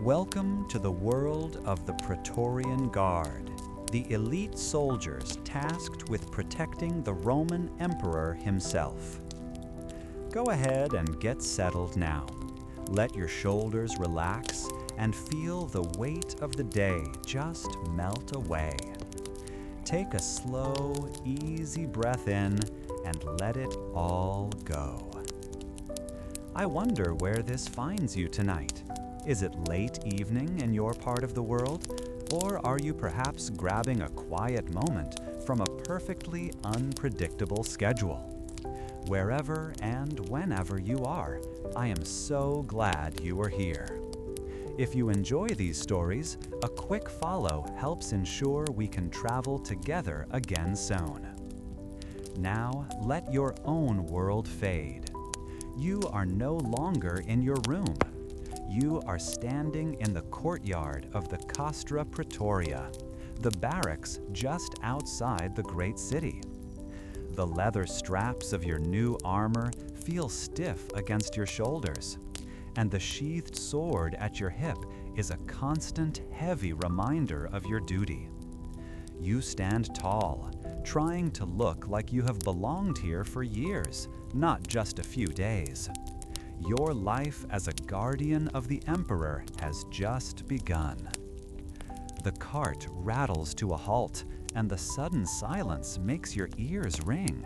Welcome to the world of the Praetorian Guard, the elite soldiers tasked with protecting the Roman Emperor himself. Go ahead and get settled now. Let your shoulders relax and feel the weight of the day just melt away. Take a slow, easy breath in and let it all go. I wonder where this finds you tonight. Is it late evening in your part of the world? Or are you perhaps grabbing a quiet moment from a perfectly unpredictable schedule? Wherever and whenever you are, I am so glad you are here. If you enjoy these stories, a quick follow helps ensure we can travel together again soon. Now, let your own world fade. You are no longer in your room. You are standing in the courtyard of the Castra Praetoria, the barracks just outside the great city. The leather straps of your new armor feel stiff against your shoulders, and the sheathed sword at your hip is a constant, heavy reminder of your duty. You stand tall, trying to look like you have belonged here for years, not just a few days. Your life as a guardian of the Emperor has just begun. The cart rattles to a halt, and the sudden silence makes your ears ring.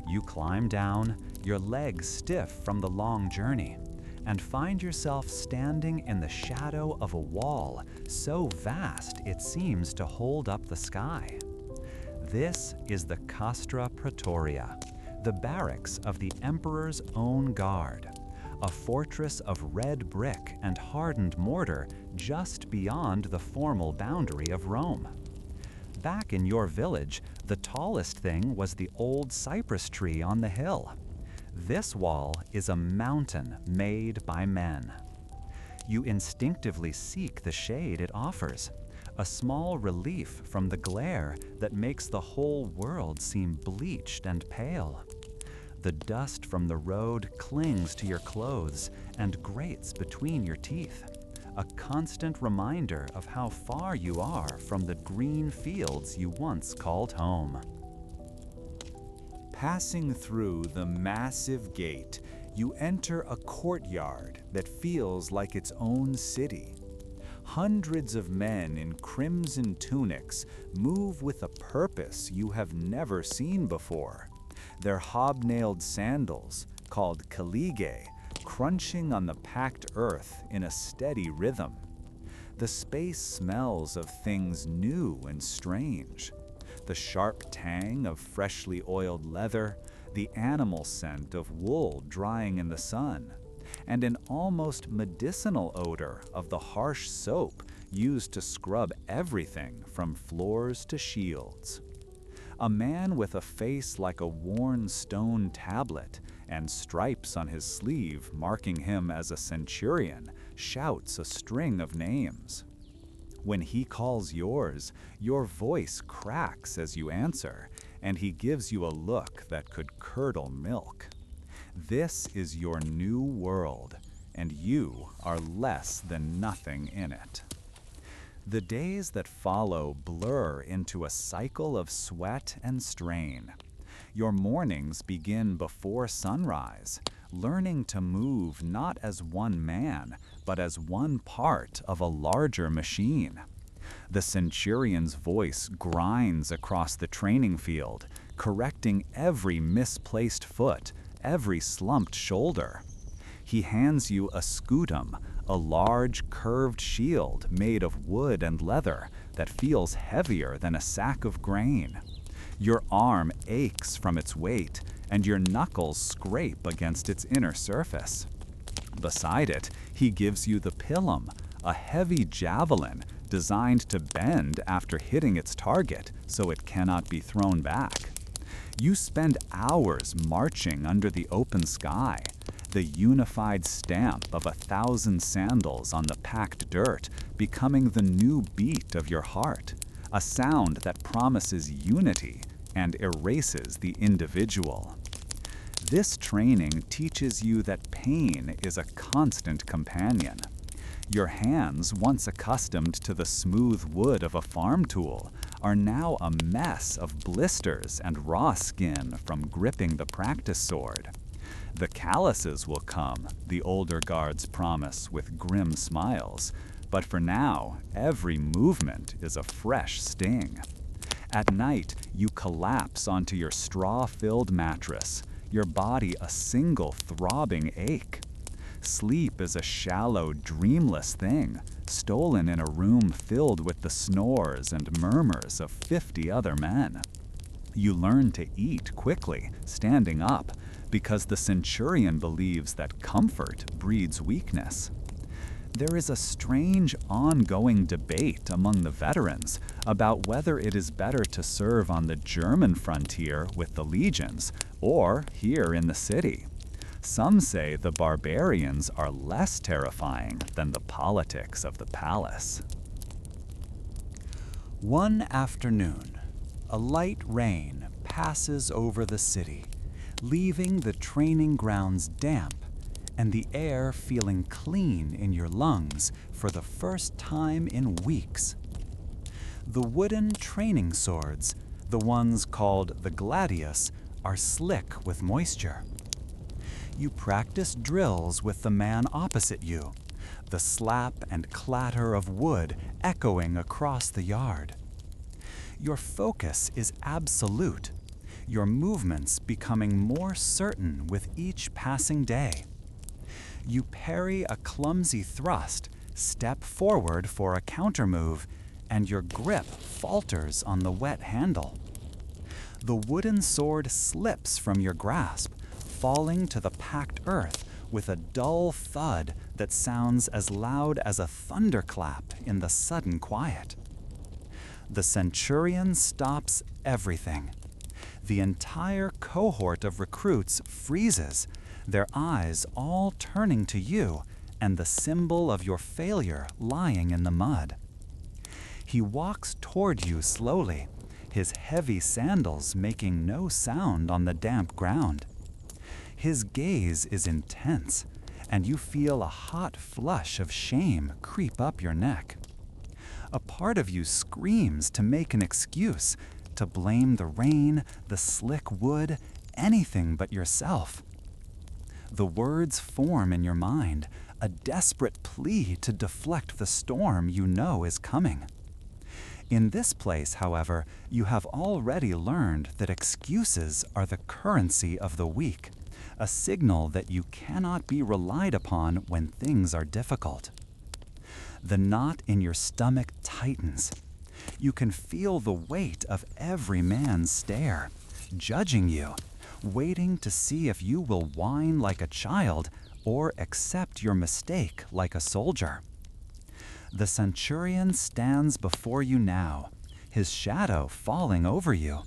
You climb down, your legs stiff from the long journey, and find yourself standing in the shadow of a wall so vast it seems to hold up the sky. This is the Castra Praetoria, the barracks of the Emperor's own guard, a fortress of red brick and hardened mortar just beyond the formal boundary of Rome. Back in your village, the tallest thing was the old cypress tree on the hill. This wall is a mountain made by men. You instinctively seek the shade it offers, a small relief from the glare that makes the whole world seem bleached and pale. The dust from the road clings to your clothes and grates between your teeth, a constant reminder of how far you are from the green fields you once called home. Passing through the massive gate, you enter a courtyard that feels like its own city. Hundreds of men in crimson tunics move with a purpose you have never seen before. Their hobnailed sandals, called caligae, crunching on the packed earth in a steady rhythm. The space smells of things new and strange. The sharp tang of freshly oiled leather, the animal scent of wool drying in the sun, and an almost medicinal odor of the harsh soap used to scrub everything from floors to shields. A man with a face like a worn stone tablet and stripes on his sleeve marking him as a centurion shouts a string of names. When he calls yours, your voice cracks as you answer, and he gives you a look that could curdle milk. This is your new world, and you are less than nothing in it. The days that follow blur into a cycle of sweat and strain. Your mornings begin before sunrise, learning to move not as one man, but as one part of a larger machine. The centurion's voice grinds across the training field, correcting every misplaced foot, every slumped shoulder. He hands you a scutum, a large curved shield made of wood and leather that feels heavier than a sack of grain. Your arm aches from its weight, and your knuckles scrape against its inner surface. Beside it, he gives you the pilum, a heavy javelin designed to bend after hitting its target so it cannot be thrown back. You spend hours marching under the open sky, the unified stamp of 1,000 sandals on the packed dirt becoming the new beat of your heart, a sound that promises unity and erases the individual. This training teaches you that pain is a constant companion. Your hands, once accustomed to the smooth wood of a farm tool, are now a mess of blisters and raw skin from gripping the practice sword. The calluses will come, the older guards promise with grim smiles, but for now, every movement is a fresh sting. At night, you collapse onto your straw-filled mattress, your body a single throbbing ache. Sleep is a shallow, dreamless thing, stolen in a room filled with the snores and murmurs of 50 other men. You learn to eat quickly, standing up, because the centurion believes that comfort breeds weakness. There is a strange, ongoing debate among the veterans about whether it is better to serve on the German frontier with the legions or here in the city. Some say the barbarians are less terrifying than the politics of the palace. One afternoon, a light rain passes over the city, leaving the training grounds damp and the air feeling clean in your lungs for the first time in weeks. The wooden training swords, the ones called the gladius, are slick with moisture. You practice drills with the man opposite you, the slap and clatter of wood echoing across the yard. Your focus is absolute, your movements becoming more certain with each passing day. You parry a clumsy thrust, step forward for a countermove, and your grip falters on the wet handle. The wooden sword slips from your grasp, falling to the packed earth with a dull thud that sounds as loud as a thunderclap in the sudden quiet. The centurion stops everything. The entire cohort of recruits freezes, their eyes all turning to you and the symbol of your failure lying in the mud. He walks toward you slowly, his heavy sandals making no sound on the damp ground. His gaze is intense, and you feel a hot flush of shame creep up your neck. A part of you screams to make an excuse, to blame the rain, the slick wood, anything but yourself. The words form in your mind, a desperate plea to deflect the storm you know is coming. In this place, however, you have already learned that excuses are the currency of the weak, a signal that you cannot be relied upon when things are difficult. The knot in your stomach tightens. You can feel the weight of every man's stare, judging you, waiting to see if you will whine like a child or accept your mistake like a soldier. The centurion stands before you now, his shadow falling over you.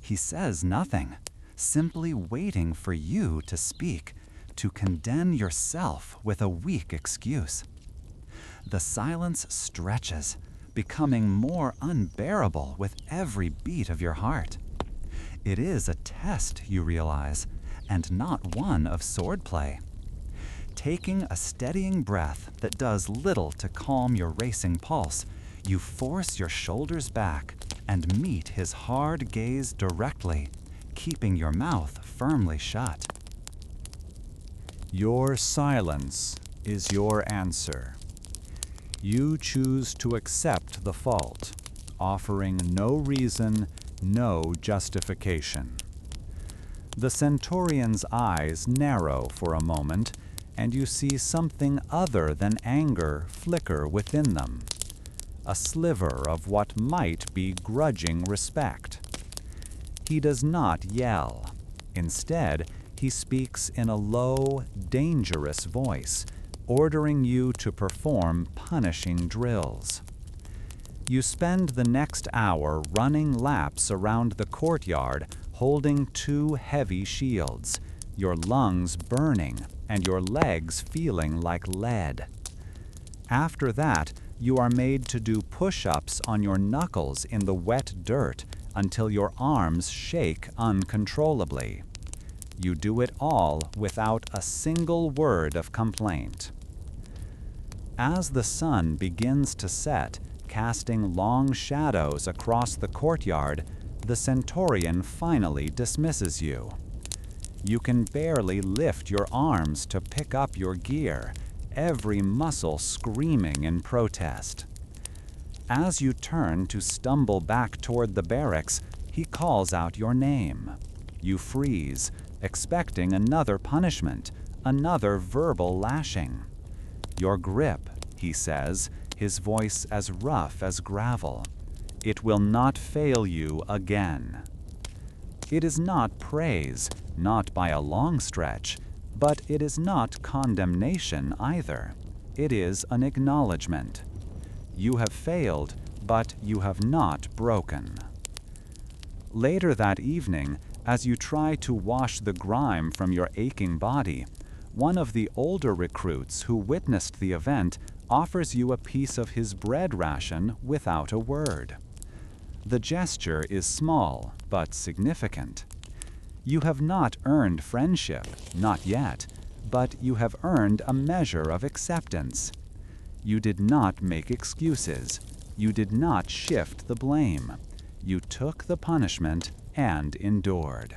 He says nothing, simply waiting for you to speak, to condemn yourself with a weak excuse. The silence stretches, becoming more unbearable with every beat of your heart. It is a test, you realize, and not one of swordplay. Taking a steadying breath that does little to calm your racing pulse, you force your shoulders back and meet his hard gaze directly, keeping your mouth firmly shut. Your silence is your answer. You choose to accept the fault, offering no reason, no justification. The centurion's eyes narrow for a moment, and you see something other than anger flicker within them, a sliver of what might be grudging respect. He does not yell. Instead, he speaks in a low, dangerous voice, ordering you to perform punishing drills. You spend the next hour running laps around the courtyard, holding 2 heavy shields, your lungs burning and your legs feeling like lead. After that, you are made to do push-ups on your knuckles in the wet dirt until your arms shake uncontrollably. You do it all without a single word of complaint. As the sun begins to set, casting long shadows across the courtyard, the centurion finally dismisses you. You can barely lift your arms to pick up your gear, every muscle screaming in protest. As you turn to stumble back toward the barracks, he calls out your name. You freeze, expecting another punishment, another verbal lashing. Your grip, he says, his voice as rough as gravel. It will not fail you again. It is not praise, not by a long stretch, but it is not condemnation either. It is an acknowledgement. You have failed, but you have not broken. Later that evening, as you try to wash the grime from your aching body, one of the older recruits who witnessed the event offers you a piece of his bread ration without a word. The gesture is small, but significant. You have not earned friendship, not yet, but you have earned a measure of acceptance. You did not make excuses. You did not shift the blame. You took the punishment and endured.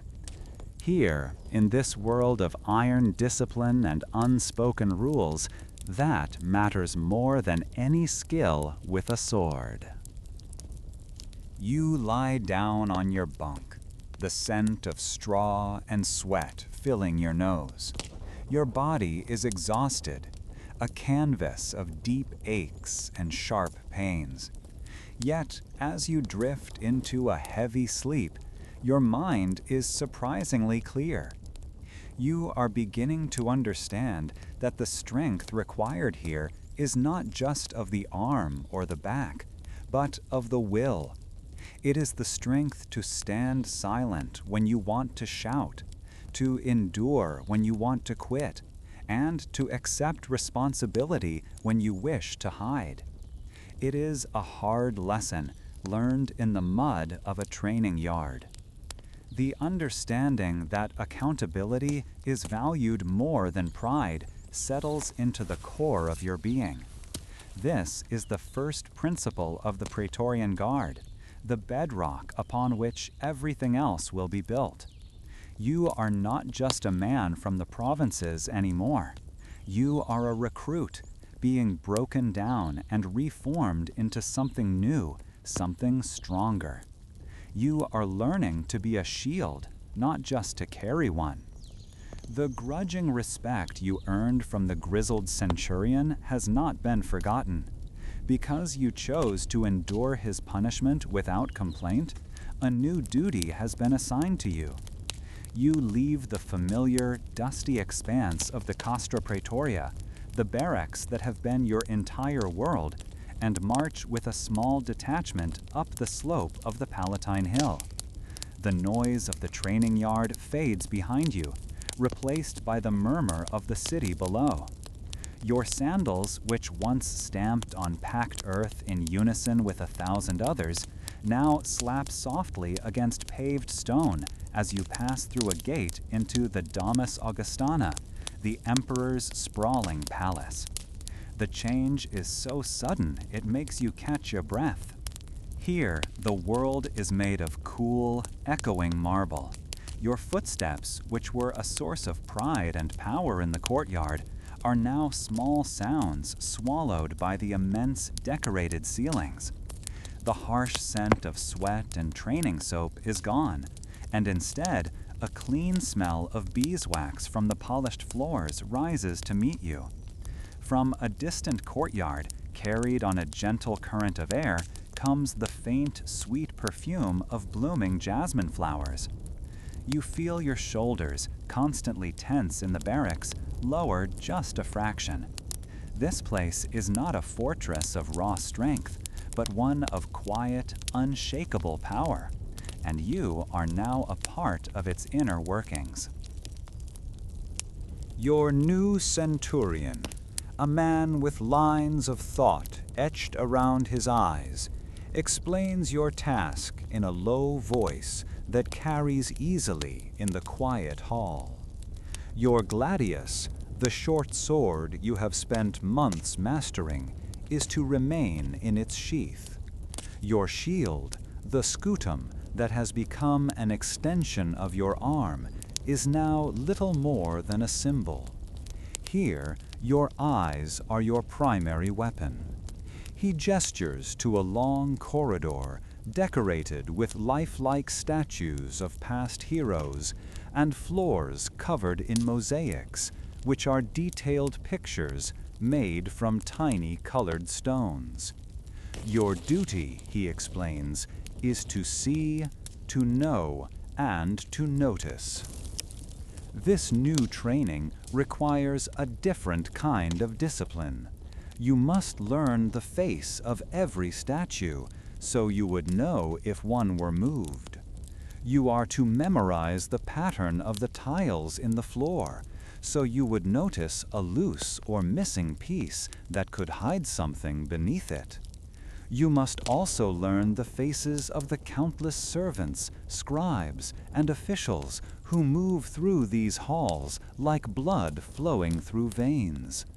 Here, in this world of iron discipline and unspoken rules, that matters more than any skill with a sword. You lie down on your bunk, the scent of straw and sweat filling your nose. Your body is exhausted, a canvas of deep aches and sharp pains. Yet, as you drift into a heavy sleep, your mind is surprisingly clear. You are beginning to understand that the strength required here is not just of the arm or the back, but of the will. It is the strength to stand silent when you want to shout, to endure when you want to quit, and to accept responsibility when you wish to hide. It is a hard lesson learned in the mud of a training yard. The understanding that accountability is valued more than pride settles into the core of your being. This is the first principle of the Praetorian Guard, the bedrock upon which everything else will be built. You are not just a man from the provinces anymore. You are a recruit, being broken down and reformed into something new, something stronger. You are learning to be a shield, not just to carry one. The grudging respect you earned from the grizzled centurion has not been forgotten. Because you chose to endure his punishment without complaint, a new duty has been assigned to you. You leave the familiar, dusty expanse of the Castra Praetoria, the barracks that have been your entire world, and march with a small detachment up the slope of the Palatine Hill. The noise of the training yard fades behind you, replaced by the murmur of the city below. Your sandals, which once stamped on packed earth in unison with 1,000 others, now slap softly against paved stone as you pass through a gate into the Domus Augustana, the emperor's sprawling palace. The change is so sudden it makes you catch your breath. Here, the world is made of cool, echoing marble. Your footsteps, which were a source of pride and power in the courtyard, are now small sounds swallowed by the immense decorated ceilings. The harsh scent of sweat and training soap is gone, and instead, a clean smell of beeswax from the polished floors rises to meet you. From a distant courtyard, carried on a gentle current of air, comes the faint, sweet perfume of blooming jasmine flowers. You feel your shoulders, constantly tense in the barracks, lower just a fraction. This place is not a fortress of raw strength, but one of quiet, unshakable power, and you are now a part of its inner workings. Your new centurion, a man with lines of thought etched around his eyes, explains your task in a low voice that carries easily in the quiet hall. Your gladius, The short sword you have spent months mastering is to remain in its sheath. Your shield, the scutum that has become an extension of your arm, is now little more than a symbol. Here, your eyes are your primary weapon. He gestures to a long corridor decorated with lifelike statues of past heroes and floors covered in mosaics, which are detailed pictures made from tiny colored stones. Your duty, he explains, is to see, to know, and to notice. This new training requires a different kind of discipline. You must learn the face of every statue, so you would know if one were moved. You are to memorize the pattern of the tiles in the floor, so you would notice a loose or missing piece that could hide something beneath it. You must also learn the faces of the countless servants, scribes, and officials who move through these halls like blood flowing through veins.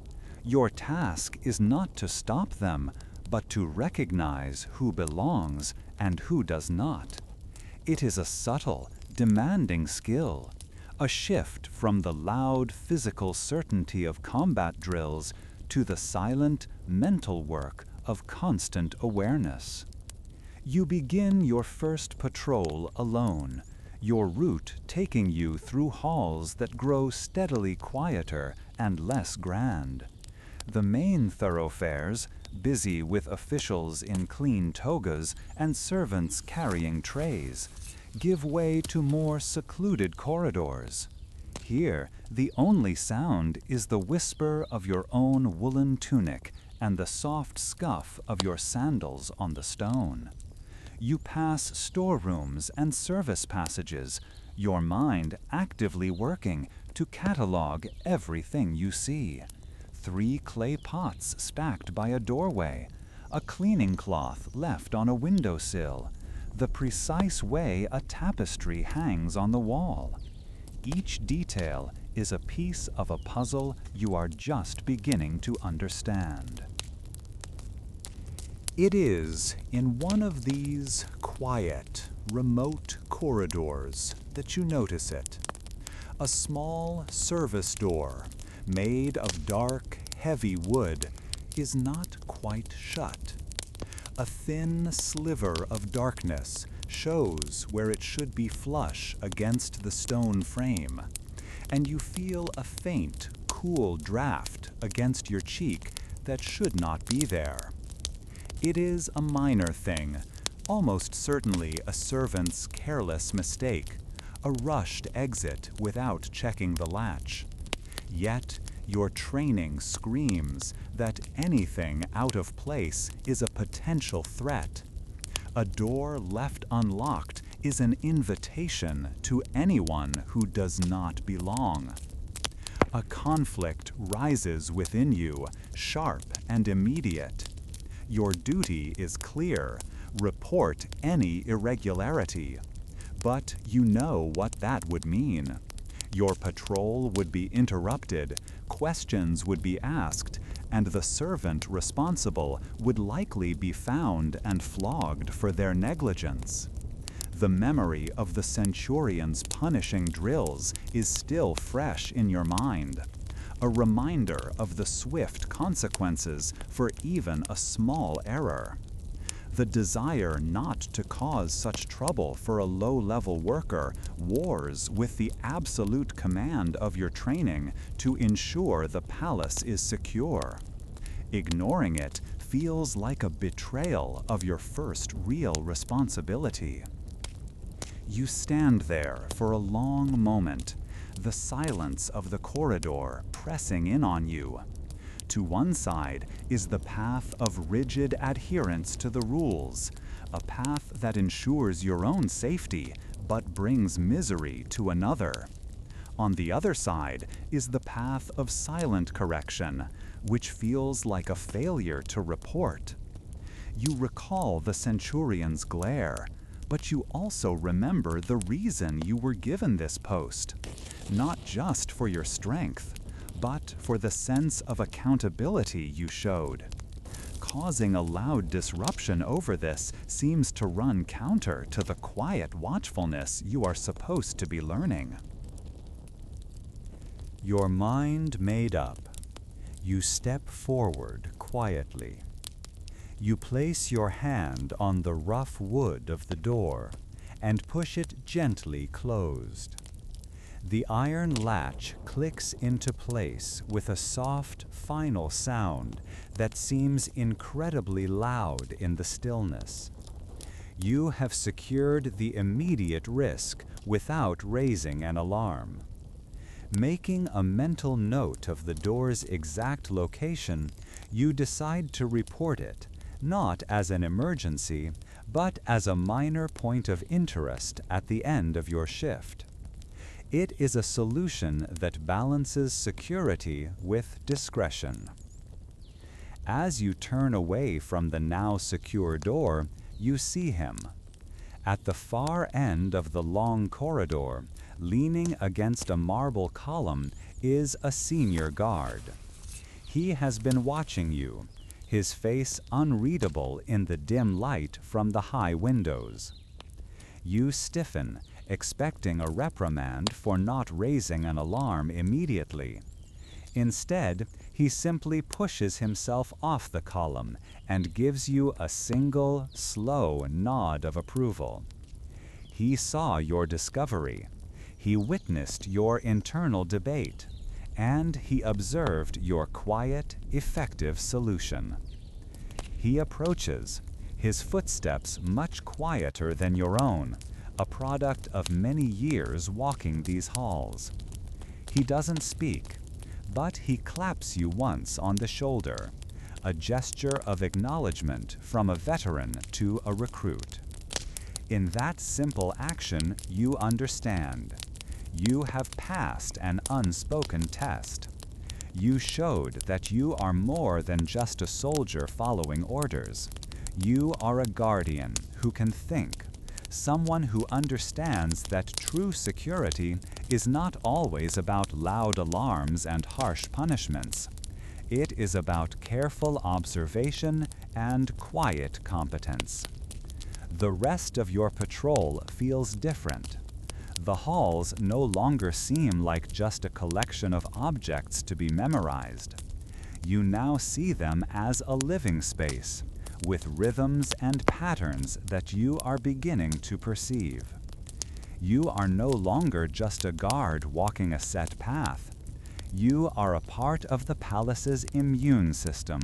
Your task is not to stop them, but to recognize who belongs and who does not. It is a subtle, demanding skill, a shift from the loud physical certainty of combat drills to the silent, mental work of constant awareness. You begin your first patrol alone, your route taking you through halls that grow steadily quieter and less grand. The main thoroughfares, busy with officials in clean togas and servants carrying trays, give way to more secluded corridors. Here, the only sound is the whisper of your own woolen tunic and the soft scuff of your sandals on the stone. You pass storerooms and service passages, your mind actively working to catalog everything you see. 3 clay pots stacked by a doorway, a cleaning cloth left on a windowsill, the precise way a tapestry hangs on the wall. Each detail is a piece of a puzzle you are just beginning to understand. It is in one of these quiet, remote corridors that you notice it. A small service door, made of dark, heavy wood, is not quite shut. A thin sliver of darkness shows where it should be flush against the stone frame, and you feel a faint, cool draft against your cheek that should not be there. It is a minor thing, almost certainly a servant's careless mistake, a rushed exit without checking the latch. Yet, your training screams that anything out of place is a potential threat. A door left unlocked is an invitation to anyone who does not belong. A conflict rises within you, sharp and immediate. Your duty is clear: report any irregularity. But you know what that would mean. Your patrol would be interrupted, questions would be asked, and the servant responsible would likely be found and flogged for their negligence. The memory of the centurion's punishing drills is still fresh in your mind, a reminder of the swift consequences for even a small error. The desire not to cause such trouble for a low-level worker wars with the absolute command of your training to ensure the palace is secure. Ignoring it feels like a betrayal of your first real responsibility. You stand there for a long moment, the silence of the corridor pressing in on you. To one side is the path of rigid adherence to the rules, a path that ensures your own safety but brings misery to another. On the other side is the path of silent correction, which feels like a failure to report. You recall the centurion's glare, but you also remember the reason you were given this post, not just for your strength, but for the sense of accountability you showed. Causing a loud disruption over this seems to run counter to the quiet watchfulness you are supposed to be learning. Your mind made up, you step forward quietly. You place your hand on the rough wood of the door and push it gently closed. The iron latch clicks into place with a soft, final sound that seems incredibly loud in the stillness. You have secured the immediate risk without raising an alarm. Making a mental note of the door's exact location, you decide to report it, not as an emergency, but as a minor point of interest at the end of your shift. It is a solution that balances security with discretion. As you turn away from the now secure door, you see him. At the far end of the long corridor, leaning against a marble column, is a senior guard. He has been watching you, his face unreadable in the dim light from the high windows. You stiffen, expecting a reprimand for not raising an alarm immediately. Instead, he simply pushes himself off the column and gives you a single, slow nod of approval. He saw your discovery. He witnessed your internal debate, and he observed your quiet, effective solution. He approaches, his footsteps much quieter than your own, a product of many years walking these halls. He doesn't speak, but he claps you once on the shoulder, a gesture of acknowledgement from a veteran to a recruit. In that simple action, you understand. You have passed an unspoken test. You showed that you are more than just a soldier following orders. You are a guardian who can think, someone who understands that true security is not always about loud alarms and harsh punishments. It is about careful observation and quiet competence. The rest of your patrol feels different. The halls no longer seem like just a collection of objects to be memorized. You now see them as a living space, with rhythms and patterns that you are beginning to perceive. You are no longer just a guard walking a set path. You are a part of the palace's immune system,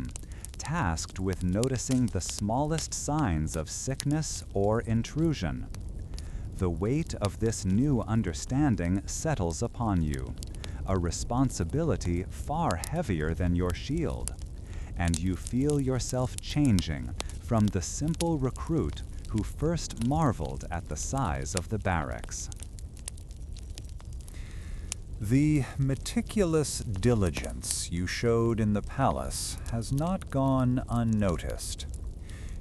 tasked with noticing the smallest signs of sickness or intrusion. The weight of this new understanding settles upon you, a responsibility far heavier than your shield, and you feel yourself changing from the simple recruit who first marveled at the size of the barracks. The meticulous diligence you showed in the palace has not gone unnoticed.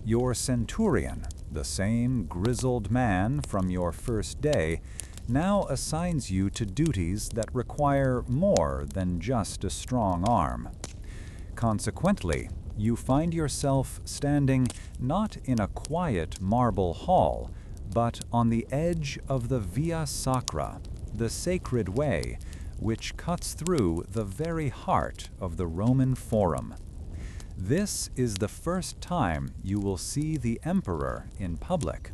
Your centurion, the same grizzled man from your first day, now assigns you to duties that require more than just a strong arm. Consequently, you find yourself standing not in a quiet marble hall, but on the edge of the Via Sacra, the sacred way, which cuts through the very heart of the Roman Forum. This is the first time you will see the emperor in public.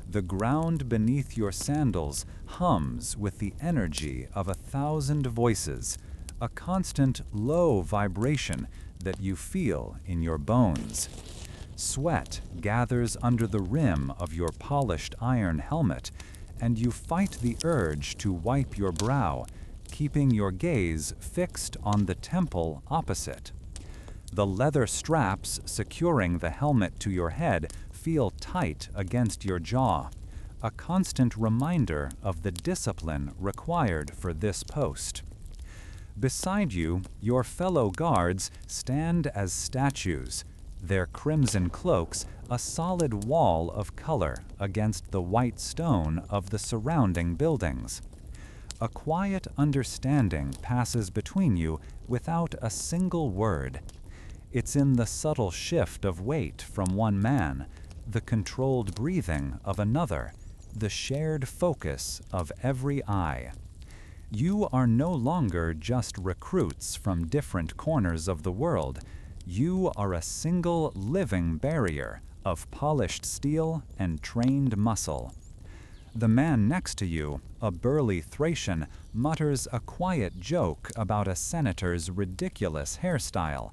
The ground beneath your sandals hums with the energy of 1,000 voices, a constant low vibration that you feel in your bones. Sweat gathers under the rim of your polished iron helmet, and you fight the urge to wipe your brow, keeping your gaze fixed on the temple opposite. The leather straps securing the helmet to your head feel tight against your jaw, a constant reminder of the discipline required for this post. Beside you, your fellow guards stand as statues, their crimson cloaks a solid wall of color against the white stone of the surrounding buildings. A quiet understanding passes between you without a single word. It's in the subtle shift of weight from one man, the controlled breathing of another, the shared focus of every eye. You are no longer just recruits from different corners of the world. You are a single living barrier of polished steel and trained muscle. The man next to you, a burly Thracian, mutters a quiet joke about a senator's ridiculous hairstyle,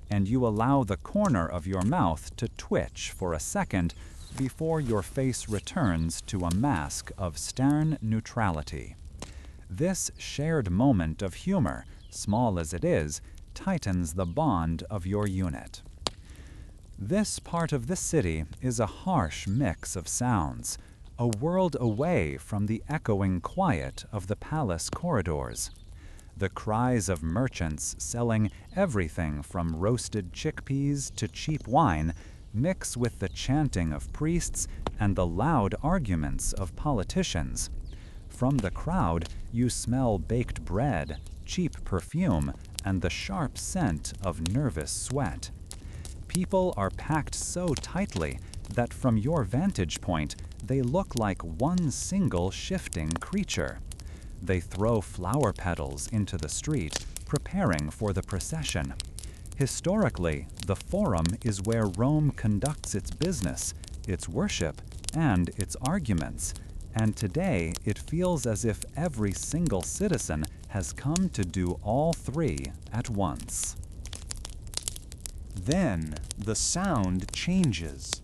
and you allow the corner of your mouth to twitch for a second before your face returns to a mask of stern neutrality. This shared moment of humor, small as it is, tightens the bond of your unit. This part of the city is a harsh mix of sounds, a world away from the echoing quiet of the palace corridors. The cries of merchants selling everything from roasted chickpeas to cheap wine mix with the chanting of priests and the loud arguments of politicians. From the crowd, you smell baked bread, cheap perfume, and the sharp scent of nervous sweat. People are packed so tightly that from your vantage point, they look like one single shifting creature. They throw flower petals into the street, preparing for the procession. Historically, the Forum is where Rome conducts its business, its worship, and its arguments, and today it feels as if every single citizen has come to do all three at once. Then the sound changes.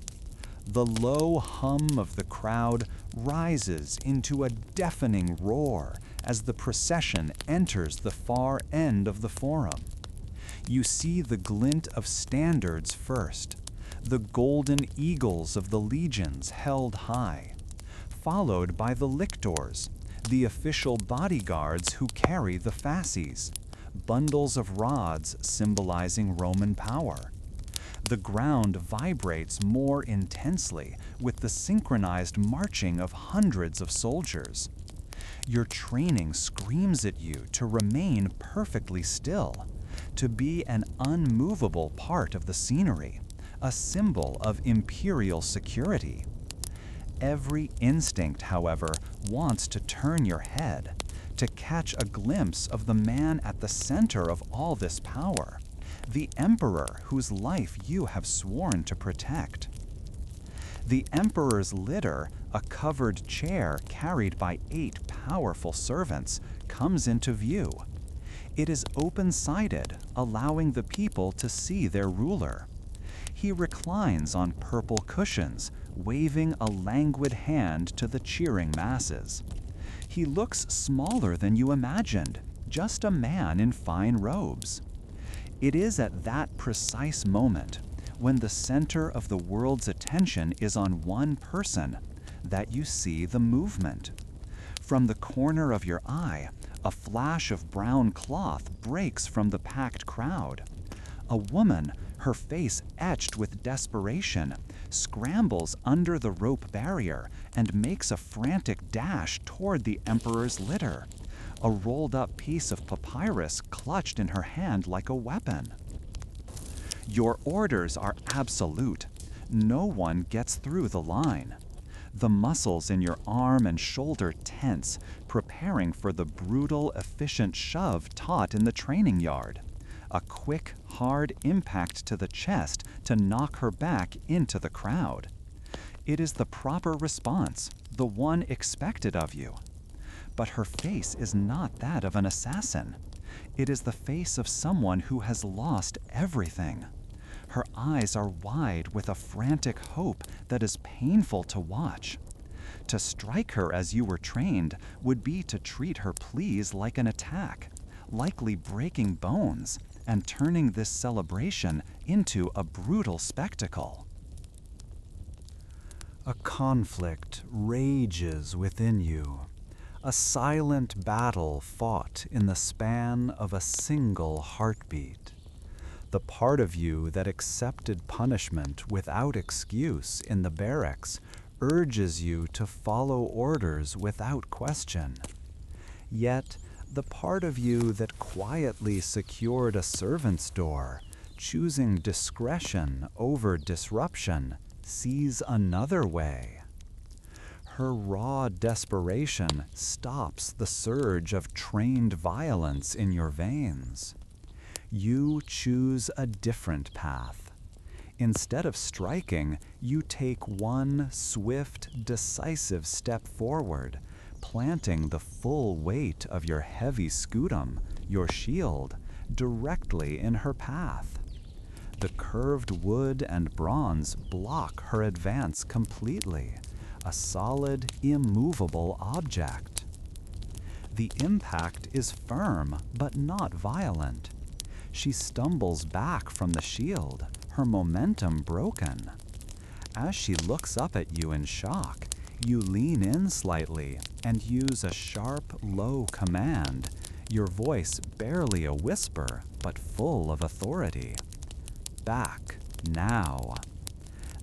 The low hum of the crowd rises into a deafening roar as the procession enters the far end of the Forum. You see the glint of standards first, the golden eagles of the legions held high, followed by the lictors, the official bodyguards who carry the fasces, bundles of rods symbolizing Roman power. The ground vibrates more intensely with the synchronized marching of hundreds of soldiers. Your training screams at you to remain perfectly still, to be an unmovable part of the scenery, a symbol of imperial security. Every instinct, however, wants to turn your head, to catch a glimpse of the man at the center of all this power, the emperor whose life you have sworn to protect. The emperor's litter, a covered chair carried by 8 powerful servants, comes into view. It is open-sided, allowing the people to see their ruler. He reclines on purple cushions, waving a languid hand to the cheering masses. He looks smaller than you imagined, just a man in fine robes. It is at that precise moment, when the center of the world's attention is on one person, that you see the movement. From the corner of your eye, a flash of brown cloth breaks from the packed crowd. A woman, her face etched with desperation, scrambles under the rope barrier and makes a frantic dash toward the emperor's litter, a rolled-up piece of papyrus clutched in her hand like a weapon. Your orders are absolute. No one gets through the line. The muscles in your arm and shoulder tense, preparing for the brutal, efficient shove taught in the training yard. A quick, hard impact to the chest to knock her back into the crowd. It is the proper response, the one expected of you. But her face is not that of an assassin. It is the face of someone who has lost everything. Her eyes are wide with a frantic hope that is painful to watch. To strike her as you were trained would be to treat her pleas like an attack, likely breaking bones and turning this celebration into a brutal spectacle. A conflict rages within you, a silent battle fought in the span of a single heartbeat. The part of you that accepted punishment without excuse in the barracks urges you to follow orders without question. Yet, the part of you that quietly secured a servant's door, choosing discretion over disruption, sees another way. Her raw desperation stops the surge of trained violence in your veins. You choose a different path. Instead of striking, you take one swift, decisive step forward, planting the full weight of your heavy scutum, your shield, directly in her path. The curved wood and bronze block her advance completely, a solid, immovable object. The impact is firm, but not violent. She stumbles back from the shield, her momentum broken. As she looks up at you in shock, you lean in slightly and use a sharp, low command, your voice barely a whisper, but full of authority. Back, now.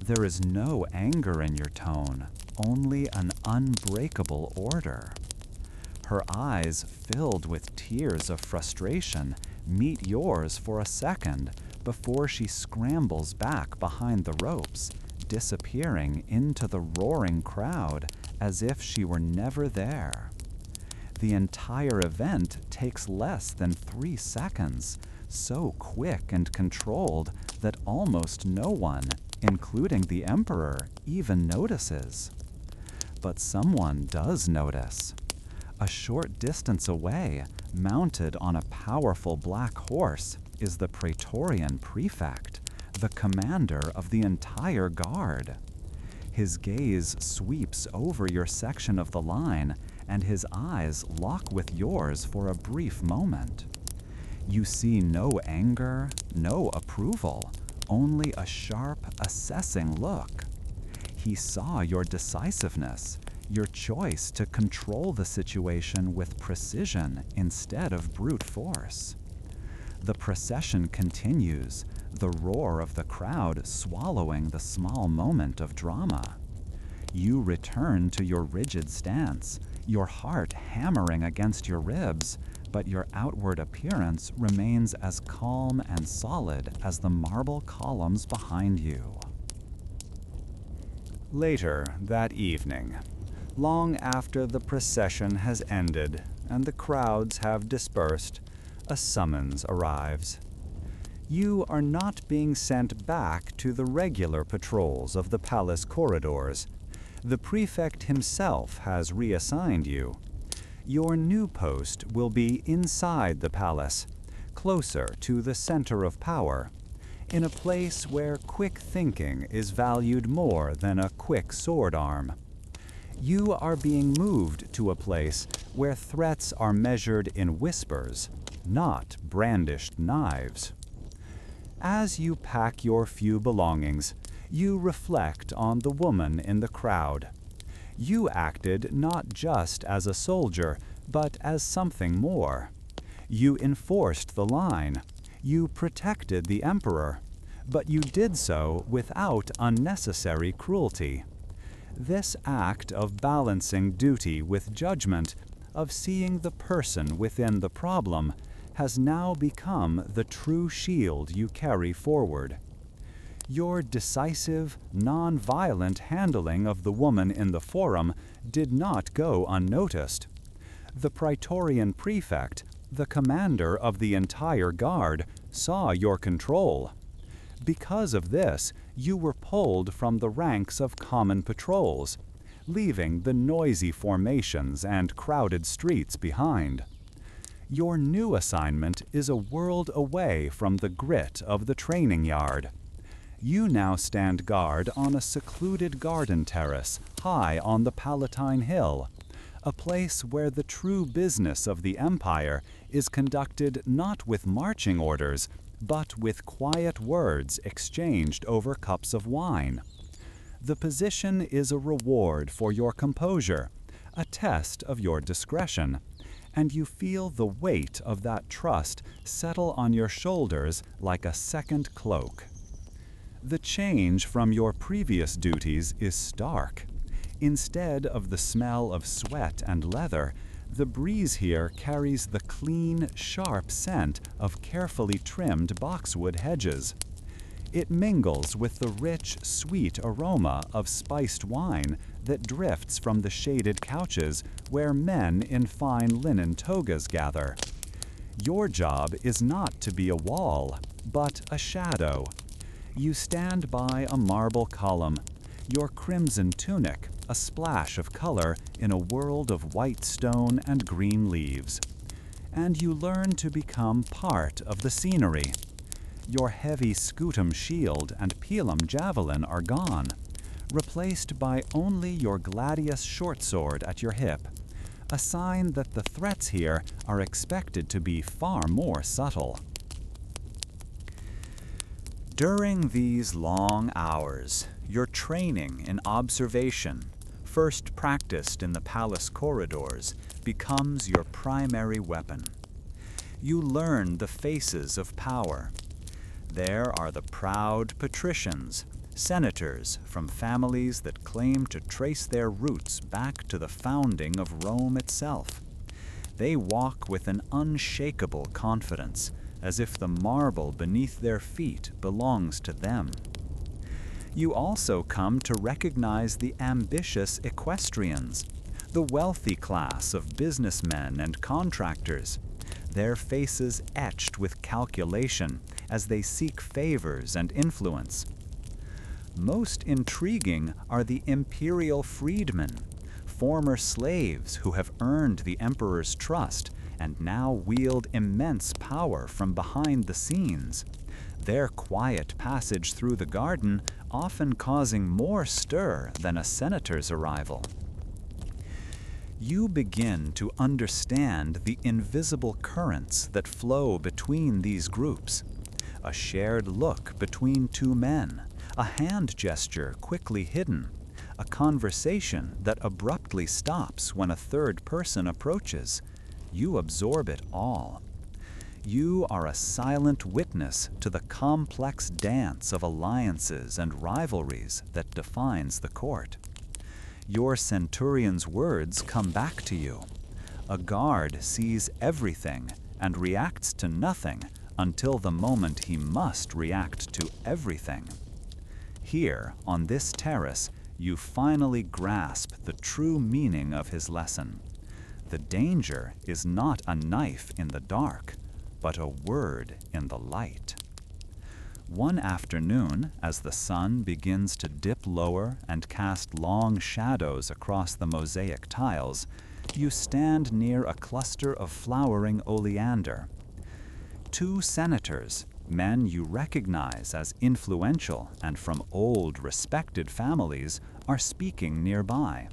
There is no anger in your tone, only an unbreakable order. Her eyes, filled with tears of frustration, meet yours for a second before she scrambles back behind the ropes, disappearing into the roaring crowd as if she were never there. The entire event takes less than 3 seconds, so quick and controlled that almost no one, including the Emperor, even notices. But someone does notice. A short distance away, mounted on a powerful black horse, is the Praetorian prefect, the commander of the entire guard. His gaze sweeps over your section of the line, and his eyes lock with yours for a brief moment. You see no anger, no approval, only a sharp, assessing look. He saw your decisiveness, your choice to control the situation with precision instead of brute force. The procession continues, the roar of the crowd swallowing the small moment of drama. You return to your rigid stance, your heart hammering against your ribs, but your outward appearance remains as calm and solid as the marble columns behind you. Later that evening, long after the procession has ended and the crowds have dispersed, a summons arrives. You are not being sent back to the regular patrols of the palace corridors. The prefect himself has reassigned you. Your new post will be inside the palace, closer to the center of power, in a place where quick thinking is valued more than a quick sword arm. You are being moved to a place where threats are measured in whispers, not brandished knives. As you pack your few belongings, you reflect on the woman in the crowd. You acted not just as a soldier, but as something more. You enforced the line. You protected the emperor, but you did so without unnecessary cruelty. This act of balancing duty with judgment, of seeing the person within the problem, has now become the true shield you carry forward. Your decisive, non-violent handling of the woman in the forum did not go unnoticed. The Praetorian prefect, the commander of the entire guard, saw your control. Because of this, you were pulled from the ranks of common patrols, leaving the noisy formations and crowded streets behind. Your new assignment is a world away from the grit of the training yard. You now stand guard on a secluded garden terrace high on the Palatine Hill, a place where the true business of the empire is conducted not with marching orders, but with quiet words exchanged over cups of wine. The position is a reward for your composure, a test of your discretion, and you feel the weight of that trust settle on your shoulders like a second cloak. The change from your previous duties is stark. Instead of the smell of sweat and leather, The breeze here carries the clean, sharp scent of carefully trimmed boxwood hedges. It mingles with the rich, sweet aroma of spiced wine that drifts from the shaded couches where men in fine linen togas gather. Your job is not to be a wall, but a shadow. You stand by a marble column, your crimson tunic a splash of color in a world of white stone and green leaves. And you learn to become part of the scenery. Your heavy scutum shield and pilum javelin are gone, replaced by only your gladius short sword at your hip, a sign that the threats here are expected to be far more subtle. During these long hours, your training in observation, first practiced in the palace corridors, becomes your primary weapon. You learn the faces of power. There are the proud patricians, senators from families that claim to trace their roots back to the founding of Rome itself. They walk with an unshakable confidence, as if the marble beneath their feet belongs to them. You also come to recognize the ambitious equestrians, the wealthy class of businessmen and contractors, their faces etched with calculation as they seek favors and influence. Most intriguing are the imperial freedmen, former slaves who have earned the emperor's trust and now wield immense power from behind the scenes, their quiet passage through the garden often causing more stir than a senator's arrival. You begin to understand the invisible currents that flow between these groups. A shared look between two men, a hand gesture quickly hidden, a conversation that abruptly stops when a third person approaches. You absorb it all. You are a silent witness to the complex dance of alliances and rivalries that defines the court. Your centurion's words come back to you. A guard sees everything and reacts to nothing until the moment he must react to everything. Here, on this terrace, you finally grasp the true meaning of his lesson. The danger is not a knife in the dark, but a word in the light. One afternoon, as the sun begins to dip lower and cast long shadows across the mosaic tiles, you stand near a cluster of flowering oleander. Two senators, men you recognize as influential and from old, respected families, are speaking nearby.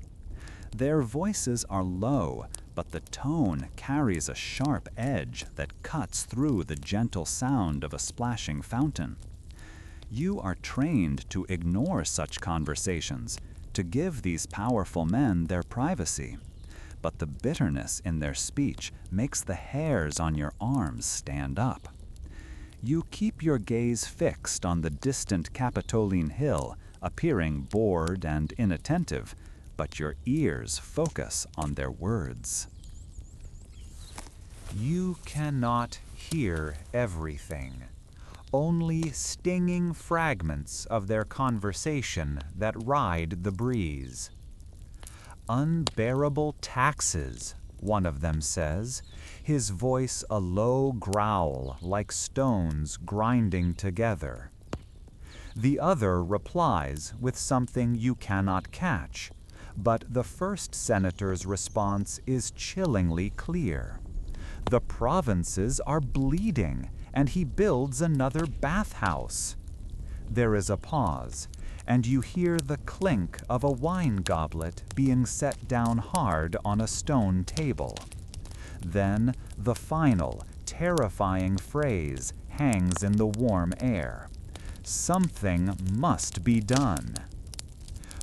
Their voices are low, but the tone carries a sharp edge that cuts through the gentle sound of a splashing fountain. You are trained to ignore such conversations, to give these powerful men their privacy. But the bitterness in their speech makes the hairs on your arms stand up. You keep your gaze fixed on the distant Capitoline hill, appearing bored and inattentive, but your ears focus on their words. You cannot hear everything, only stinging fragments of their conversation that ride the breeze. "Unbearable taxes," one of them says, his voice a low growl like stones grinding together. The other replies with something you cannot catch, but the first senator's response is chillingly clear. The provinces are bleeding, and he builds another bathhouse. There is a pause, and you hear the clink of a wine goblet being set down hard on a stone table. Then the final, terrifying phrase hangs in the warm air. Something must be done.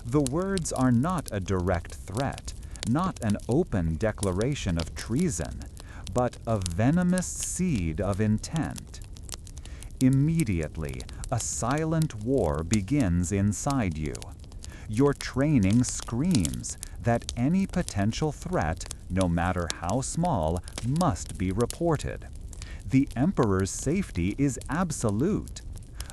The words are not a direct threat, not an open declaration of treason, but a venomous seed of intent. Immediately, a silent war begins inside you. Your training screams that any potential threat no matter how small, must be reported. The emperor's safety is absolute.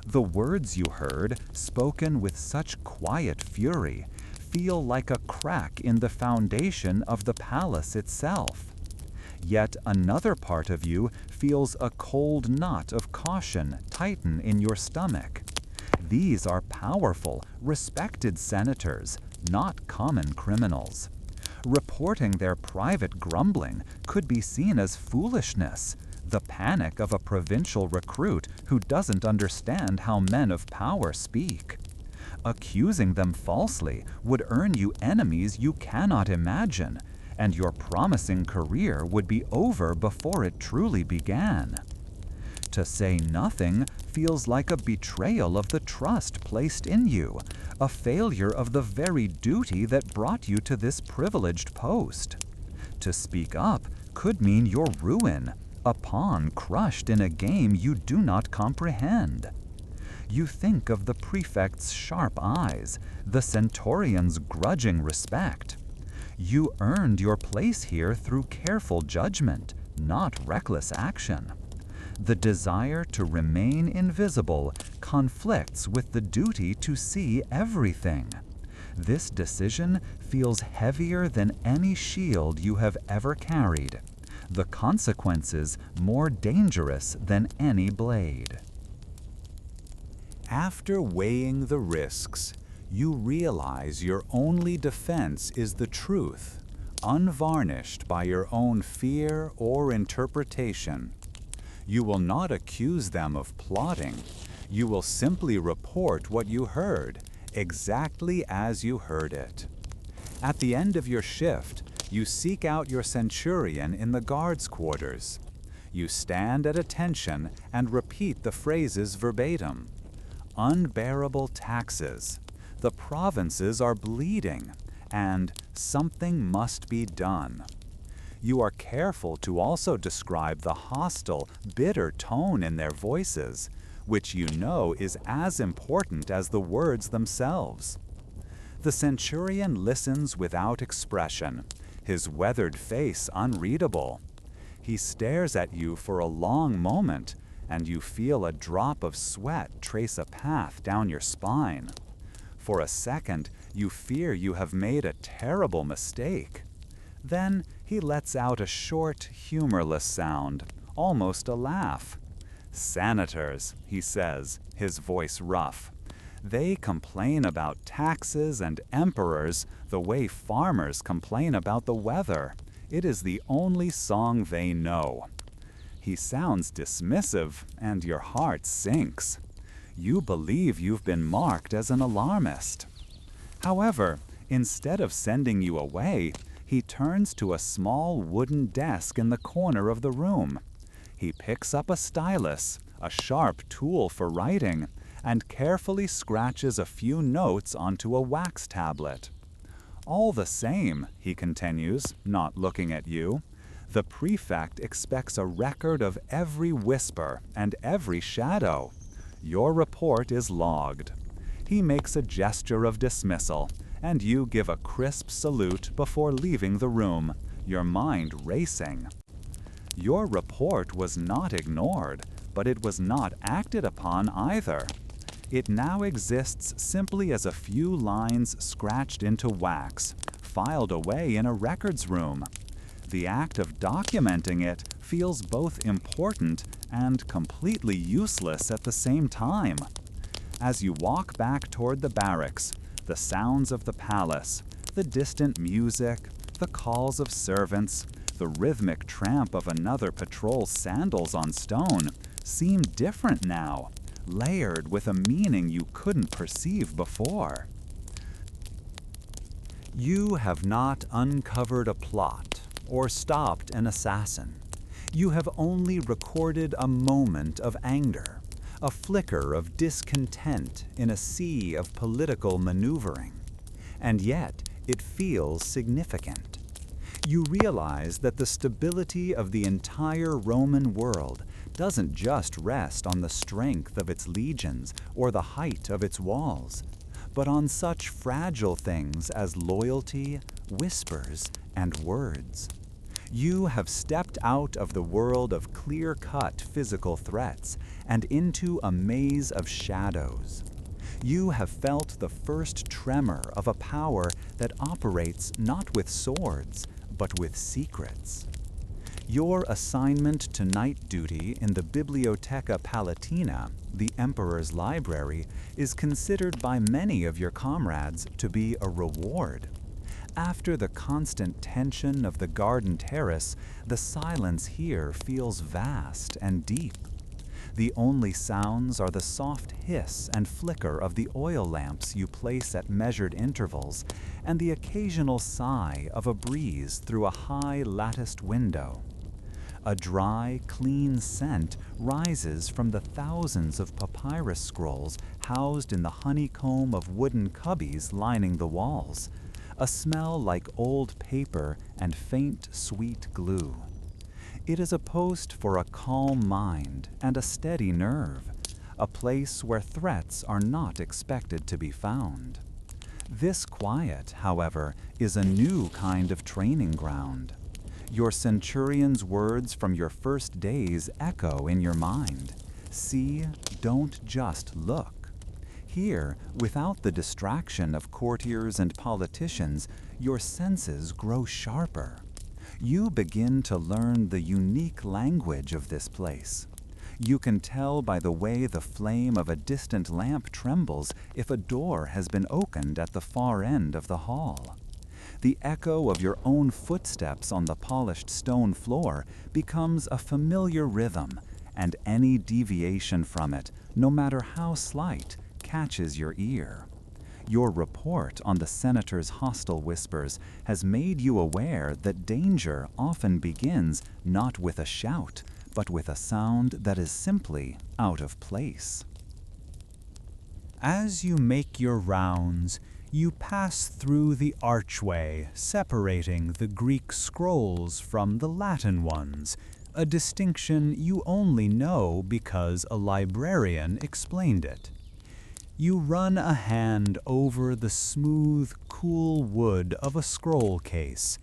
The words you heard, spoken with such quiet fury, feel like a crack in the foundation of the palace itself. Yet another part of you feels a cold knot of caution tighten in your stomach. These are powerful, respected senators, not common criminals. Reporting their private grumbling could be seen as foolishness, the panic of a provincial recruit who doesn't understand how men of power speak. Accusing them falsely would earn you enemies you cannot imagine, and your promising career would be over before it truly began. To say nothing feels like a betrayal of the trust placed in you, a failure of the very duty that brought you to this privileged post. To speak up could mean your ruin, a pawn crushed in a game you do not comprehend. You think of the prefect's sharp eyes, the centurion's grudging respect. You earned your place here through careful judgment, not reckless action. The desire to remain invisible conflicts with the duty to see everything. This decision feels heavier than any shield you have ever carried. The consequences more dangerous than any blade. After weighing the risks, you realize your only defense is the truth, unvarnished by your own fear or interpretation. You will not accuse them of plotting. You will simply report what you heard, exactly as you heard it. At the end of your shift, you seek out your centurion in the guards' quarters. You stand at attention and repeat the phrases verbatim. Unbearable taxes. The provinces are bleeding, and something must be done. You are careful to also describe the hostile, bitter tone in their voices, which you know is as important as the words themselves. The centurion listens without expression, his weathered face unreadable. He stares at you for a long moment, and you feel a drop of sweat trace a path down your spine. For a second, you fear you have made a terrible mistake. Then he lets out a short, humorless sound, almost a laugh. "Senators," he says, his voice rough. "They complain about taxes and emperors the way farmers complain about the weather. It is the only song they know." He sounds dismissive, and your heart sinks. You believe you've been marked as an alarmist. However, instead of sending you away, he turns to a small wooden desk in the corner of the room. He picks up a stylus, a sharp tool for writing, and carefully scratches a few notes onto a wax tablet. "All the same," he continues, not looking at you, "the prefect expects a record of every whisper and every shadow. Your report is logged." He makes a gesture of dismissal, and you give a crisp salute before leaving the room, your mind racing. Your report was not ignored, but it was not acted upon either. It now exists simply as a few lines scratched into wax, filed away in a records room. The act of documenting it feels both important and completely useless at the same time. As you walk back toward the barracks, the sounds of the palace, the distant music, the calls of servants, the rhythmic tramp of another patrol's sandals on stone seem different now, layered with a meaning you couldn't perceive before. You have not uncovered a plot or stopped an assassin. You have only recorded a moment of anger, a flicker of discontent in a sea of political maneuvering. And yet, it feels significant. You realize that the stability of the entire Roman world doesn't just rest on the strength of its legions or the height of its walls, but on such fragile things as loyalty, whispers, and words. You have stepped out of the world of clear-cut physical threats and into a maze of shadows. You have felt the first tremor of a power that operates not with swords, but with secrets. Your assignment to night duty in the Bibliotheca Palatina, the Emperor's library, is considered by many of your comrades to be a reward. After the constant tension of the garden terrace, the silence here feels vast and deep. The only sounds are the soft hiss and flicker of the oil lamps you place at measured intervals, and the occasional sigh of a breeze through a high latticed window. A dry, clean scent rises from the thousands of papyrus scrolls housed in the honeycomb of wooden cubbies lining the walls, a smell like old paper and faint, sweet glue. It is a post for a calm mind and a steady nerve, a place where threats are not expected to be found. This quiet, however, is a new kind of training ground. Your centurion's words from your first days echo in your mind. See, don't just look. Here, without the distraction of courtiers and politicians, your senses grow sharper. You begin to learn the unique language of this place. You can tell by the way the flame of a distant lamp trembles if a door has been opened at the far end of the hall. The echo of your own footsteps on the polished stone floor becomes a familiar rhythm, and any deviation from it, no matter how slight, catches your ear. Your report on the senator's hostile whispers has made you aware that danger often begins not with a shout, but with a sound that is simply out of place. As you make your rounds, you pass through the archway separating the Greek scrolls from the Latin ones, a distinction you only know because a librarian explained it. You run a hand over the smooth, cool wood of a scroll case,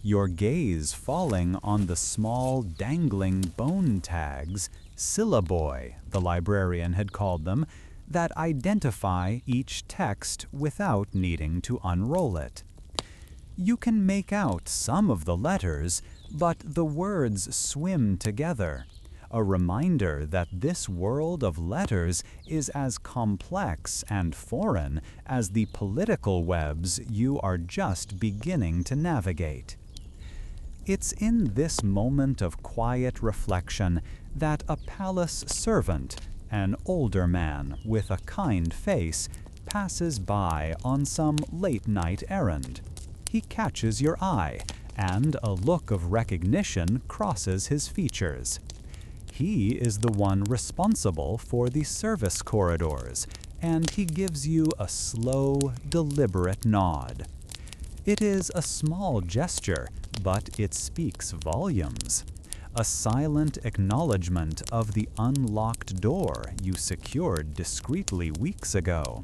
your gaze falling on the small, dangling bone tags, syllaboi, the librarian had called them, that identify each text without needing to unroll it. You can make out some of the letters, but the words swim together, a reminder that this world of letters is as complex and foreign as the political webs you are just beginning to navigate. It's in this moment of quiet reflection that a palace servant, an older man with a kind face, passes by on some late-night errand. He catches your eye, and a look of recognition crosses his features. He is the one responsible for the service corridors, and he gives you a slow, deliberate nod. It is a small gesture, but it speaks volumes. A silent acknowledgement of the unlocked door you secured discreetly weeks ago.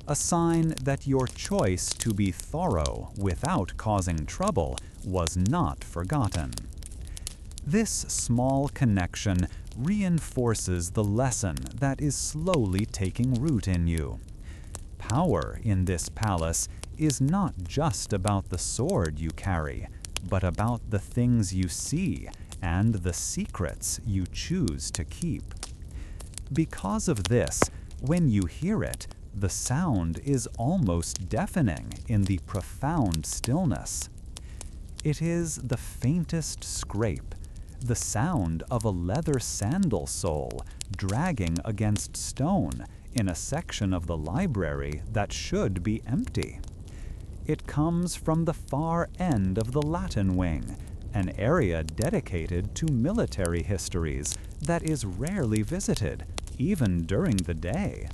A sign that your choice to be thorough without causing trouble was not forgotten. This small connection reinforces the lesson that is slowly taking root in you. Power in this palace is not just about the sword you carry, but about the things you see and the secrets you choose to keep. Because of this, when you hear it, the sound is almost deafening in the profound stillness. It is the faintest scrape, the sound of a leather sandal sole dragging against stone in a section of the library that should be empty. It comes from the far end of the Latin wing, an area dedicated to military histories that is rarely visited, even during the day.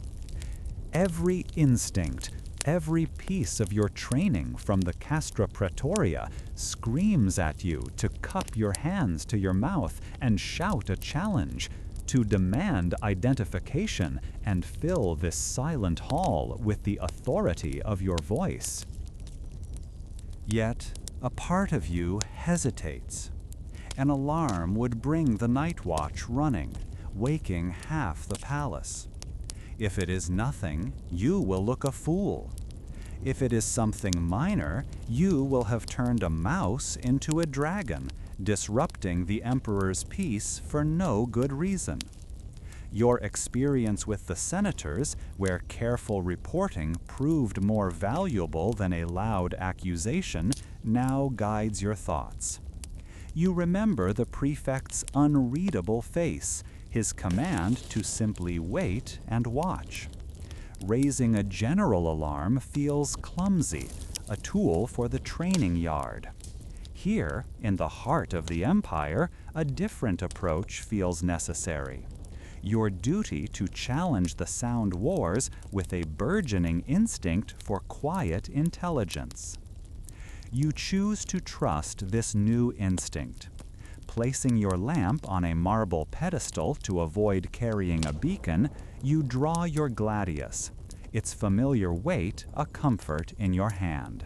Every instinct, every piece of your training from the Castra Praetoria screams at you to cup your hands to your mouth and shout a challenge, to demand identification and fill this silent hall with the authority of your voice. Yet, a part of you hesitates. An alarm would bring the night watch running, waking half the palace. If it is nothing, you will look a fool. If it is something minor, you will have turned a mouse into a dragon, disrupting the emperor's peace for no good reason. Your experience with the senators, where careful reporting proved more valuable than a loud accusation, now guides your thoughts. You remember the prefect's unreadable face, his command to simply wait and watch. Raising a general alarm feels clumsy, a tool for the training yard. Here, in the heart of the empire, a different approach feels necessary. Your duty to challenge the sound wars with a burgeoning instinct for quiet intelligence. You choose to trust this new instinct. Placing your lamp on a marble pedestal to avoid carrying a beacon, you draw your gladius, its familiar weight a comfort in your hand.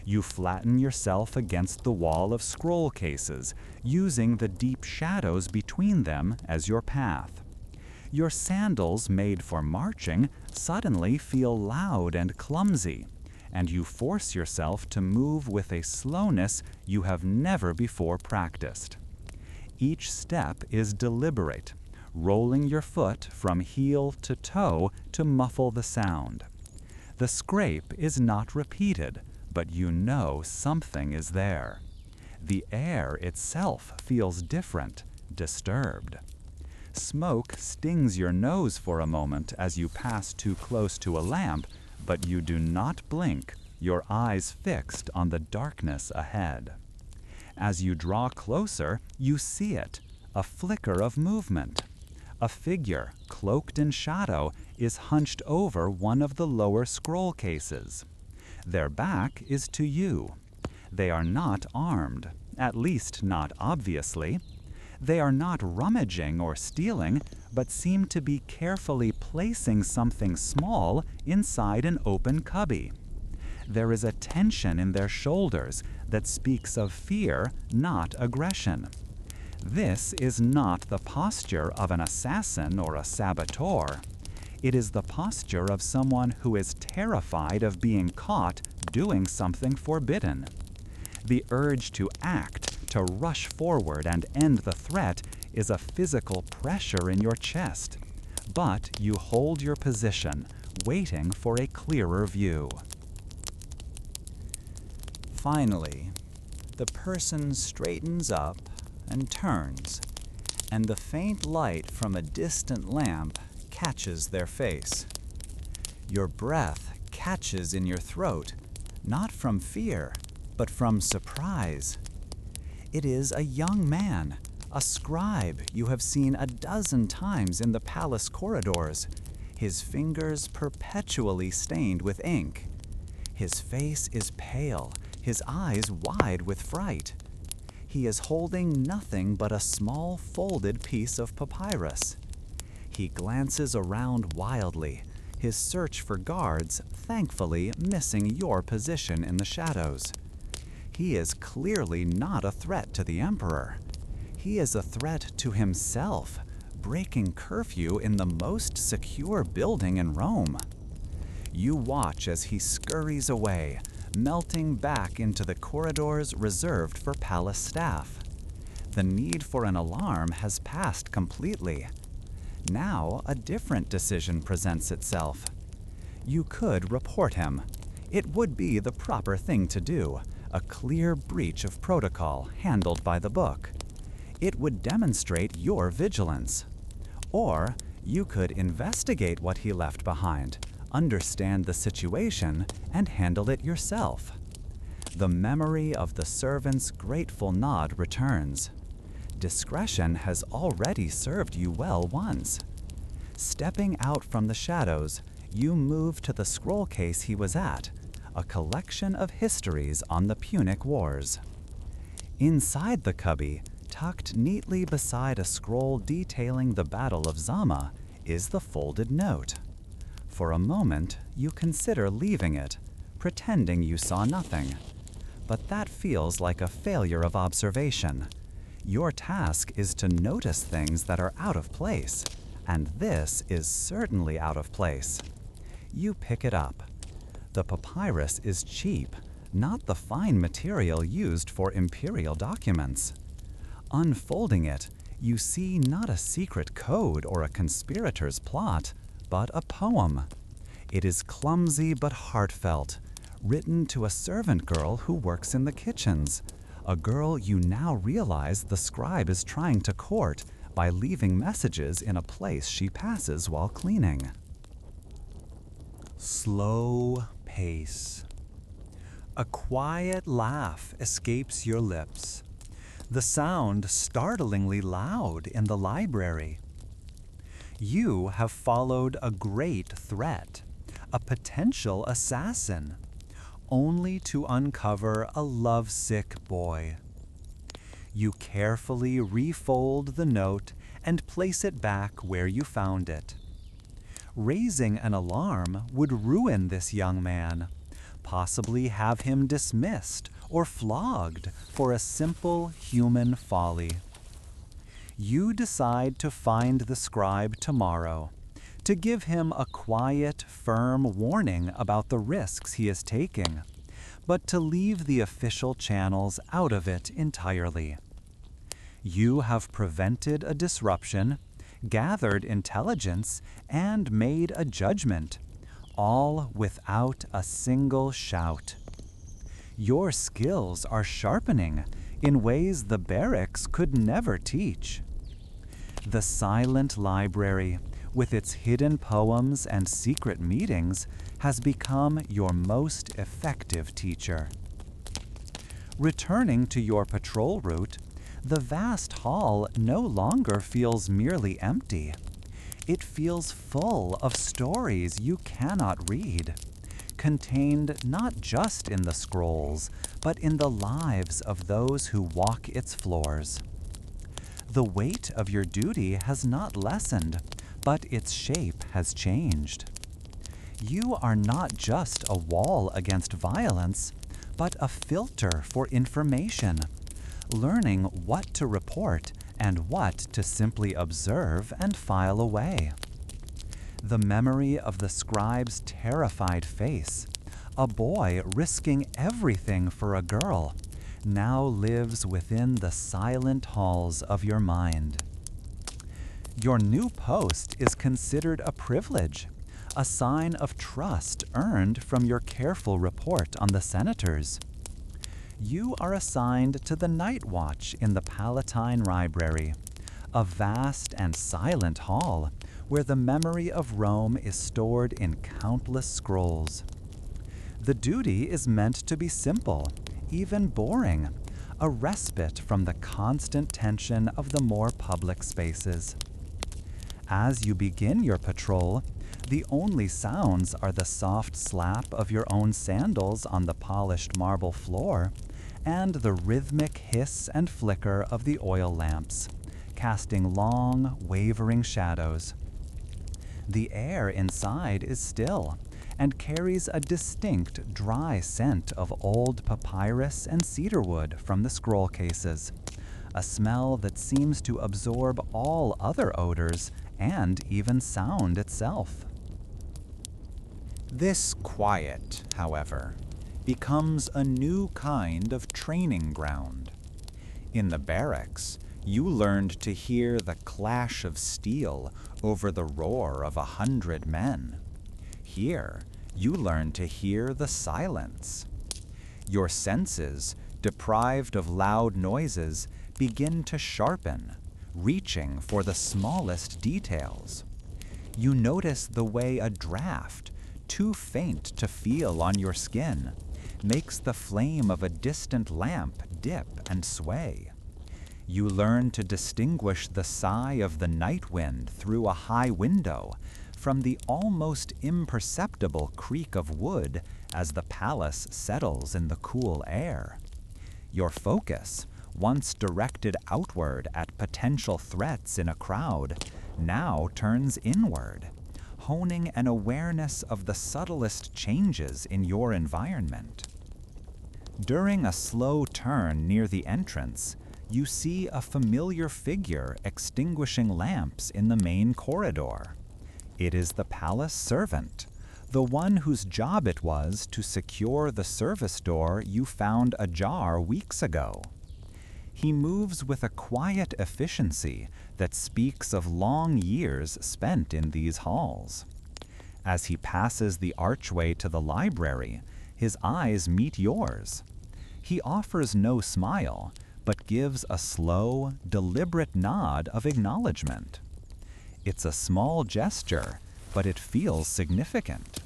You flatten yourself against the wall of scroll cases, using the deep shadows between them as your path. Your sandals made for marching suddenly feel loud and clumsy, and you force yourself to move with a slowness you have never before practiced. Each step is deliberate, rolling your foot from heel to toe to muffle the sound. The scrape is not repeated, but you know something is there. The air itself feels different, disturbed. Smoke stings your nose for a moment as you pass too close to a lamp, but you do not blink, your eyes fixed on the darkness ahead. As you draw closer, you see it, a flicker of movement. A figure, cloaked in shadow, is hunched over one of the lower scroll cases. Their back is to you. They are not armed, at least not obviously. They are not rummaging or stealing, but seem to be carefully placing something small inside an open cubby. There is a tension in their shoulders that speaks of fear, not aggression. This is not the posture of an assassin or a saboteur. It is the posture of someone who is terrified of being caught doing something forbidden. The urge to act, to rush forward and end the threat, is a physical pressure in your chest. But you hold your position, waiting for a clearer view. Finally, the person straightens up and turns, and the faint light from a distant lamp catches their face. Your breath catches in your throat, not from fear, but from surprise. It is a young man, a scribe you have seen a dozen times in the palace corridors, his fingers perpetually stained with ink. His face is pale, his eyes wide with fright. He is holding nothing but a small folded piece of papyrus. He glances around wildly, his search for guards thankfully missing your position in the shadows. He is clearly not a threat to the emperor. He is a threat to himself, breaking curfew in the most secure building in Rome. You watch as he scurries away, melting back into the corridors reserved for palace staff. The need for an alarm has passed completely. Now a different decision presents itself. You could report him. It would be the proper thing to do, a clear breach of protocol handled by the book. It would demonstrate your vigilance. Or you could investigate what he left behind, understand the situation, and handle it yourself. The memory of the servant's grateful nod returns. Discretion has already served you well once. Stepping out from the shadows, you move to the scroll case he was at, a collection of histories on the Punic Wars. Inside the cubby, tucked neatly beside a scroll detailing the Battle of Zama, is the folded note. For a moment, you consider leaving it, pretending you saw nothing. But that feels like a failure of observation. Your task is to notice things that are out of place, and this is certainly out of place. You pick it up. The papyrus is cheap, not the fine material used for imperial documents. Unfolding it, you see not a secret code or a conspirator's plot, but a poem. It is clumsy but heartfelt, written to a servant girl who works in the kitchens, a girl you now realize the scribe is trying to court by leaving messages in a place she passes while cleaning. Slow pace. A quiet laugh escapes your lips, the sound startlingly loud in the library. You have followed a great threat, a potential assassin, only to uncover a lovesick boy. You carefully refold the note and place it back where you found it. Raising an alarm would ruin this young man, possibly have him dismissed or flogged for a simple human folly. You decide to find the scribe tomorrow, to give him a quiet, firm warning about the risks he is taking, but to leave the official channels out of it entirely. You have prevented a disruption, gathered intelligence, and made a judgment, all without a single shout. Your skills are sharpening in ways the barracks could never teach. The silent library, with its hidden poems and secret meetings, has become your most effective teacher. Returning to your patrol route, the vast hall no longer feels merely empty. It feels full of stories you cannot read, contained not just in the scrolls, but in the lives of those who walk its floors. The weight of your duty has not lessened, but its shape has changed. You are not just a wall against violence, but a filter for information, learning what to report and what to simply observe and file away. The memory of the scribe's terrified face, a boy risking everything for a girl, now lives within the silent halls of your mind. Your new post is considered a privilege, a sign of trust earned from your careful report on the senators. You are assigned to the night watch in the Palatine Library, a vast and silent hall where the memory of Rome is stored in countless scrolls. The duty is meant to be simple, even boring, a respite from the constant tension of the more public spaces. As you begin your patrol, the only sounds are the soft slap of your own sandals on the polished marble floor and the rhythmic hiss and flicker of the oil lamps, casting long, wavering shadows. The air inside is still and carries a distinct dry scent of old papyrus and cedarwood from the scroll cases, a smell that seems to absorb all other odors and even sound itself. This quiet, however, becomes a new kind of training ground. In the barracks, you learned to hear the clash of steel over the roar of 100 men. Here, you learn to hear the silence. Your senses, deprived of loud noises, begin to sharpen, reaching for the smallest details. You notice the way a draft, too faint to feel on your skin, makes the flame of a distant lamp dip and sway. You learn to distinguish the sigh of the night wind through a high window from the almost imperceptible creak of wood as the palace settles in the cool air. Your focus, once directed outward at potential threats in a crowd, now turns inward, honing an awareness of the subtlest changes in your environment. During a slow turn near the entrance, you see a familiar figure extinguishing lamps in the main corridor. It is the palace servant, the one whose job it was to secure the service door you found ajar weeks ago. He moves with a quiet efficiency that speaks of long years spent in these halls. As he passes the archway to the library, his eyes meet yours. He offers no smile, but gives a slow, deliberate nod of acknowledgement. It's a small gesture, but it feels significant.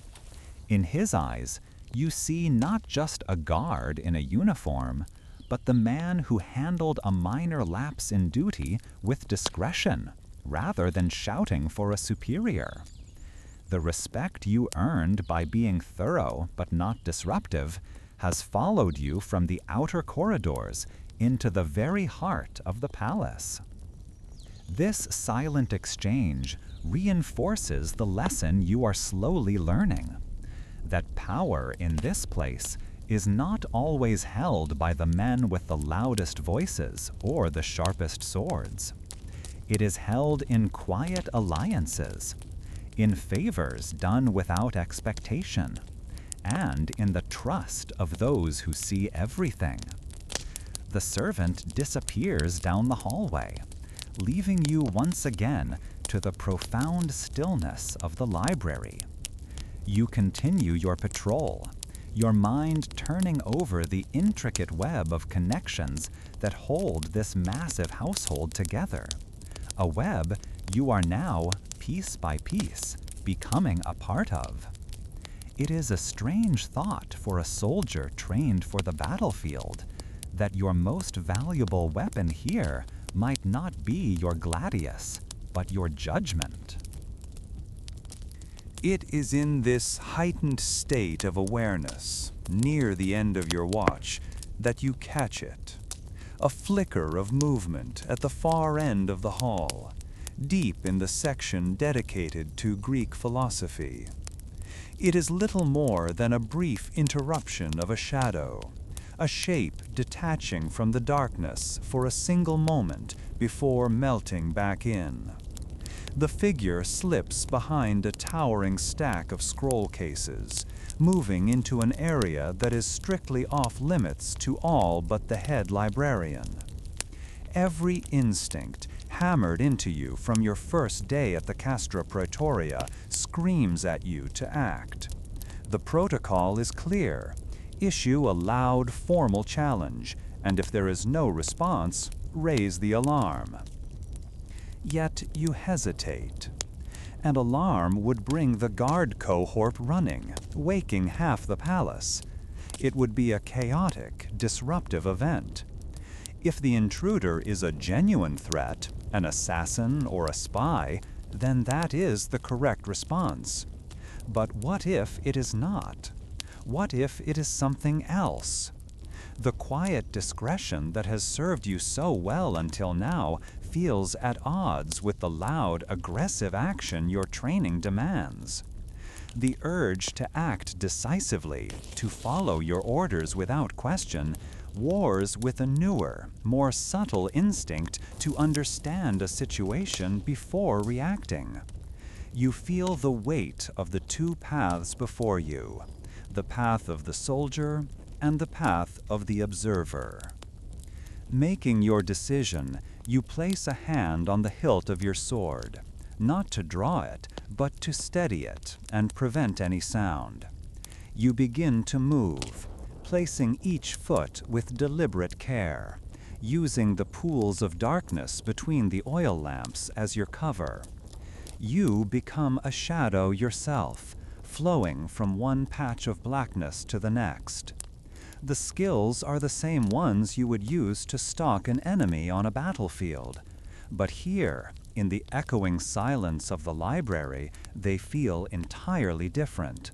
In his eyes, you see not just a guard in a uniform, but the man who handled a minor lapse in duty with discretion, rather than shouting for a superior. The respect you earned by being thorough but not disruptive has followed you from the outer corridors into the very heart of the palace. This silent exchange reinforces the lesson you are slowly learning, that power in this place is not always held by the men with the loudest voices or the sharpest swords. It is held in quiet alliances, in favors done without expectation, and in the trust of those who see everything. The servant disappears down the hallway, leaving you once again to the profound stillness of the library. You continue your patrol, your mind turning over the intricate web of connections that hold this massive household together, a web you are now, piece by piece, becoming a part of. It is a strange thought for a soldier trained for the battlefield, that your most valuable weapon here might not be your gladius, but your judgment. It is in this heightened state of awareness, near the end of your watch, that you catch it. A flicker of movement at the far end of the hall, deep in the section dedicated to Greek philosophy. It is little more than a brief interruption of a shadow, a shape detaching from the darkness for a single moment before melting back in. The figure slips behind a towering stack of scroll cases, moving into an area that is strictly off-limits to all but the head librarian. Every instinct hammered into you from your first day at the Castra Praetoria screams at you to act. The protocol is clear. Issue a loud, formal challenge, and if there is no response, raise the alarm. Yet you hesitate. An alarm would bring the guard cohort running, waking half the palace. It would be a chaotic, disruptive event. If the intruder is a genuine threat, an assassin or a spy, then that is the correct response. But what if it is not? What if it is something else? The quiet discretion that has served you so well until now feels at odds with the loud, aggressive action your training demands. The urge to act decisively, to follow your orders without question, wars with a newer, more subtle instinct to understand a situation before reacting. You feel the weight of the two paths before you, the path of the soldier and the path of the observer. Making your decision, you place a hand on the hilt of your sword, not to draw it, but to steady it and prevent any sound. You begin to move, placing each foot with deliberate care, using the pools of darkness between the oil lamps as your cover. You become a shadow yourself, flowing from one patch of blackness to the next. The skills are the same ones you would use to stalk an enemy on a battlefield, but here, in the echoing silence of the library, they feel entirely different.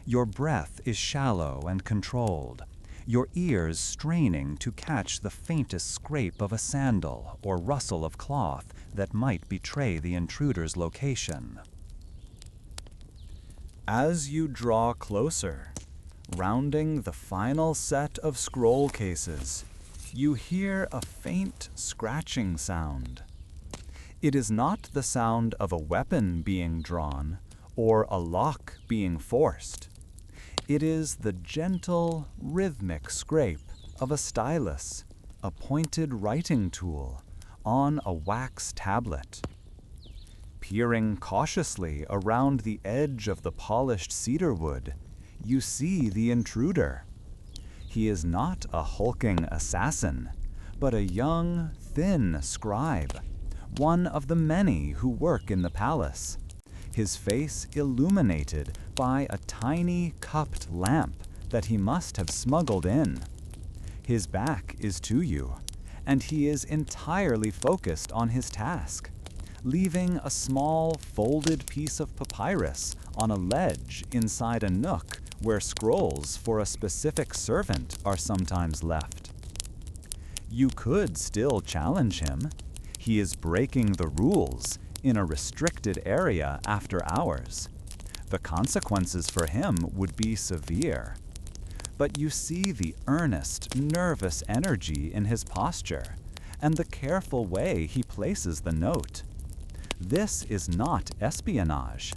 Your breath is shallow and controlled, your ears straining to catch the faintest scrape of a sandal or rustle of cloth that might betray the intruder's location. As you draw closer, rounding the final set of scroll cases, You hear a faint scratching sound. It is not the sound of a weapon being drawn or a lock being forced. It is the gentle, rhythmic scrape of a stylus, a pointed writing tool, on a wax tablet. Peering cautiously around the edge of the polished cedar wood, you see the intruder. He is not a hulking assassin, but a young, thin scribe, one of the many who work in the palace, his face illuminated by a tiny cupped lamp that he must have smuggled in. His back is to you, and he is entirely focused on his task, leaving a small folded piece of papyrus on a ledge inside a nook where scrolls for a specific servant are sometimes left. You could still challenge him. He is breaking the rules in a restricted area after hours. The consequences for him would be severe. But you see the earnest, nervous energy in his posture and the careful way he places the note. This is not espionage.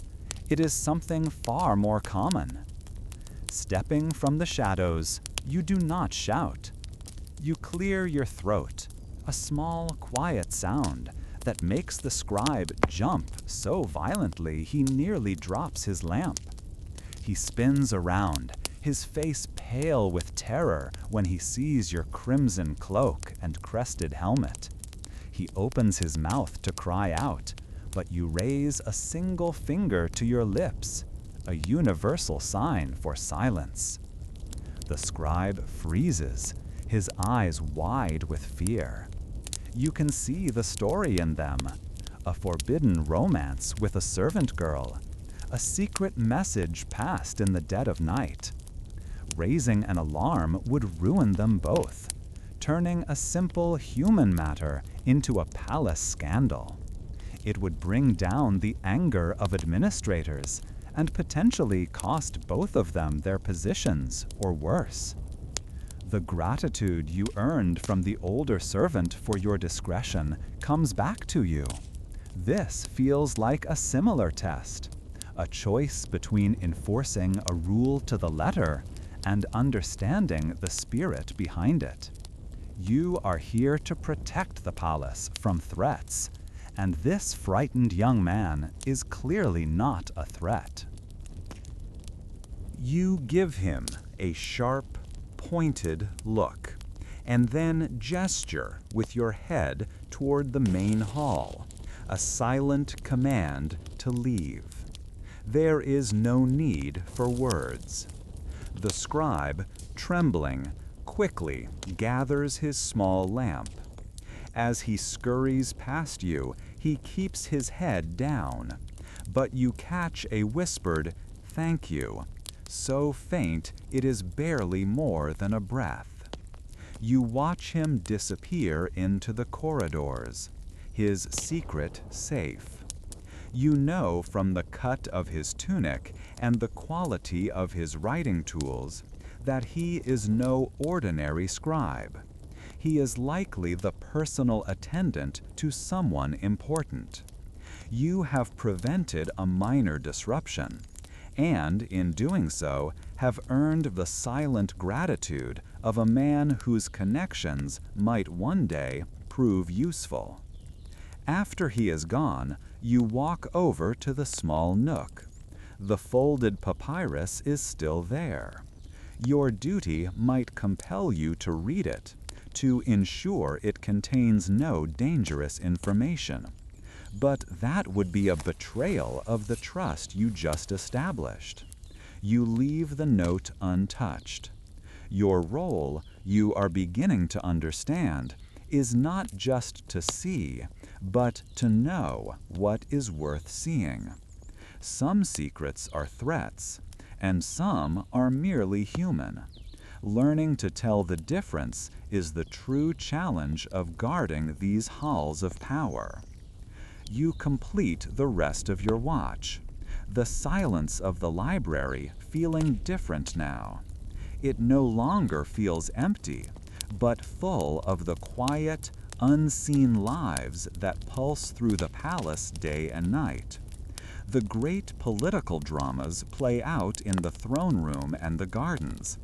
It is something far more common. Stepping from the shadows, you do not shout. You clear your throat, a small, quiet sound that makes the scribe jump so violently he nearly drops his lamp. He spins around, his face pale with terror when he sees your crimson cloak and crested helmet. He opens his mouth to cry out, but you raise a single finger to your lips, a universal sign for silence. The scribe freezes, his eyes wide with fear. You can see the story in them, a forbidden romance with a servant girl, a secret message passed in the dead of night. Raising an alarm would ruin them both, turning a simple human matter into a palace scandal. It would bring down the anger of administrators and potentially cost both of them their positions, or worse. The gratitude you earned from the older servant for your discretion comes back to you. This feels like a similar test, a choice between enforcing a rule to the letter and understanding the spirit behind it. You are here to protect the palace from threats, and this frightened young man is clearly not a threat. You give him a sharp, pointed look, and then gesture with your head toward the main hall, a silent command to leave. There is no need for words. The scribe, trembling, quickly gathers his small lamp. As he scurries past you, he keeps his head down, but you catch a whispered, "Thank you," so faint it is barely more than a breath. You watch him disappear into the corridors, his secret safe. You know from the cut of his tunic and the quality of his writing tools that he is no ordinary scribe. He is likely the personal attendant to someone important. You have prevented a minor disruption, and in doing so have earned the silent gratitude of a man whose connections might one day prove useful. After he is gone, you walk over to the small nook. The folded papyrus is still there. Your duty might compel you to read it, to ensure it contains no dangerous information. But that would be a betrayal of the trust you just established. You leave the note untouched. Your role, you are beginning to understand, is not just to see, but to know what is worth seeing. Some secrets are threats, and some are merely human. Learning to tell the difference is the true challenge of guarding these halls of power. You complete the rest of your watch, the silence of the library feeling different now. It no longer feels empty, but full of the quiet, unseen lives that pulse through the palace day and night. The great political dramas play out in the throne room and the gardens,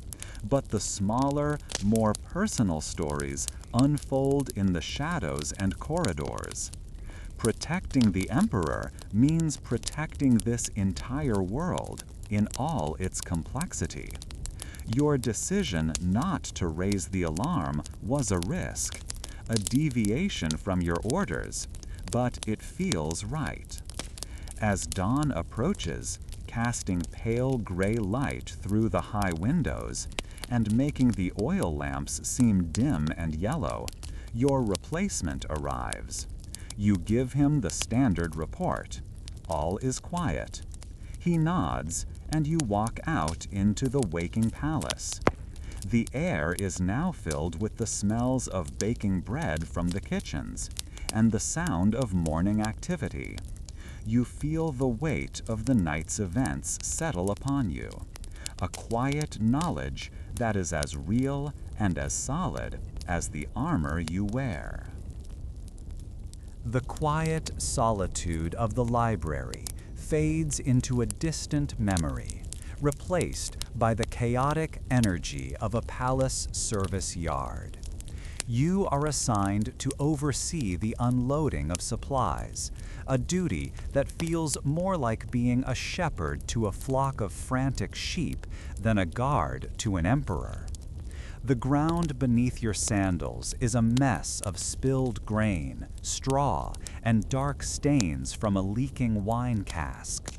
but the smaller, more personal stories unfold in the shadows and corridors. Protecting the emperor means protecting this entire world in all its complexity. Your decision not to raise the alarm was a risk, a deviation from your orders, but it feels right. As dawn approaches, casting pale gray light through the high windows and making the oil lamps seem dim and yellow, your replacement arrives. You give him the standard report. All is quiet. He nods, and you walk out into the waking palace. The air is now filled with the smells of baking bread from the kitchens and the sound of morning activity. You feel the weight of the night's events settle upon you, a quiet knowledge that is as real and as solid as the armor you wear. The quiet solitude of the library fades into a distant memory, replaced by the chaotic energy of a palace service yard. You are assigned to oversee the unloading of supplies, a duty that feels more like being a shepherd to a flock of frantic sheep than a guard to an emperor. The ground beneath your sandals is a mess of spilled grain, straw, and dark stains from a leaking wine cask.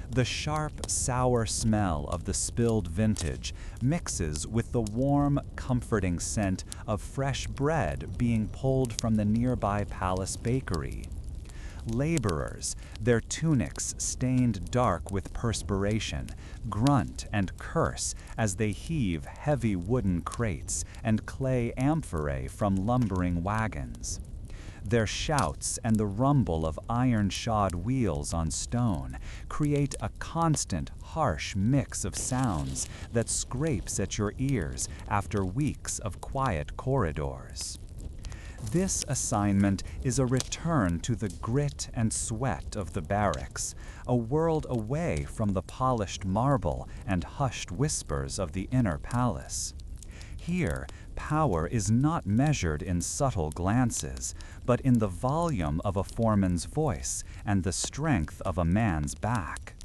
The sharp, sour smell of the spilled vintage mixes with the warm, comforting scent of fresh bread being pulled from the nearby palace bakery. Laborers, their tunics stained dark with perspiration, grunt and curse as they heave heavy wooden crates and clay amphorae from lumbering wagons. Their shouts and the rumble of iron-shod wheels on stone create a constant, harsh mix of sounds that scrapes at your ears after weeks of quiet corridors. This assignment is a return to the grit and sweat of the barracks, a world away from the polished marble and hushed whispers of the inner palace. Here, power is not measured in subtle glances, but in the volume of a foreman's voice and the strength of a man's back.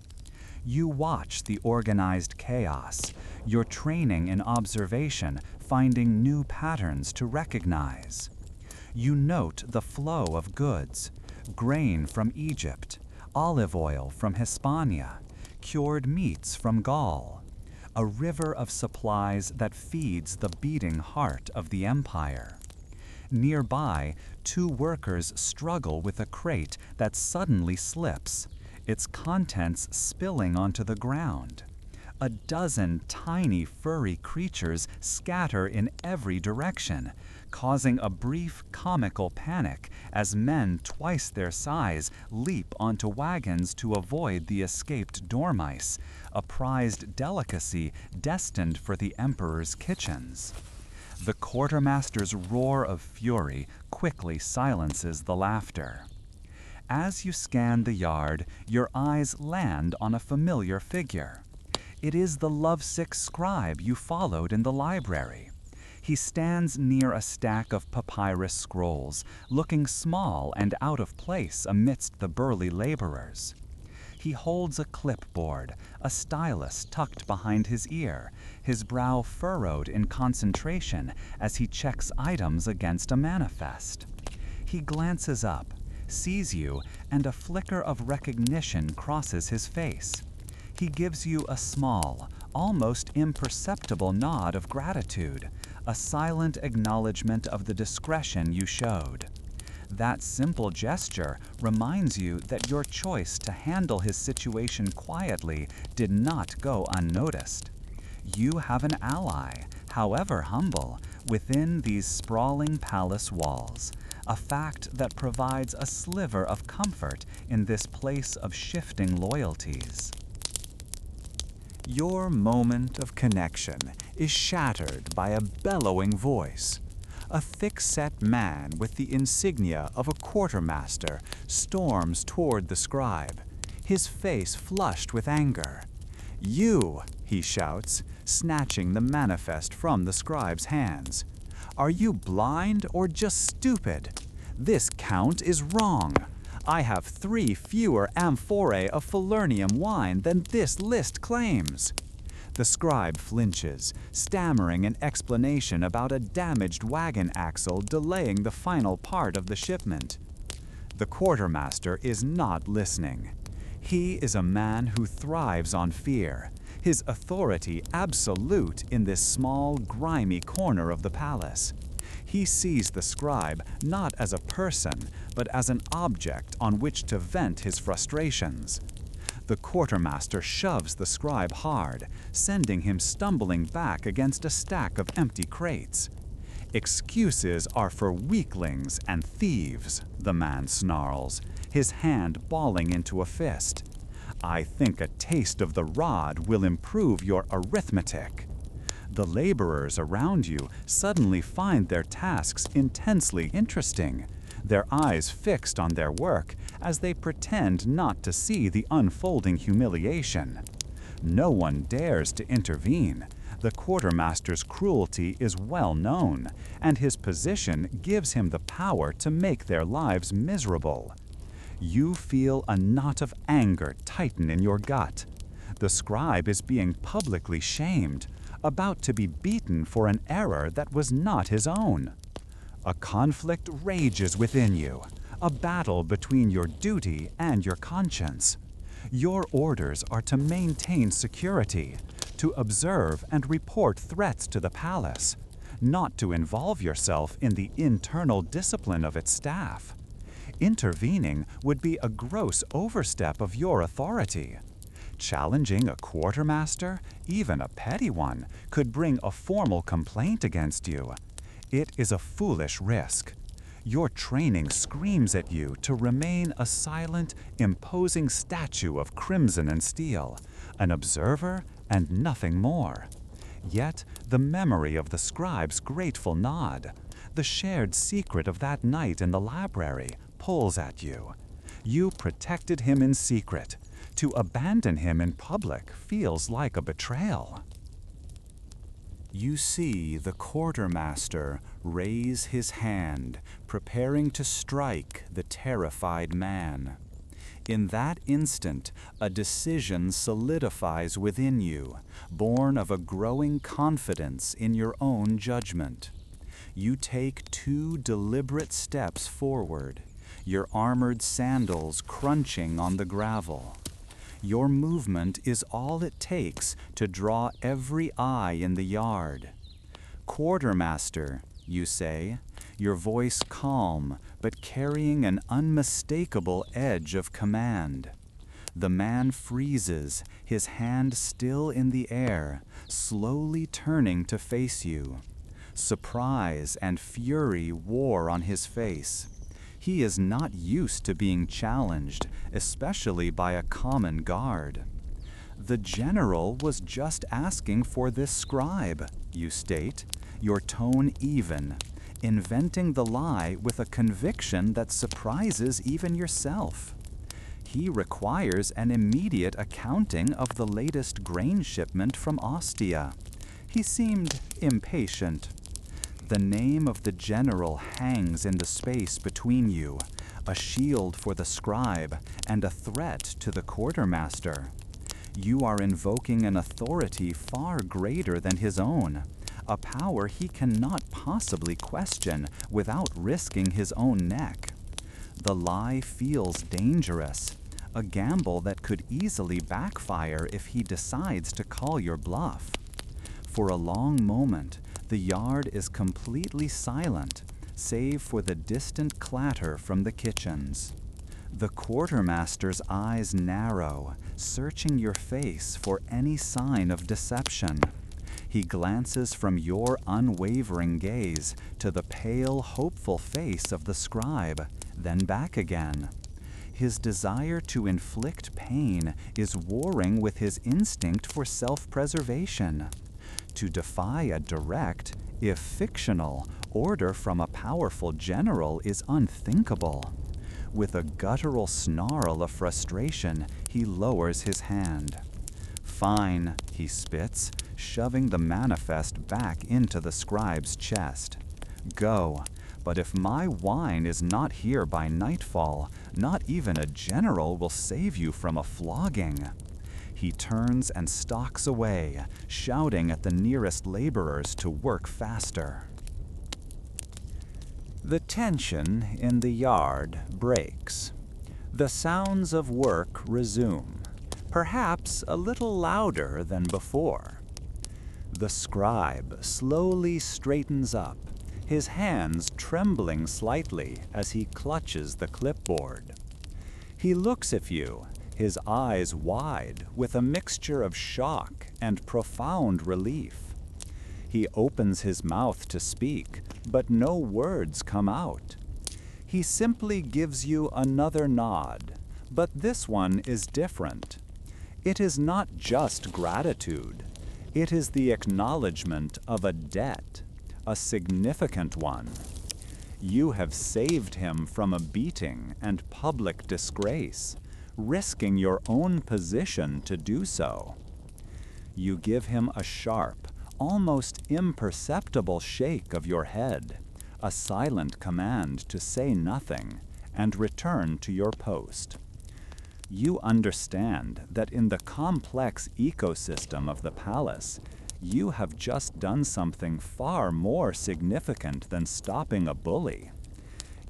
You watch the organized chaos, your training in observation finding new patterns to recognize. You note the flow of goods, grain from Egypt, olive oil from Hispania, cured meats from Gaul, a river of supplies that feeds the beating heart of the empire. Nearby, two workers struggle with a crate that suddenly slips, its contents spilling onto the ground. A dozen tiny furry creatures scatter in every direction, causing a brief comical panic as men twice their size leap onto wagons to avoid the escaped dormice, a prized delicacy destined for the emperor's kitchens. The quartermaster's roar of fury quickly silences the laughter. As you scan the yard, your eyes land on a familiar figure. It is the lovesick scribe you followed in the library. He stands near a stack of papyrus scrolls, looking small and out of place amidst the burly laborers. He holds a clipboard, a stylus tucked behind his ear, his brow furrowed in concentration as he checks items against a manifest. He glances up, sees you, and a flicker of recognition crosses his face. He gives you a small, almost imperceptible nod of gratitude, a silent acknowledgement of the discretion you showed. That simple gesture reminds you that your choice to handle his situation quietly did not go unnoticed. You have an ally, however humble, within these sprawling palace walls, a fact that provides a sliver of comfort in this place of shifting loyalties. Your moment of connection is shattered by a bellowing voice. A thick-set man with the insignia of a quartermaster storms toward the scribe, his face flushed with anger. "You," he shouts, snatching the manifest from the scribe's hands. "Are you blind or just stupid? This count is wrong. I have 3 fewer amphorae of Falernium wine than this list claims." The scribe flinches, stammering an explanation about a damaged wagon axle delaying the final part of the shipment. The quartermaster is not listening. He is a man who thrives on fear, his authority absolute in this small, grimy corner of the palace. He sees the scribe not as a person, but as an object on which to vent his frustrations. The quartermaster shoves the scribe hard, sending him stumbling back against a stack of empty crates. "Excuses are for weaklings and thieves," the man snarls, his hand balling into a fist. "I think a taste of the rod will improve your arithmetic." The laborers around you suddenly find their tasks intensely interesting, their eyes fixed on their work as they pretend not to see the unfolding humiliation. No one dares to intervene. The quartermaster's cruelty is well known, and his position gives him the power to make their lives miserable. You feel a knot of anger tighten in your gut. The scribe is being publicly shamed, about to be beaten for an error that was not his own. A conflict rages within you, a battle between your duty and your conscience. Your orders are to maintain security, to observe and report threats to the palace, not to involve yourself in the internal discipline of its staff. Intervening would be a gross overstep of your authority. Challenging a quartermaster, even a petty one, could bring a formal complaint against you. It is a foolish risk. Your training screams at you to remain a silent, imposing statue of crimson and steel, an observer and nothing more. Yet the memory of the scribe's grateful nod, the shared secret of that night in the library, pulls at you. You protected him in secret. To abandon him in public feels like a betrayal. You see the quartermaster raise his hand, preparing to strike the terrified man. In that instant, a decision solidifies within you, born of a growing confidence in your own judgment. You take 2 deliberate steps forward, your armored sandals crunching on the gravel. Your movement is all it takes to draw every eye in the yard. "Quartermaster," you say, your voice calm but carrying an unmistakable edge of command. The man freezes, his hand still in the air, slowly turning to face you. Surprise and fury war on his face. He is not used to being challenged, especially by a common guard. "The general was just asking for this scribe," you state, your tone even, inventing the lie with a conviction that surprises even yourself. "He requires an immediate accounting of the latest grain shipment from Ostia." He seemed impatient. The name of the general hangs in the space between you, a shield for the scribe and a threat to the quartermaster. You are invoking an authority far greater than his own, a power he cannot possibly question without risking his own neck. The lie feels dangerous, a gamble that could easily backfire if he decides to call your bluff. For a long moment, the yard is completely silent, save for the distant clatter from the kitchens. The quartermaster's eyes narrow, searching your face for any sign of deception. He glances from your unwavering gaze to the pale, hopeful face of the scribe, then back again. His desire to inflict pain is warring with his instinct for self-preservation. To defy a direct If fictional, order from a powerful general is unthinkable. With a guttural snarl of frustration, he lowers his hand. "Fine," he spits, shoving the manifest back into the scribe's chest. "Go, but if my wine is not here by nightfall, not even a general will save you from a flogging." He turns and stalks away, shouting at the nearest laborers to work faster. The tension in the yard breaks. The sounds of work resume, perhaps a little louder than before. The scribe slowly straightens up, his hands trembling slightly as he clutches the clipboard. He looks at you, his eyes wide with a mixture of shock and profound relief. He opens his mouth to speak, but no words come out. He simply gives you another nod, but this one is different. It is not just gratitude. It is the acknowledgement of a debt, a significant one. You have saved him from a beating and public disgrace, risking your own position to do so. You give him a sharp, almost imperceptible shake of your head, a silent command to say nothing, and return to your post. You understand that in the complex ecosystem of the palace, you have just done something far more significant than stopping a bully.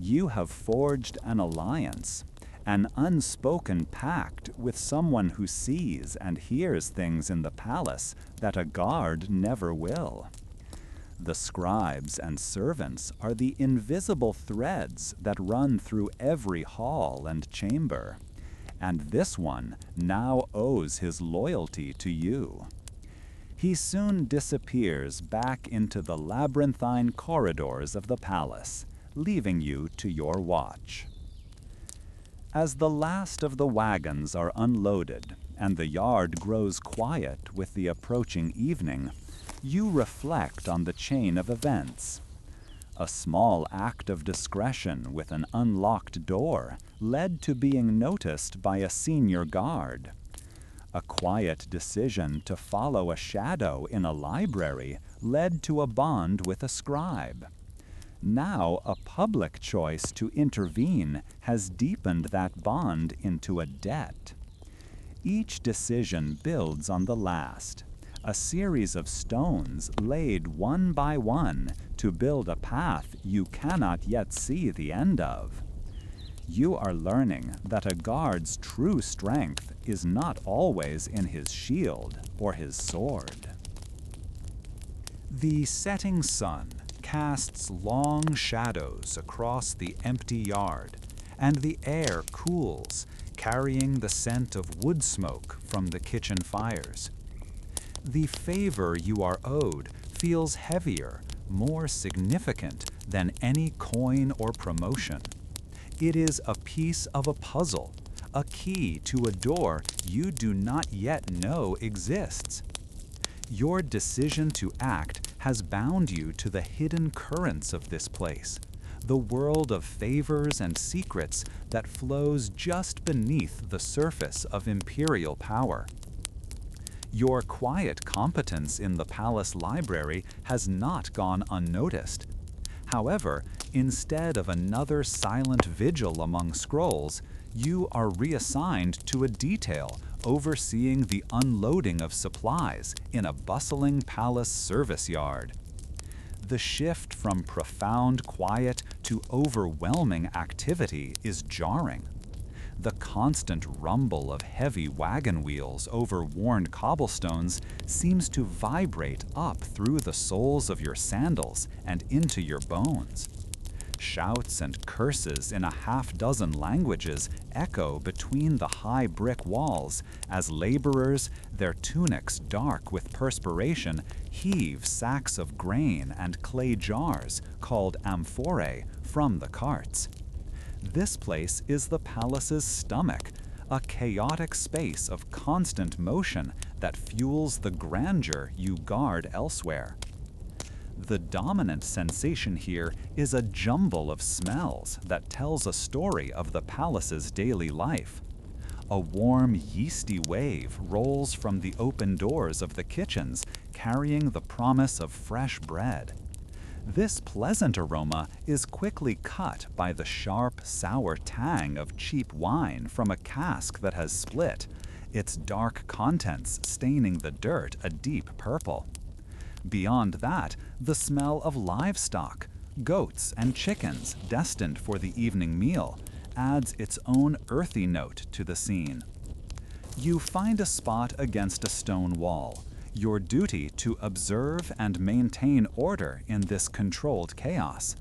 You have forged an alliance, an unspoken pact with someone who sees and hears things in the palace that a guard never will. The scribes and servants are the invisible threads that run through every hall and chamber, and this one now owes his loyalty to you. He soon disappears back into the labyrinthine corridors of the palace, leaving you to your watch. As the last of the wagons are unloaded and the yard grows quiet with the approaching evening, you reflect on the chain of events. A small act of discretion with an unlocked door led to being noticed by a senior guard. A quiet decision to follow a shadow in a library led to a bond with a scribe. Now a public choice to intervene has deepened that bond into a debt. Each decision builds on the last, a series of stones laid one by one to build a path you cannot yet see the end of. You are learning that a guard's true strength is not always in his shield or his sword. The setting sun casts long shadows across the empty yard, and the air cools, carrying the scent of wood smoke from the kitchen fires. The favor you are owed feels heavier, more significant than any coin or promotion. It is a piece of a puzzle, a key to a door you do not yet know exists. Your decision to act has bound you to the hidden currents of this place, the world of favors and secrets that flows just beneath the surface of imperial power. Your quiet competence in the palace library has not gone unnoticed. However, instead of another silent vigil among scrolls, you are reassigned to a detail overseeing the unloading of supplies in a bustling palace service yard. The shift from profound quiet to overwhelming activity is jarring. The constant rumble of heavy wagon wheels over worn cobblestones seems to vibrate up through the soles of your sandals and into your bones. Shouts and curses in a half-dozen languages echo between the high brick walls as laborers, their tunics dark with perspiration, heave sacks of grain and clay jars, called amphorae, from the carts. This place is the palace's stomach, a chaotic space of constant motion that fuels the grandeur you guard elsewhere. The dominant sensation here is a jumble of smells that tells a story of the palace's daily life. A warm, yeasty wave rolls from the open doors of the kitchens, carrying the promise of fresh bread. This pleasant aroma is quickly cut by the sharp, sour tang of cheap wine from a cask that has split, its dark contents staining the dirt a deep purple. Beyond that, the smell of livestock, goats and chickens destined for the evening meal, adds its own earthy note to the scene. You find a spot against a stone wall, your duty to observe and maintain order in this controlled chaos.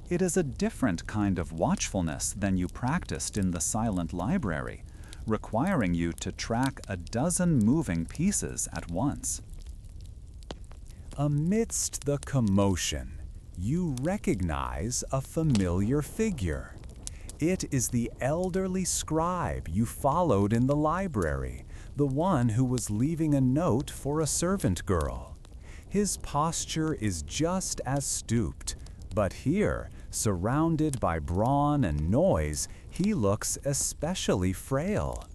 It is a different kind of watchfulness than you practiced in the silent library, requiring you to track a dozen moving pieces at once. Amidst the commotion, you recognize a familiar figure. It is the elderly scribe you followed in the library, the one who was leaving a note for a servant girl. His posture is just as stooped, but here, surrounded by brawn and noise, he looks especially frail.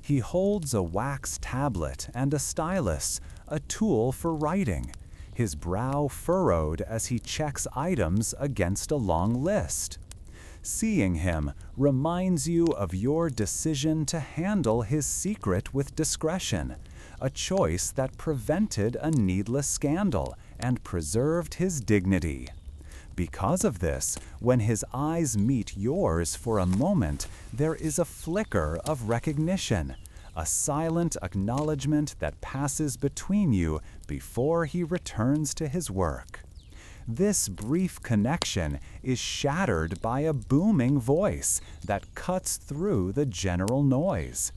He holds a wax tablet and a stylus, a tool for writing, his brow furrowed as he checks items against a long list. Seeing him reminds you of your decision to handle his secret with discretion, a choice that prevented a needless scandal and preserved his dignity. Because of this, when his eyes meet yours for a moment, there is a flicker of recognition, a silent acknowledgement that passes between you before he returns to his work. This brief connection is shattered by a booming voice that cuts through the general noise.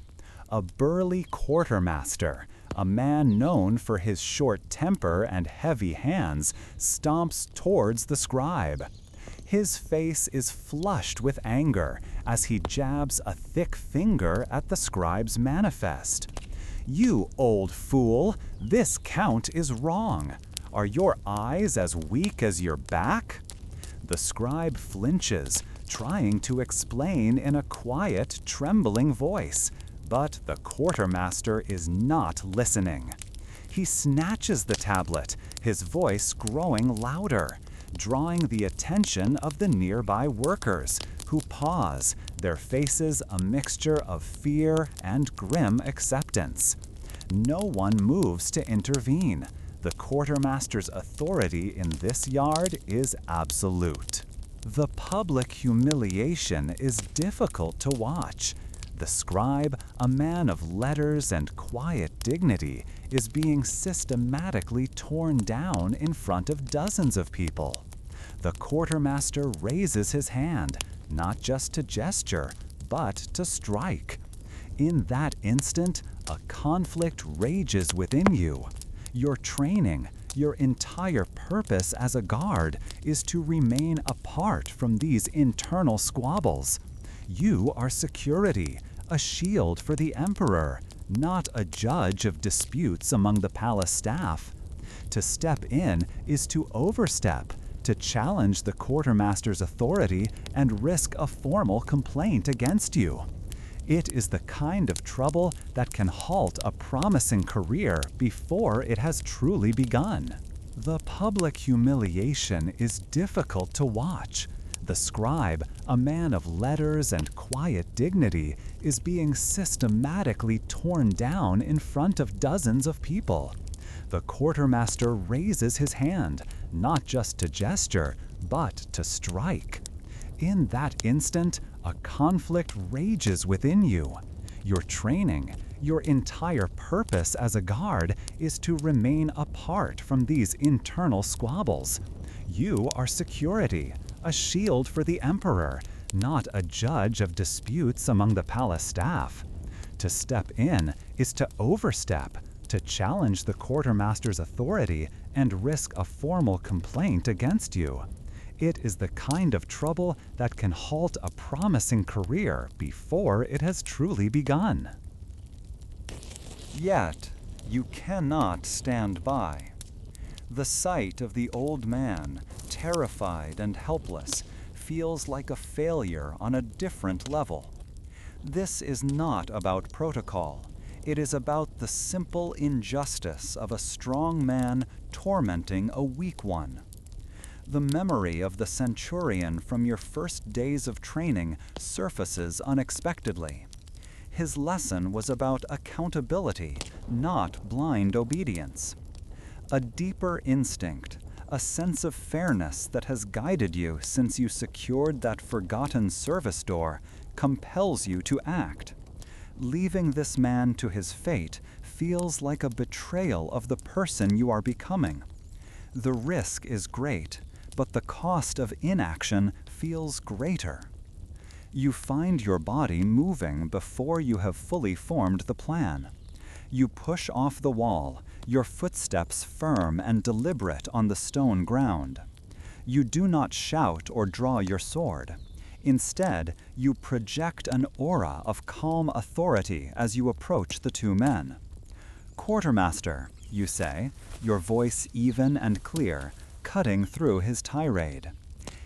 A burly quartermaster, a man known for his short temper and heavy hands, stomps towards the scribe. His face is flushed with anger as he jabs a thick finger at the scribe's manifest. "You old fool, this count is wrong. Are your eyes as weak as your back?" The scribe flinches, trying to explain in a quiet, trembling voice, but the quartermaster is not listening. He snatches the tablet, his voice growing louder, drawing the attention of the nearby workers, who pause, their faces a mixture of fear and grim acceptance. No one moves to intervene. The quartermaster's authority in this yard is absolute. The public humiliation is difficult to watch. The scribe, a man of letters and quiet dignity, is being systematically torn down in front of dozens of people. The quartermaster raises his hand, not just to gesture, but to strike. In that instant, a conflict rages within you. Your training, your entire purpose as a guard, is to remain apart from these internal squabbles. You are security, a shield for the emperor, not a judge of disputes among the palace staff. To step in is to overstep, to challenge the quartermaster's authority and risk a formal complaint against you. It is the kind of trouble that can halt a promising career before it has truly begun. The public humiliation is difficult to watch. The scribe, a man of letters and quiet dignity, is being systematically torn down in front of dozens of people. The quartermaster raises his hand, not just to gesture, but to strike. In that instant, a conflict rages within you. Your training, your entire purpose as a guard, is to remain apart from these internal squabbles. You are security, a shield for the emperor, not a judge of disputes among the palace staff. To step in is to overstep, to challenge the quartermaster's authority and risk a formal complaint against you. It is the kind of trouble that can halt a promising career before it has truly begun. Yet, you cannot stand by. The sight of the old man, terrified and helpless, feels like a failure on a different level. This is not about protocol. It is about the simple injustice of a strong man tormenting a weak one. The memory of the centurion from your first days of training surfaces unexpectedly. His lesson was about accountability, not blind obedience. A deeper instinct, a sense of fairness that has guided you since you secured that forgotten service door, compels you to act. Leaving this man to his fate feels like a betrayal of the person you are becoming. The risk is great, but the cost of inaction feels greater. You find your body moving before you have fully formed the plan. You push off the wall, your footsteps firm and deliberate on the stone ground. You do not shout or draw your sword. Instead, you project an aura of calm authority as you approach the two men. "Quartermaster," you say, your voice even and clear, cutting through his tirade.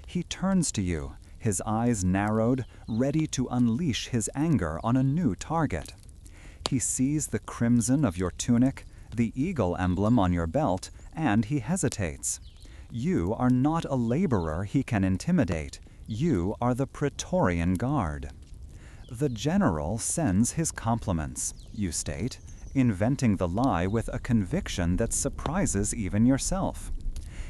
He turns to you, his eyes narrowed, ready to unleash his anger on a new target. He sees the crimson of your tunic, the eagle emblem on your belt, and he hesitates. You are not a laborer he can intimidate. You are the Praetorian Guard. "The general sends his compliments," you state, inventing the lie with a conviction that surprises even yourself.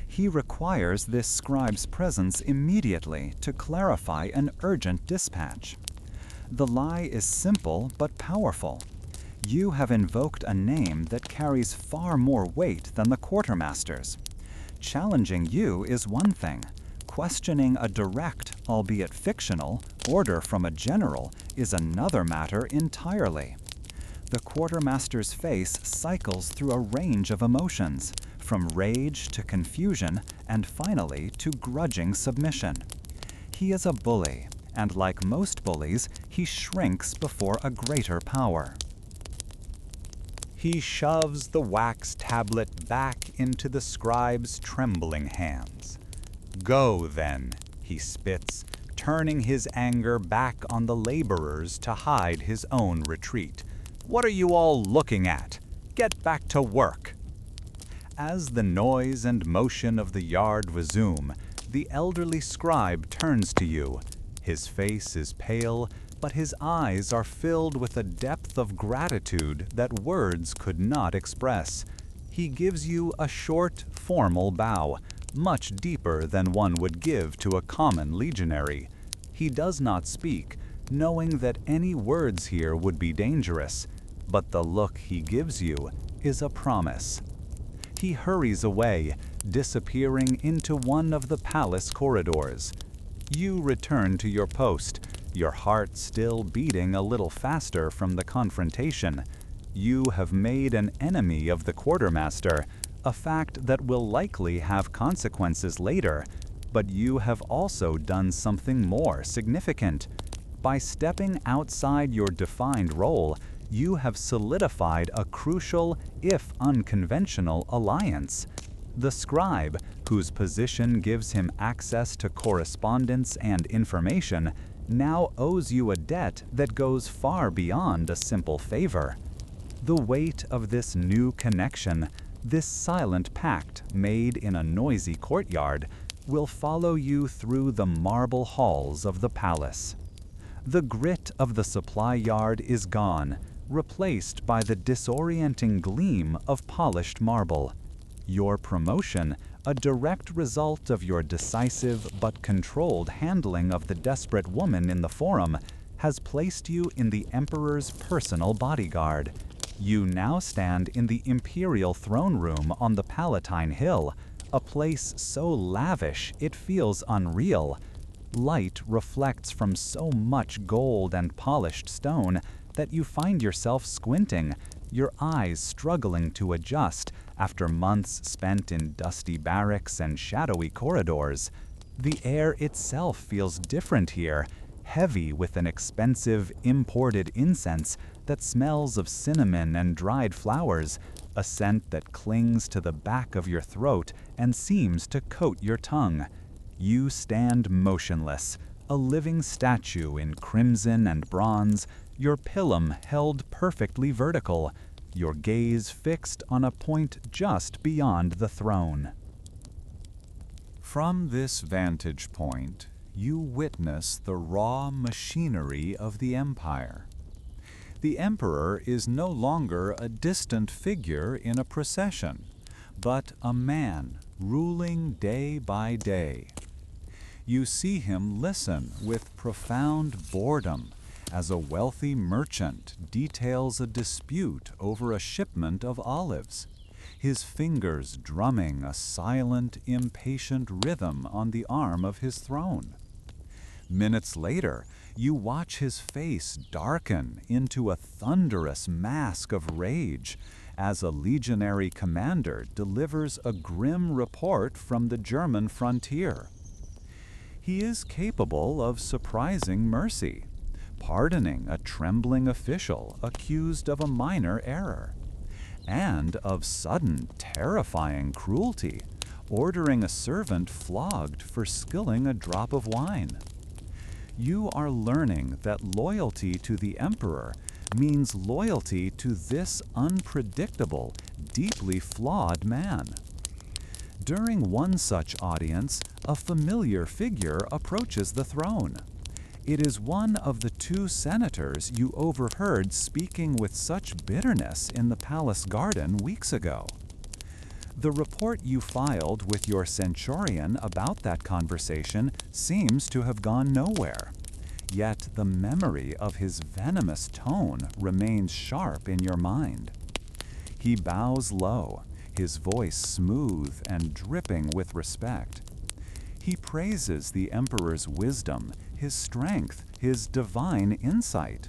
He requires this scribe's presence immediately to clarify an urgent dispatch. The lie is simple but powerful. You have invoked a name that carries far more weight than the quartermaster's. Challenging you is one thing. Questioning a direct, albeit fictional, order from a general is another matter entirely. The quartermaster's face cycles through a range of emotions, from rage to confusion, and finally to grudging submission. He is a bully, and like most bullies, he shrinks before a greater power. He shoves the wax tablet back into the scribe's trembling hands. "Go, then," he spits, turning his anger back on the laborers to hide his own retreat. "What are you all looking at? Get back to work." As the noise and motion of the yard resume, the elderly scribe turns to you. His face is pale, but his eyes are filled with a depth of gratitude that words could not express. He gives you a short, formal bow, much deeper than one would give to a common legionary. He does not speak, knowing that any words here would be dangerous, but the look he gives you is a promise. He hurries away, disappearing into one of the palace corridors. You return to your post, your heart still beating a little faster from the confrontation. You have made an enemy of the quartermaster, a fact that will likely have consequences later, but you have also done something more significant. By stepping outside your defined role, you have solidified a crucial, if unconventional, alliance. The scribe, whose position gives him access to correspondence and information, now owes you a debt that goes far beyond a simple favor. The weight of this new connection, this silent pact made in a noisy courtyard, will follow you through the marble halls of the palace. The grit of the supply yard is gone, replaced by the disorienting gleam of polished marble. Your promotion, a direct result of your decisive but controlled handling of the desperate woman in the forum, has placed you in the emperor's personal bodyguard. You now stand in the imperial throne room on the Palatine Hill, a place so lavish it feels unreal. Light reflects from so much gold and polished stone that you find yourself squinting, your eyes struggling to adjust after months spent in dusty barracks and shadowy corridors. The air itself feels different here, heavy with an expensive imported incense that smells of cinnamon and dried flowers, a scent that clings to the back of your throat and seems to coat your tongue. You stand motionless, a living statue in crimson and bronze, your pilum held perfectly vertical, your gaze fixed on a point just beyond the throne. From this vantage point, you witness the raw machinery of the empire. The emperor is no longer a distant figure in a procession, but a man ruling day by day. You see him listen with profound boredom as a wealthy merchant details a dispute over a shipment of olives, his fingers drumming a silent, impatient rhythm on the arm of his throne. Minutes later, you watch his face darken into a thunderous mask of rage as a legionary commander delivers a grim report from the German frontier. He is capable of surprising mercy, pardoning a trembling official accused of a minor error, and of sudden, terrifying cruelty, ordering a servant flogged for spilling a drop of wine. You are learning that loyalty to the emperor means loyalty to this unpredictable, deeply flawed man. During one such audience, a familiar figure approaches the throne. It is one of the two senators you overheard speaking with such bitterness in the palace garden weeks ago. The report you filed with your centurion about that conversation seems to have gone nowhere, yet the memory of his venomous tone remains sharp in your mind. He bows low, his voice smooth and dripping with respect. He praises the emperor's wisdom, his strength, his divine insight.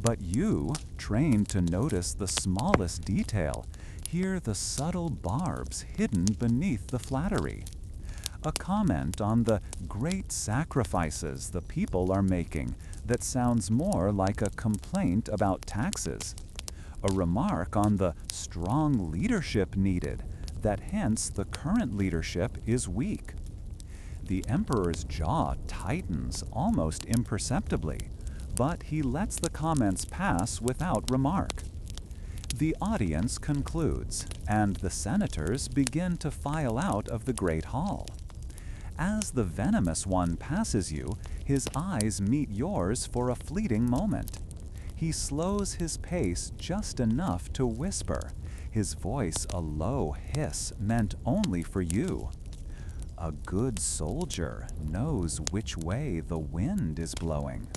But you, trained to notice the smallest detail, hear the subtle barbs hidden beneath the flattery. A comment on the great sacrifices the people are making that sounds more like a complaint about taxes. A remark on the strong leadership needed, that hence the current leadership is weak. The emperor's jaw tightens almost imperceptibly, but he lets the comments pass without remark. The audience concludes, and the senators begin to file out of the great hall. As the venomous one passes you, his eyes meet yours for a fleeting moment. He slows his pace just enough to whisper, his voice a low hiss meant only for you. A good soldier knows which way the wind is blowing.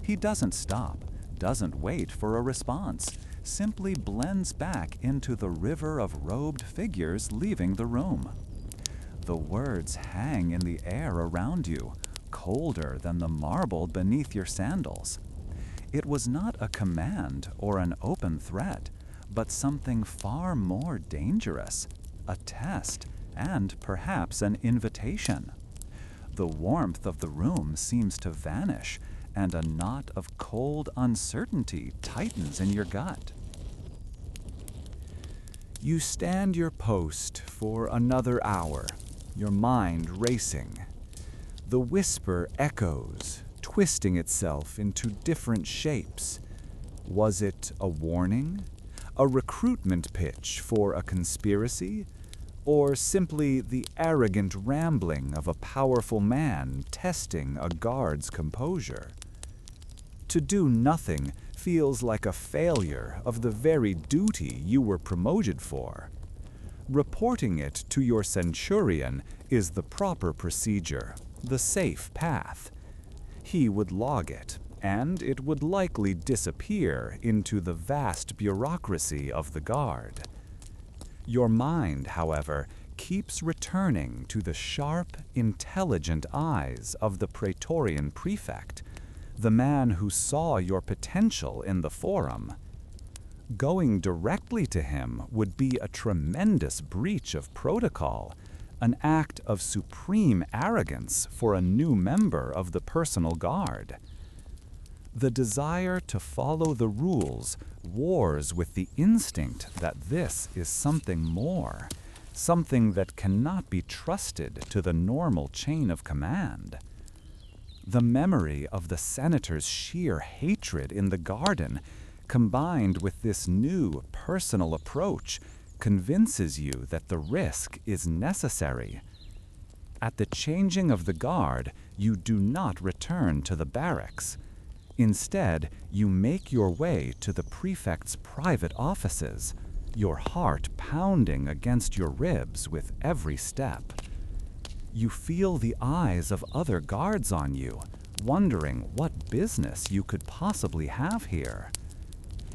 He doesn't stop, doesn't wait for a response, simply blends back into the river of robed figures leaving the room. The words hang in the air around you, colder than the marble beneath your sandals. It was not a command or an open threat, but something far more dangerous, a test, and perhaps an invitation. The warmth of the room seems to vanish, and a knot of cold uncertainty tightens in your gut. You stand your post for another hour, your mind racing. The whisper echoes, twisting itself into different shapes. Was it a warning? A recruitment pitch for a conspiracy? Or simply the arrogant rambling of a powerful man testing a guard's composure? To do nothing feels like a failure of the very duty you were promoted for. Reporting it to your centurion is the proper procedure, the safe path. He would log it, and it would likely disappear into the vast bureaucracy of the guard. Your mind, however, keeps returning to the sharp, intelligent eyes of the Praetorian prefect, the man who saw your potential in the forum. Going directly to him would be a tremendous breach of protocol, an act of supreme arrogance for a new member of the personal guard. The desire to follow the rules wars with the instinct that this is something more, something that cannot be trusted to the normal chain of command. The memory of the senator's sheer hatred in the garden, combined with this new personal approach, convinces you that the risk is necessary. At the changing of the guard, you do not return to the barracks. Instead, you make your way to the prefect's private offices, your heart pounding against your ribs with every step. You feel the eyes of other guards on you, wondering what business you could possibly have here.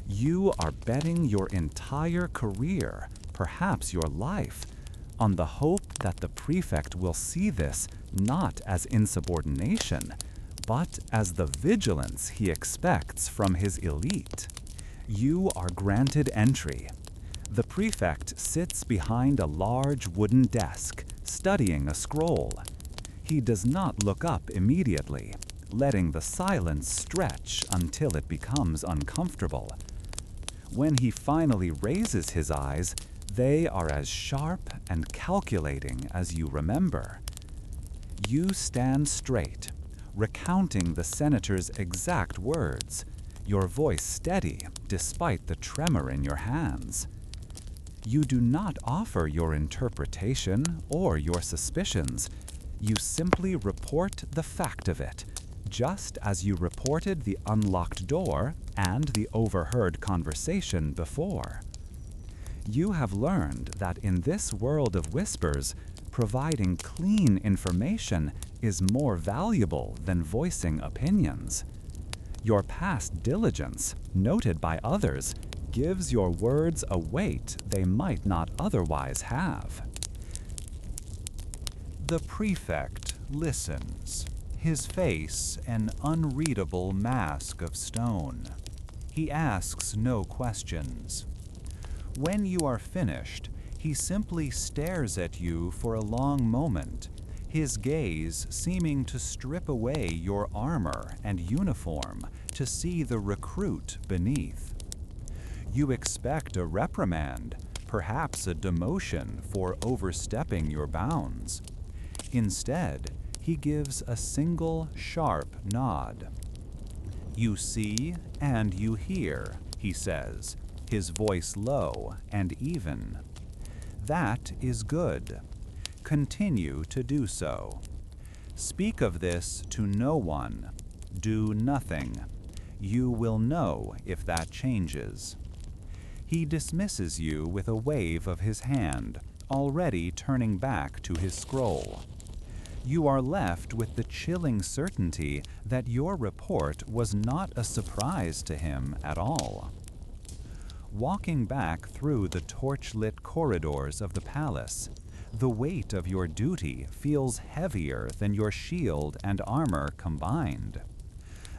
You are betting your entire career, perhaps your life, on the hope that the prefect will see this not as insubordination, but as the vigilance he expects from his elite. You are granted entry. The prefect sits behind a large wooden desk, studying a scroll. He does not look up immediately, letting the silence stretch until it becomes uncomfortable. When he finally raises his eyes, they are as sharp and calculating as you remember. You stand straight, recounting the senator's exact words, your voice steady despite the tremor in your hands. You do not offer your interpretation or your suspicions. You simply report the fact of it, just as you reported the unlocked door and the overheard conversation before. You have learned that in this world of whispers, providing clean information is more valuable than voicing opinions. Your past diligence, noted by others, gives your words a weight they might not otherwise have. The prefect listens, his face an unreadable mask of stone. He asks no questions. When you are finished, he simply stares at you for a long moment, his gaze seeming to strip away your armor and uniform to see the recruit beneath. You expect a reprimand, perhaps a demotion for overstepping your bounds. Instead, he gives a single sharp nod. "You see and you hear," he says, his voice low and even. "That is good. Continue to do so. Speak of this to no one. Do nothing. You will know if that changes." He dismisses you with a wave of his hand, already turning back to his scroll. You are left with the chilling certainty that your report was not a surprise to him at all. Walking back through the torch-lit corridors of the palace, the weight of your duty feels heavier than your shield and armor combined.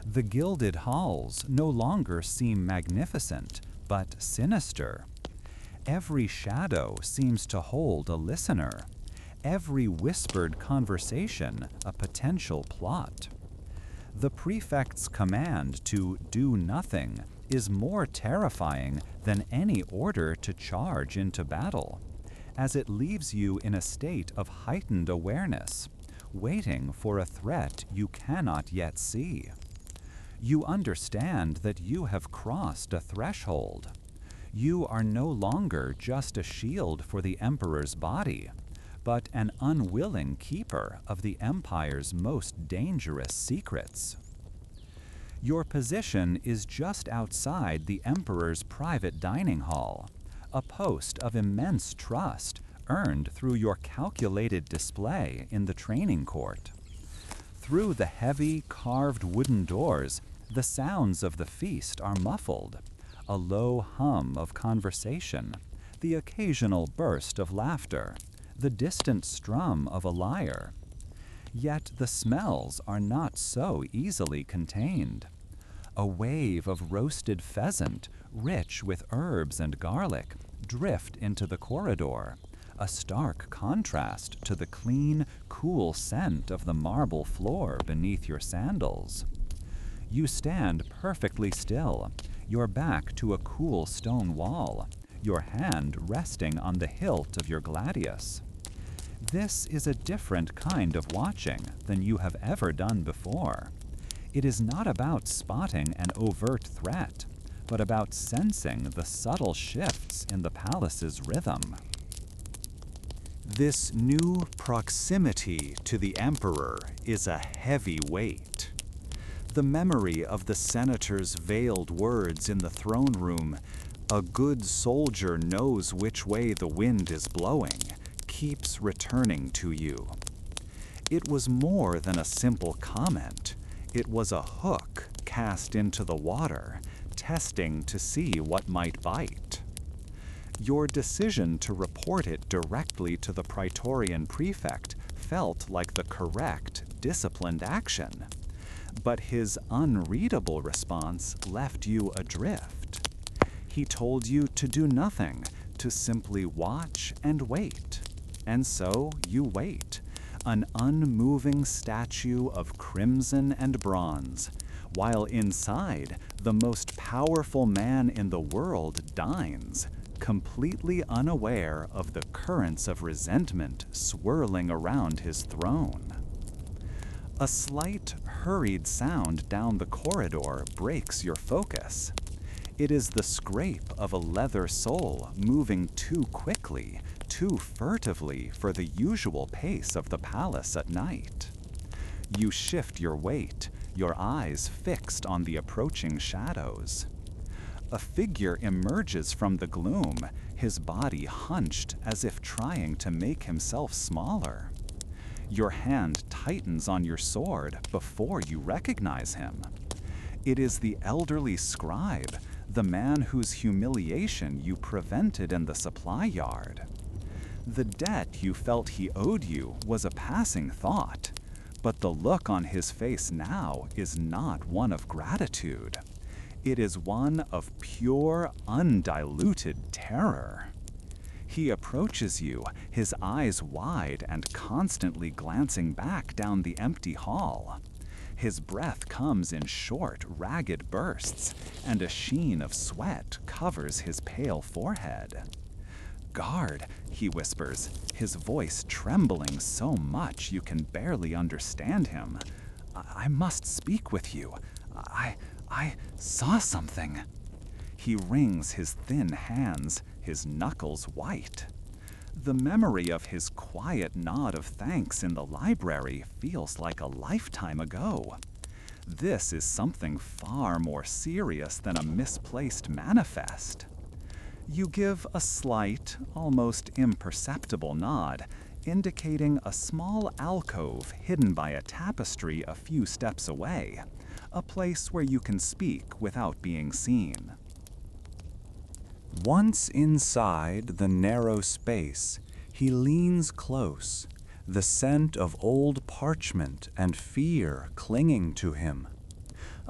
The gilded halls no longer seem magnificent, but sinister. Every shadow seems to hold a listener, every whispered conversation a potential plot. The prefect's command to do nothing is more terrifying than any order to charge into battle, as it leaves you in a state of heightened awareness, waiting for a threat you cannot yet see. You understand that you have crossed a threshold. You are no longer just a shield for the emperor's body, but an unwilling keeper of the empire's most dangerous secrets. Your position is just outside the emperor's private dining hall, a post of immense trust earned through your calculated display in the training court. Through the heavy, carved wooden doors, the sounds of the feast are muffled, a low hum of conversation, the occasional burst of laughter, the distant strum of a lyre. Yet the smells are not so easily contained. A wave of roasted pheasant, rich with herbs and garlic, drift into the corridor, a stark contrast to the clean, cool scent of the marble floor beneath your sandals. You stand perfectly still, your back to a cool stone wall, your hand resting on the hilt of your gladius. This is a different kind of watching than you have ever done before. It is not about spotting an overt threat, but about sensing the subtle shifts in the palace's rhythm. This new proximity to the emperor is a heavy weight. The memory of the senator's veiled words in the throne room, "A good soldier knows which way the wind is blowing," keeps returning to you. It was more than a simple comment. It was a hook cast into the water, testing to see what might bite. Your decision to report it directly to the Praetorian prefect felt like the correct, disciplined action. But his unreadable response left you adrift. He told you to do nothing, to simply watch and wait. And so you wait, an unmoving statue of crimson and bronze, while inside the most powerful man in the world dines, completely unaware of the currents of resentment swirling around his throne. A slight, hurried sound down the corridor breaks your focus. It is the scrape of a leather sole moving too quickly, too furtively for the usual pace of the palace at night. You shift your weight, your eyes fixed on the approaching shadows. A figure emerges from the gloom, his body hunched as if trying to make himself smaller. Your hand tightens on your sword before you recognize him. It is the elderly scribe, the man whose humiliation you prevented in the supply yard. The debt you felt he owed you was a passing thought, but the look on his face now is not one of gratitude. It is one of pure, undiluted terror. He approaches you, his eyes wide and constantly glancing back down the empty hall. His breath comes in short, ragged bursts, and a sheen of sweat covers his pale forehead. "Guard," he whispers, his voice trembling so much you can barely understand him. I must speak with you. I saw something." He wrings his thin hands, his knuckles white. The memory of his quiet nod of thanks in the library feels like a lifetime ago. This is something far more serious than a misplaced manifest. You give a slight, almost imperceptible nod, indicating a small alcove hidden by a tapestry a few steps away, a place where you can speak without being seen. Once inside the narrow space, he leans close, the scent of old parchment and fear clinging to him.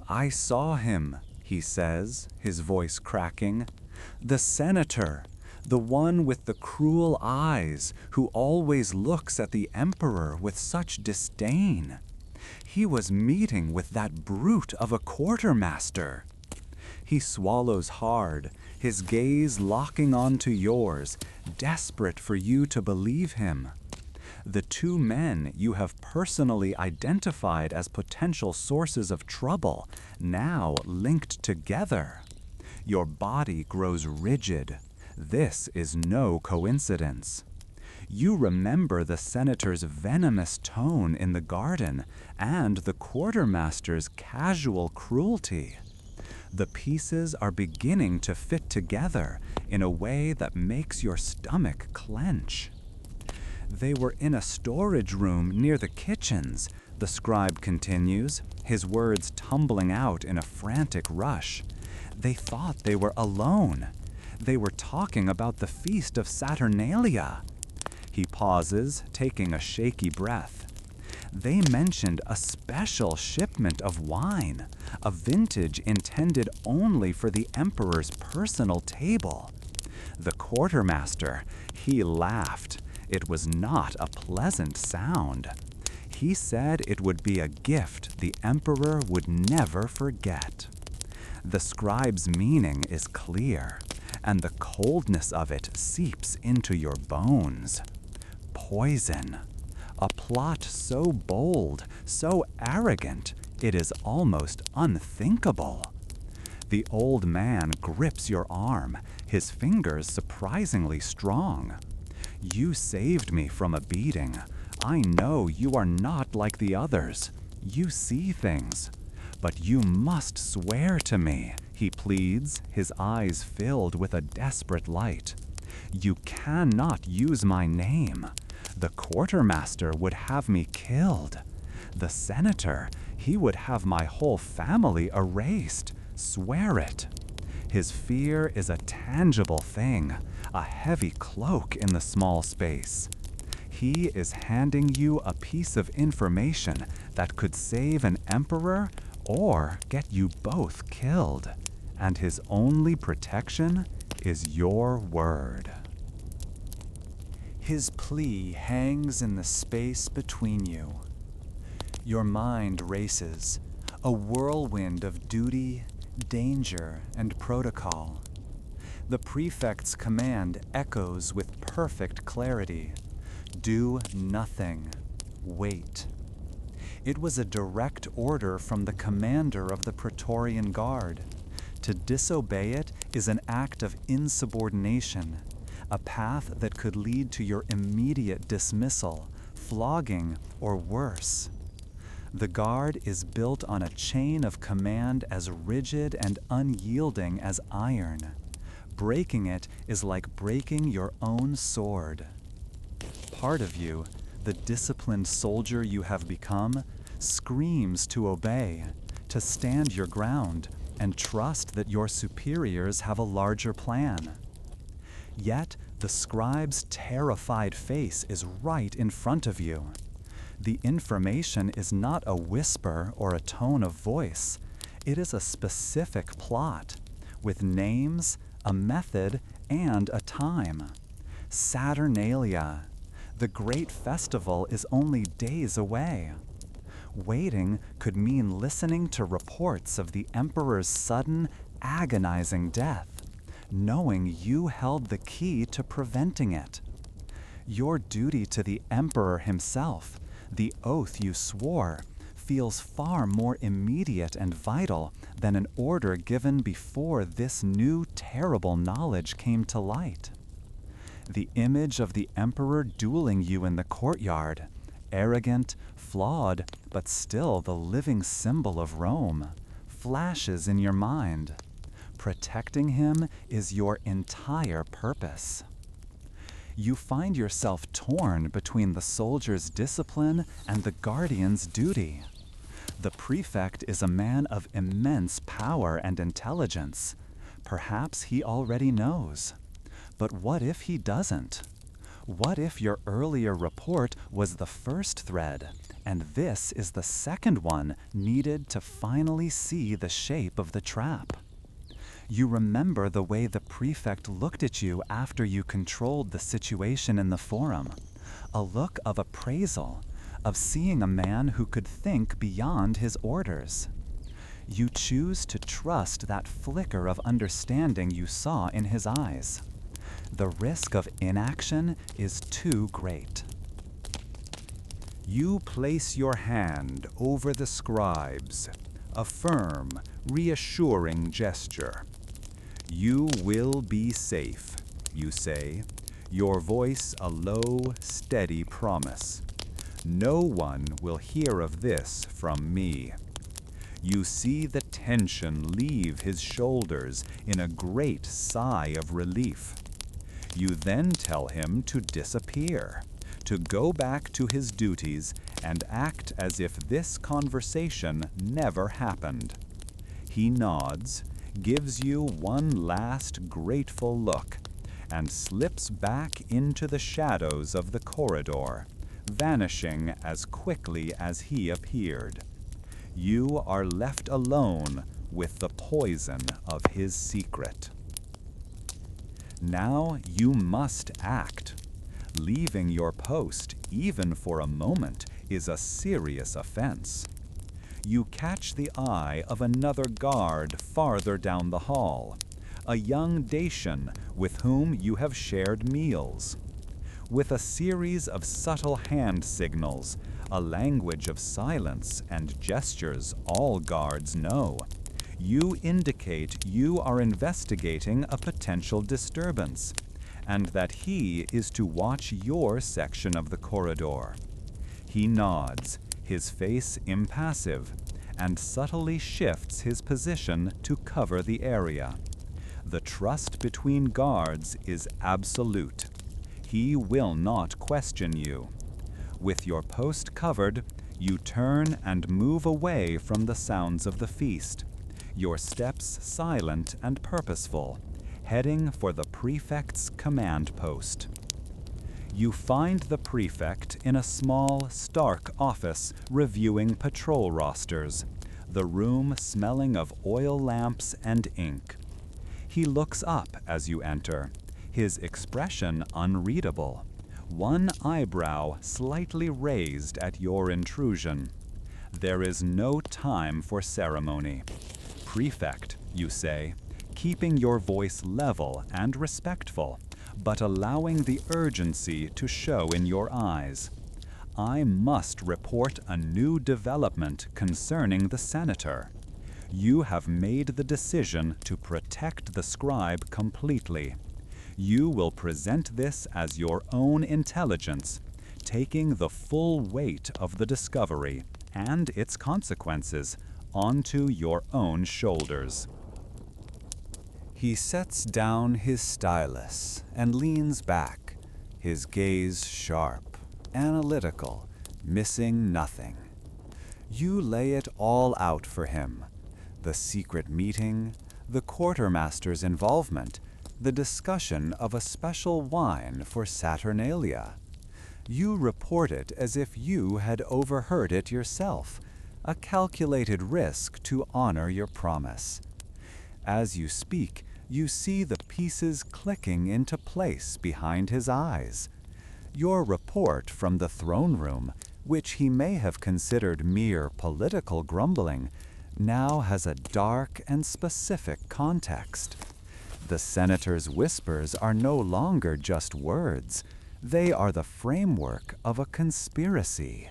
"I saw him," he says, his voice cracking. "The senator, the one with the cruel eyes, who always looks at the emperor with such disdain. He was meeting with that brute of a quartermaster." He swallows hard, his gaze locking onto yours, desperate for you to believe him. The two men you have personally identified as potential sources of trouble, now linked together. Your body grows rigid. This is no coincidence. You remember the senator's venomous tone in the garden and the quartermaster's casual cruelty. The pieces are beginning to fit together in a way that makes your stomach clench. "They were in a storage room near the kitchens," the scribe continues, his words tumbling out in a frantic rush. "They thought they were alone. They were talking about the feast of Saturnalia." He pauses, taking a shaky breath. "They mentioned a special shipment of wine, a vintage intended only for the emperor's personal table. The quartermaster, he laughed. It was not a pleasant sound. He said it would be a gift the emperor would never forget. The scribe's meaning is clear, and the coldness of it seeps into your bones. Poison. A plot so bold, so arrogant, it is almost unthinkable. The old man grips your arm, his fingers surprisingly strong. You saved me from a beating. I know you are not like the others. You see things. But you must swear to me, he pleads, his eyes filled with a desperate light. You cannot use my name. The quartermaster would have me killed. The senator, he would have my whole family erased. Swear it. His fear is a tangible thing, a heavy cloak in the small space. He is handing you a piece of information that could save an emperor or get you both killed, and his only protection is your word. His plea hangs in the space between you. Your mind races, a whirlwind of duty, danger, and protocol. The prefect's command echoes with perfect clarity. Do nothing. Wait. It was a direct order from the commander of the Praetorian Guard. To disobey it is an act of insubordination, a path that could lead to your immediate dismissal, flogging, or worse. The Guard is built on a chain of command as rigid and unyielding as iron. Breaking it is like breaking your own sword. Part of you, the disciplined soldier you have become, screams to obey, to stand your ground, and trust that your superiors have a larger plan. Yet, the scribe's terrified face is right in front of you. The information is not a whisper or a tone of voice. It is a specific plot, with names, a method, and a time. Saturnalia. The great festival is only days away. Waiting could mean listening to reports of the emperor's sudden, agonizing death, knowing you held the key to preventing it. Your duty to the emperor himself, the oath you swore, feels far more immediate and vital than an order given before this new terrible knowledge came to light. The image of the emperor dueling you in the courtyard, arrogant, flawed, but still the living symbol of Rome, flashes in your mind. Protecting him is your entire purpose. You find yourself torn between the soldier's discipline and the guardian's duty. The prefect is a man of immense power and intelligence. Perhaps he already knows. But what if he doesn't? What if your earlier report was the first thread, and this is the second one needed to finally see the shape of the trap? You remember the way the prefect looked at you after you controlled the situation in the forum. A look of appraisal, of seeing a man who could think beyond his orders. You choose to trust that flicker of understanding you saw in his eyes. The risk of inaction is too great. You place your hand over the scribe's, a firm, reassuring gesture. You will be safe, you say, your voice a low, steady promise. No one will hear of this from me. You see the tension leave his shoulders in a great sigh of relief. You then tell him to disappear, to go back to his duties and act as if this conversation never happened. He nods, gives you one last grateful look, and slips back into the shadows of the corridor, vanishing as quickly as he appeared. You are left alone with the poison of his secret. Now you must act. Leaving your post, even for a moment, is a serious offense. You catch the eye of another guard farther down the hall, a young Dacian with whom you have shared meals. With a series of subtle hand signals, a language of silence and gestures all guards know, you indicate you are investigating a potential disturbance, and that he is to watch your section of the corridor. He nods, his face impassive, and subtly shifts his position to cover the area. The trust between guards is absolute. He will not question you. With your post covered, you turn and move away from the sounds of the feast, your steps silent and purposeful, heading for the prefect's command post. You find the prefect in a small, stark office reviewing patrol rosters, the room smelling of oil lamps and ink. He looks up as you enter, his expression unreadable, one eyebrow slightly raised at your intrusion. There is no time for ceremony. Prefect, you say, keeping your voice level and respectful, but allowing the urgency to show in your eyes. I must report a new development concerning the senator. You have made the decision to protect the scribe completely. You will present this as your own intelligence, taking the full weight of the discovery and its consequences onto your own shoulders. He sets down his stylus and leans back, his gaze sharp, analytical, missing nothing. You lay it all out for him. The secret meeting, the quartermaster's involvement, the discussion of a special wine for Saturnalia. You report it as if you had overheard it yourself, a calculated risk to honor your promise. As you speak, you see the pieces clicking into place behind his eyes. Your report from the throne room, which he may have considered mere political grumbling, now has a dark and specific context. The senator's whispers are no longer just words. They are the framework of a conspiracy.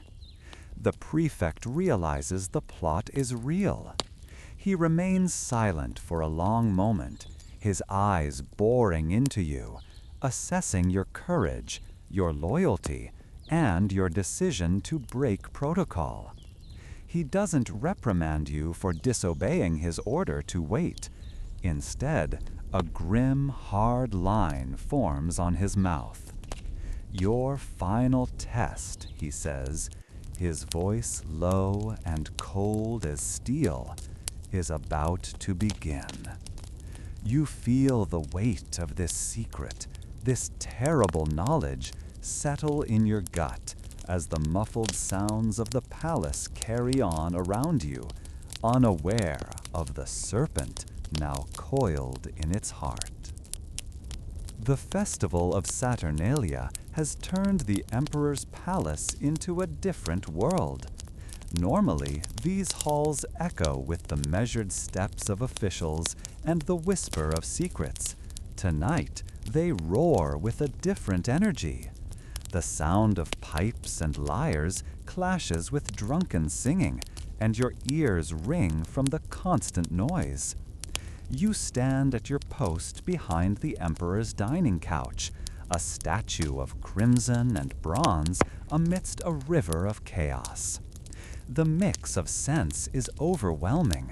The prefect realizes the plot is real. He remains silent for a long moment, his eyes boring into you, assessing your courage, your loyalty, and your decision to break protocol. He doesn't reprimand you for disobeying his order to wait. Instead, a grim, hard line forms on his mouth. Your final test, he says, his voice low and cold as steel, is about to begin. You feel the weight of this secret, this terrible knowledge, settle in your gut as the muffled sounds of the palace carry on around you, unaware of the serpent now coiled in its heart. The festival of Saturnalia has turned the emperor's palace into a different world. Normally, these halls echo with the measured steps of officials and the whisper of secrets. Tonight, they roar with a different energy. The sound of pipes and lyres clashes with drunken singing, and your ears ring from the constant noise. You stand at your post behind the emperor's dining couch, a statue of crimson and bronze amidst a river of chaos. The mix of scents is overwhelming.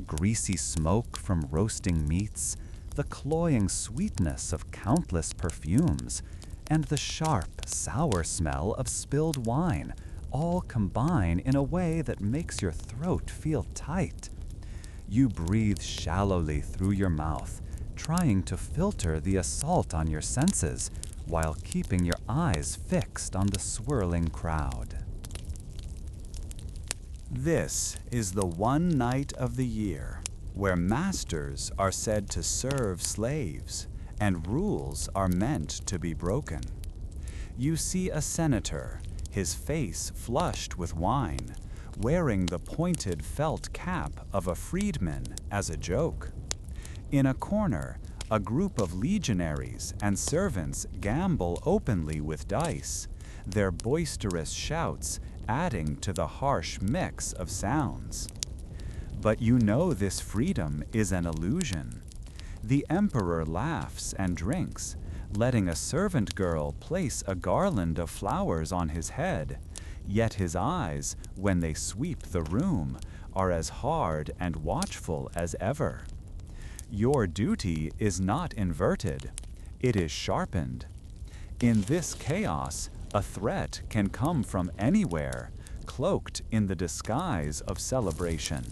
Greasy smoke from roasting meats, the cloying sweetness of countless perfumes, and the sharp, sour smell of spilled wine all combine in a way that makes your throat feel tight. You breathe shallowly through your mouth, trying to filter the assault on your senses while keeping your eyes fixed on the swirling crowd. This is the one night of the year where masters are said to serve slaves and rules are meant to be broken. You see a senator, his face flushed with wine, wearing the pointed felt cap of a freedman as a joke. In a corner, a group of legionaries and servants gamble openly with dice, their boisterous shouts adding to the harsh mix of sounds. But you know this freedom is an illusion. The emperor laughs and drinks, letting a servant girl place a garland of flowers on his head, yet his eyes, when they sweep the room, are as hard and watchful as ever. Your duty is not inverted, it is sharpened. In this chaos, a threat can come from anywhere, cloaked in the disguise of celebration.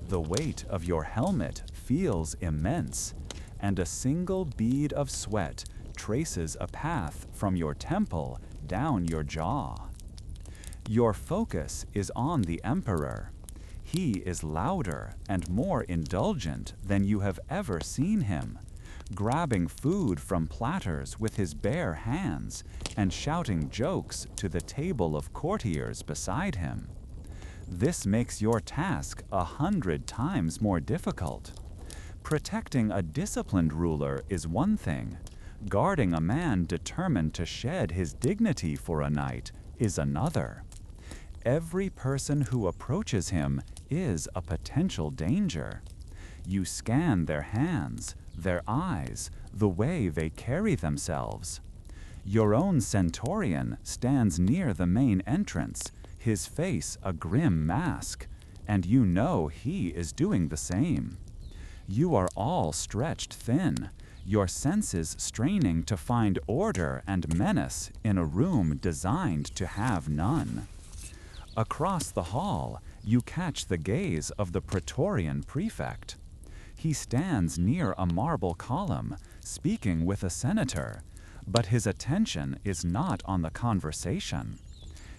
The weight of your helmet feels immense, and a single bead of sweat traces a path from your temple down your jaw. Your focus is on the emperor. He is louder and more indulgent than you have ever seen him, grabbing food from platters with his bare hands and shouting jokes to the table of courtiers beside him. This makes your task 100 times more difficult. Protecting a disciplined ruler is one thing. Guarding a man determined to shed his dignity for a night is another. Every person who approaches him is a potential danger. You scan their hands, their eyes, the way they carry themselves. Your own centurion stands near the main entrance, his face a grim mask, and you know he is doing the same. You are all stretched thin, your senses straining to find order and menace in a room designed to have none. Across the hall, you catch the gaze of the Praetorian prefect. He stands near a marble column, speaking with a senator, but his attention is not on the conversation.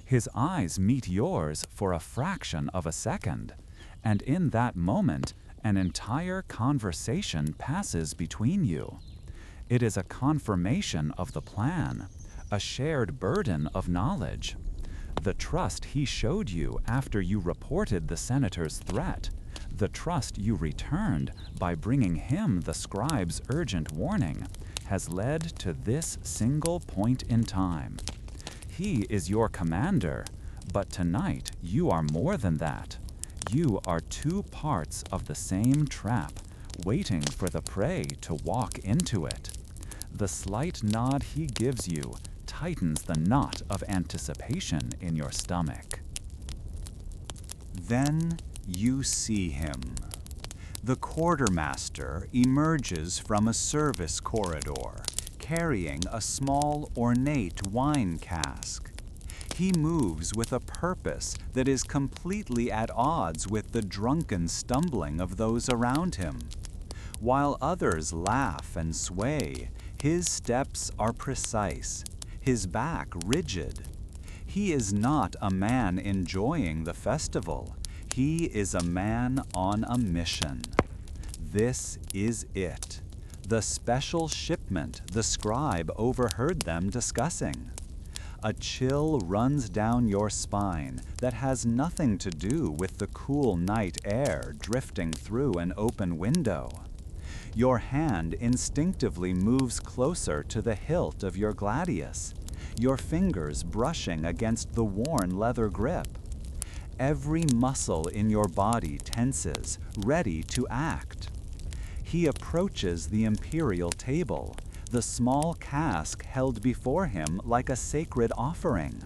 His eyes meet yours for a fraction of a second, and in that moment, an entire conversation passes between you. It is a confirmation of the plan, a shared burden of knowledge. The trust he showed you after you reported the senator's threat, the trust you returned by bringing him the scribe's urgent warning, has led to this single point in time. He is your commander, but tonight you are more than that. You are two parts of the same trap, waiting for the prey to walk into it. The slight nod he gives you tightens the knot of anticipation in your stomach. Then you see him. The quartermaster emerges from a service corridor, carrying a small, ornate wine cask. He moves with a purpose that is completely at odds with the drunken stumbling of those around him. While others laugh and sway, his steps are precise, his back rigid. He is not a man enjoying the festival. He is a man on a mission. This is it. The special shipment the scribe overheard them discussing. A chill runs down your spine that has nothing to do with the cool night air drifting through an open window. Your hand instinctively moves closer to the hilt of your gladius, your fingers brushing against the worn leather grip. Every muscle in your body tenses, ready to act. He approaches the imperial table, the small cask held before him like a sacred offering.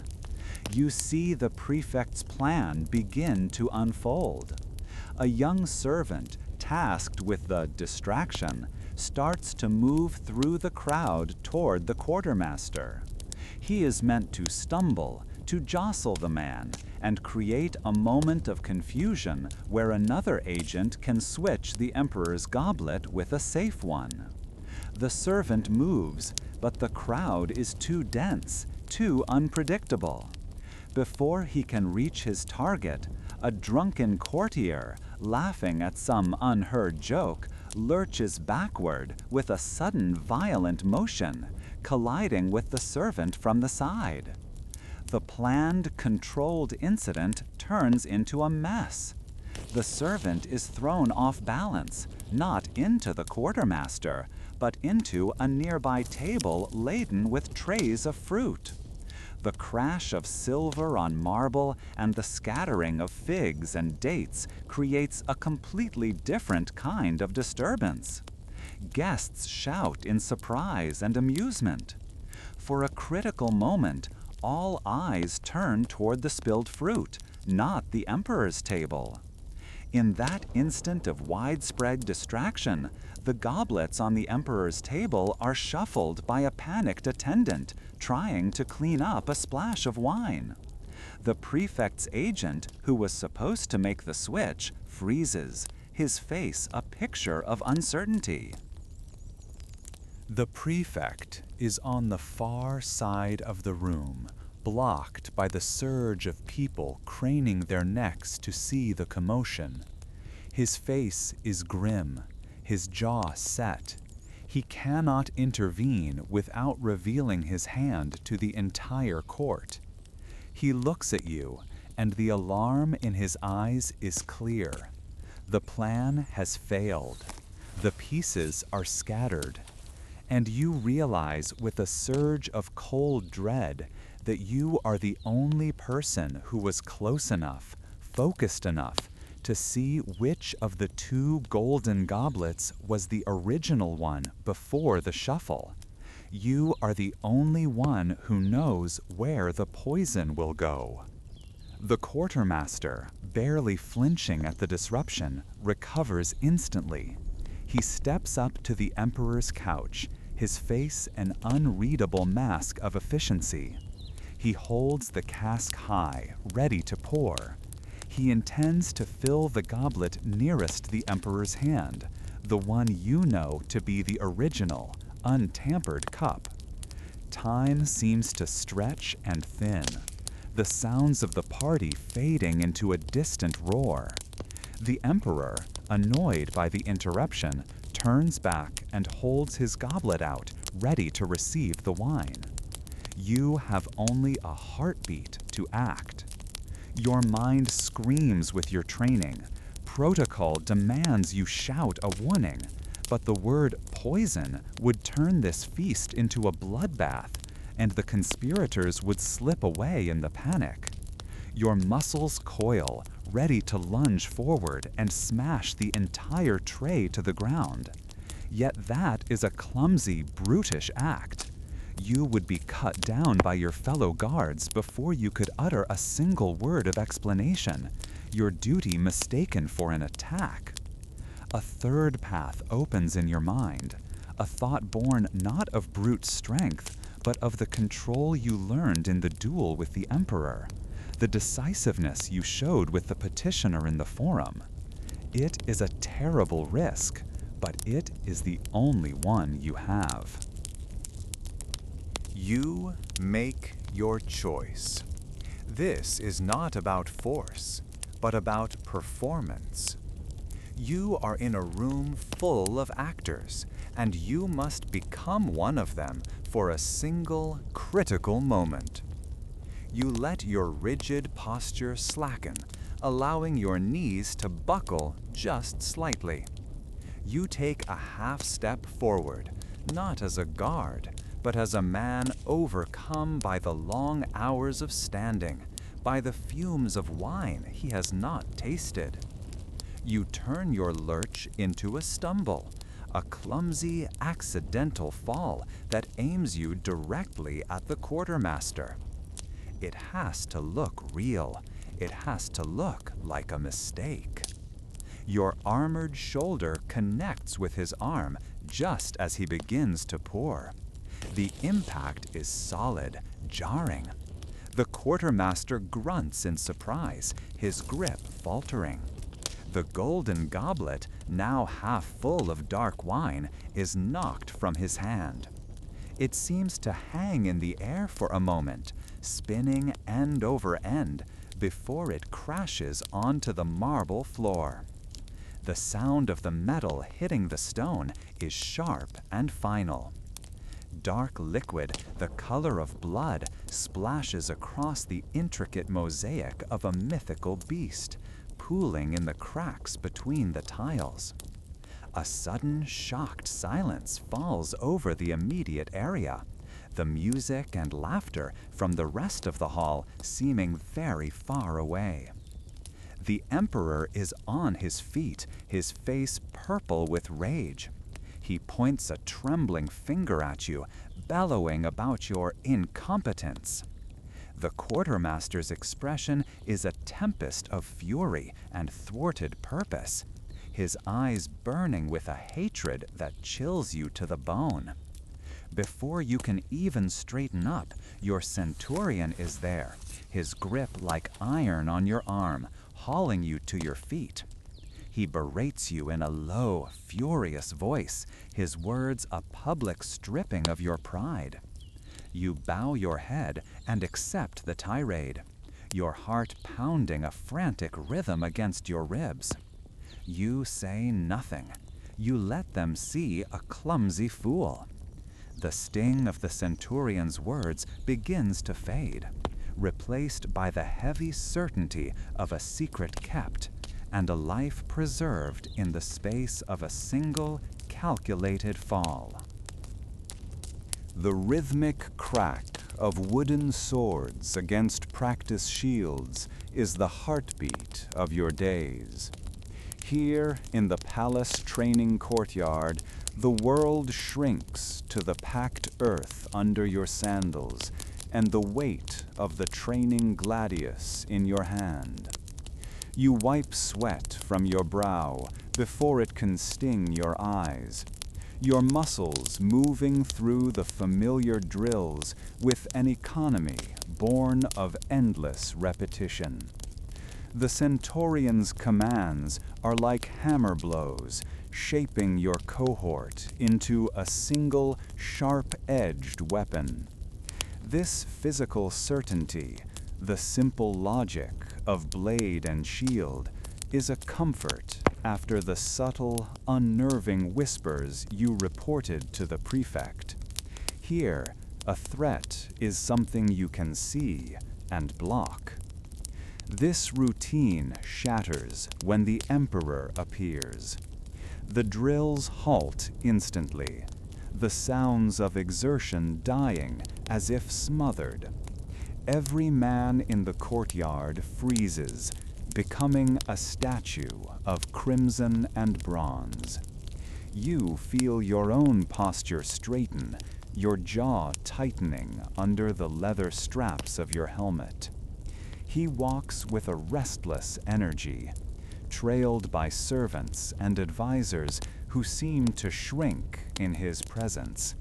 You see the prefect's plan begin to unfold. A young servant, tasked with the distraction, starts to move through the crowd toward the quartermaster. He is meant to stumble, to jostle the man, and create a moment of confusion where another agent can switch the emperor's goblet with a safe one. The servant moves, but the crowd is too dense, too unpredictable. Before he can reach his target, a drunken courtier, laughing at some unheard joke, lurches backward with a sudden violent motion, colliding with the servant from the side. The planned, controlled incident turns into a mess. The servant is thrown off balance, not into the quartermaster, but into a nearby table laden with trays of fruit. The crash of silver on marble and the scattering of figs and dates creates a completely different kind of disturbance. Guests shout in surprise and amusement. For a critical moment, all eyes turn toward the spilled fruit, not the emperor's table. In that instant of widespread distraction, the goblets on the emperor's table are shuffled by a panicked attendant trying to clean up a splash of wine. The prefect's agent, who was supposed to make the switch, freezes, his face a picture of uncertainty. The prefect is on the far side of the room, blocked by the surge of people craning their necks to see the commotion. His face is grim, his jaw set. He cannot intervene without revealing his hand to the entire court. He looks at you, and the alarm in his eyes is clear. The plan has failed. The pieces are scattered. And you realize with a surge of cold dread that you are the only person who was close enough, focused enough, to see which of the two golden goblets was the original one before the shuffle. You are the only one who knows where the poison will go. The quartermaster, barely flinching at the disruption, recovers instantly. He steps up to the emperor's couch, his face an unreadable mask of efficiency. He holds the cask high, ready to pour. He intends to fill the goblet nearest the emperor's hand, the one you know to be the original, untampered cup. Time seems to stretch and thin, the sounds of the party fading into a distant roar. The emperor, annoyed by the interruption, turns back and holds his goblet out, ready to receive the wine. You have only a heartbeat to act. Your mind screams with your training. Protocol demands you shout a warning, but the word poison would turn this feast into a bloodbath, and the conspirators would slip away in the panic. Your muscles coil, ready to lunge forward and smash the entire tray to the ground. Yet that is a clumsy, brutish act. You would be cut down by your fellow guards before you could utter a single word of explanation, your duty mistaken for an attack. A third path opens in your mind, a thought born not of brute strength, but of the control you learned in the duel with the emperor, the decisiveness you showed with the petitioner in the forum. It is a terrible risk, but it is the only one you have. You make your choice. This is not about force, but about performance. You are in a room full of actors, and you must become one of them for a single critical moment. You let your rigid posture slacken, allowing your knees to buckle just slightly. You take a half step forward, not as a guard, but as a man overcome by the long hours of standing, by the fumes of wine he has not tasted. You turn your lurch into a stumble, a clumsy, accidental fall that aims you directly at the quartermaster. It has to look real. It has to look like a mistake. Your armored shoulder connects with his arm just as he begins to pour. The impact is solid, jarring. The quartermaster grunts in surprise, his grip faltering. The golden goblet, now half full of dark wine, is knocked from his hand. It seems to hang in the air for a moment, spinning end over end, before it crashes onto the marble floor. The sound of the metal hitting the stone is sharp and final. Dark liquid, the color of blood, splashes across the intricate mosaic of a mythical beast, pooling in the cracks between the tiles. A sudden, shocked silence falls over the immediate area, the music and laughter from the rest of the hall seeming very far away. The Emperor is on his feet, his face purple with rage. He points a trembling finger at you, bellowing about your incompetence. The quartermaster's expression is a tempest of fury and thwarted purpose, his eyes burning with a hatred that chills you to the bone. Before you can even straighten up, your centurion is there, his grip like iron on your arm, hauling you to your feet. He berates you in a low, furious voice, his words a public stripping of your pride. You bow your head and accept the tirade, your heart pounding a frantic rhythm against your ribs. You say nothing. You let them see a clumsy fool. The sting of the centurion's words begins to fade, replaced by the heavy certainty of a secret kept and a life preserved in the space of a single, calculated fall. The rhythmic crack of wooden swords against practice shields is the heartbeat of your days. Here in the palace training courtyard, the world shrinks to the packed earth under your sandals and the weight of the training gladius in your hand. You wipe sweat from your brow before it can sting your eyes, your muscles moving through the familiar drills with an economy born of endless repetition. The centurion's commands are like hammer blows, shaping your cohort into a single, sharp-edged weapon. This physical certainty, the simple logic of blade and shield, is a comfort after the subtle, unnerving whispers you reported to the prefect. Here, a threat is something you can see and block. This routine shatters when the Emperor appears. The drills halt instantly, the sounds of exertion dying as if smothered. Every man in the courtyard freezes, becoming a statue of crimson and bronze. You feel your own posture straighten, your jaw tightening under the leather straps of your helmet. He walks with a restless energy, trailed by servants and advisors who seem to shrink in his presence.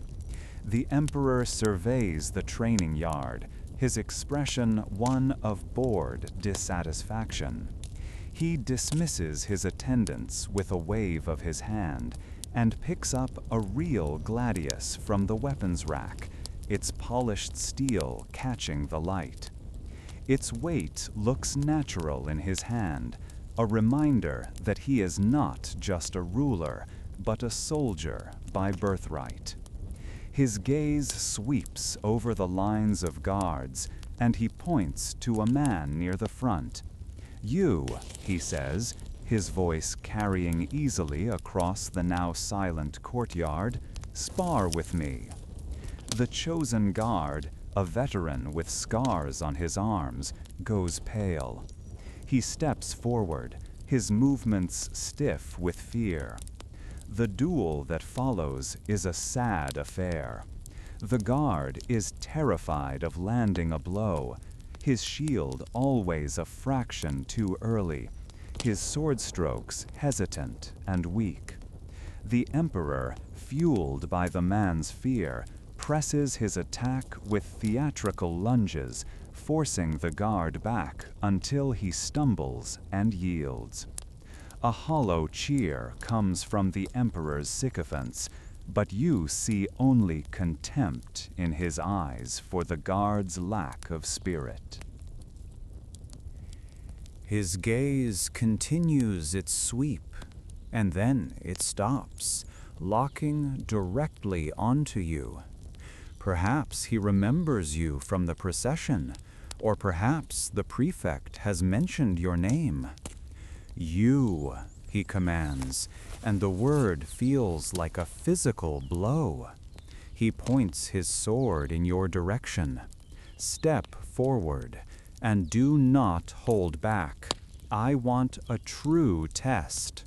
The Emperor surveys the training yard, his expression one of bored dissatisfaction. He dismisses his attendants with a wave of his hand and picks up a real gladius from the weapons rack, its polished steel catching the light. Its weight looks natural in his hand, a reminder that he is not just a ruler, but a soldier by birthright. His gaze sweeps over the lines of guards, and he points to a man near the front. "You," he says, his voice carrying easily across the now silent courtyard, "spar with me." The chosen guard, a veteran with scars on his arms, goes pale. He steps forward, his movements stiff with fear. The duel that follows is a sad affair. The guard is terrified of landing a blow, his shield always a fraction too early, his sword strokes hesitant and weak. The Emperor, fueled by the man's fear, presses his attack with theatrical lunges, forcing the guard back until he stumbles and yields. A hollow cheer comes from the Emperor's sycophants, but you see only contempt in his eyes for the guard's lack of spirit. His gaze continues its sweep, and then it stops, locking directly onto you. Perhaps he remembers you from the procession, or perhaps the prefect has mentioned your name. You, he commands, and the word feels like a physical blow. He points his sword in your direction. Step forward, and do not hold back. I want a true test.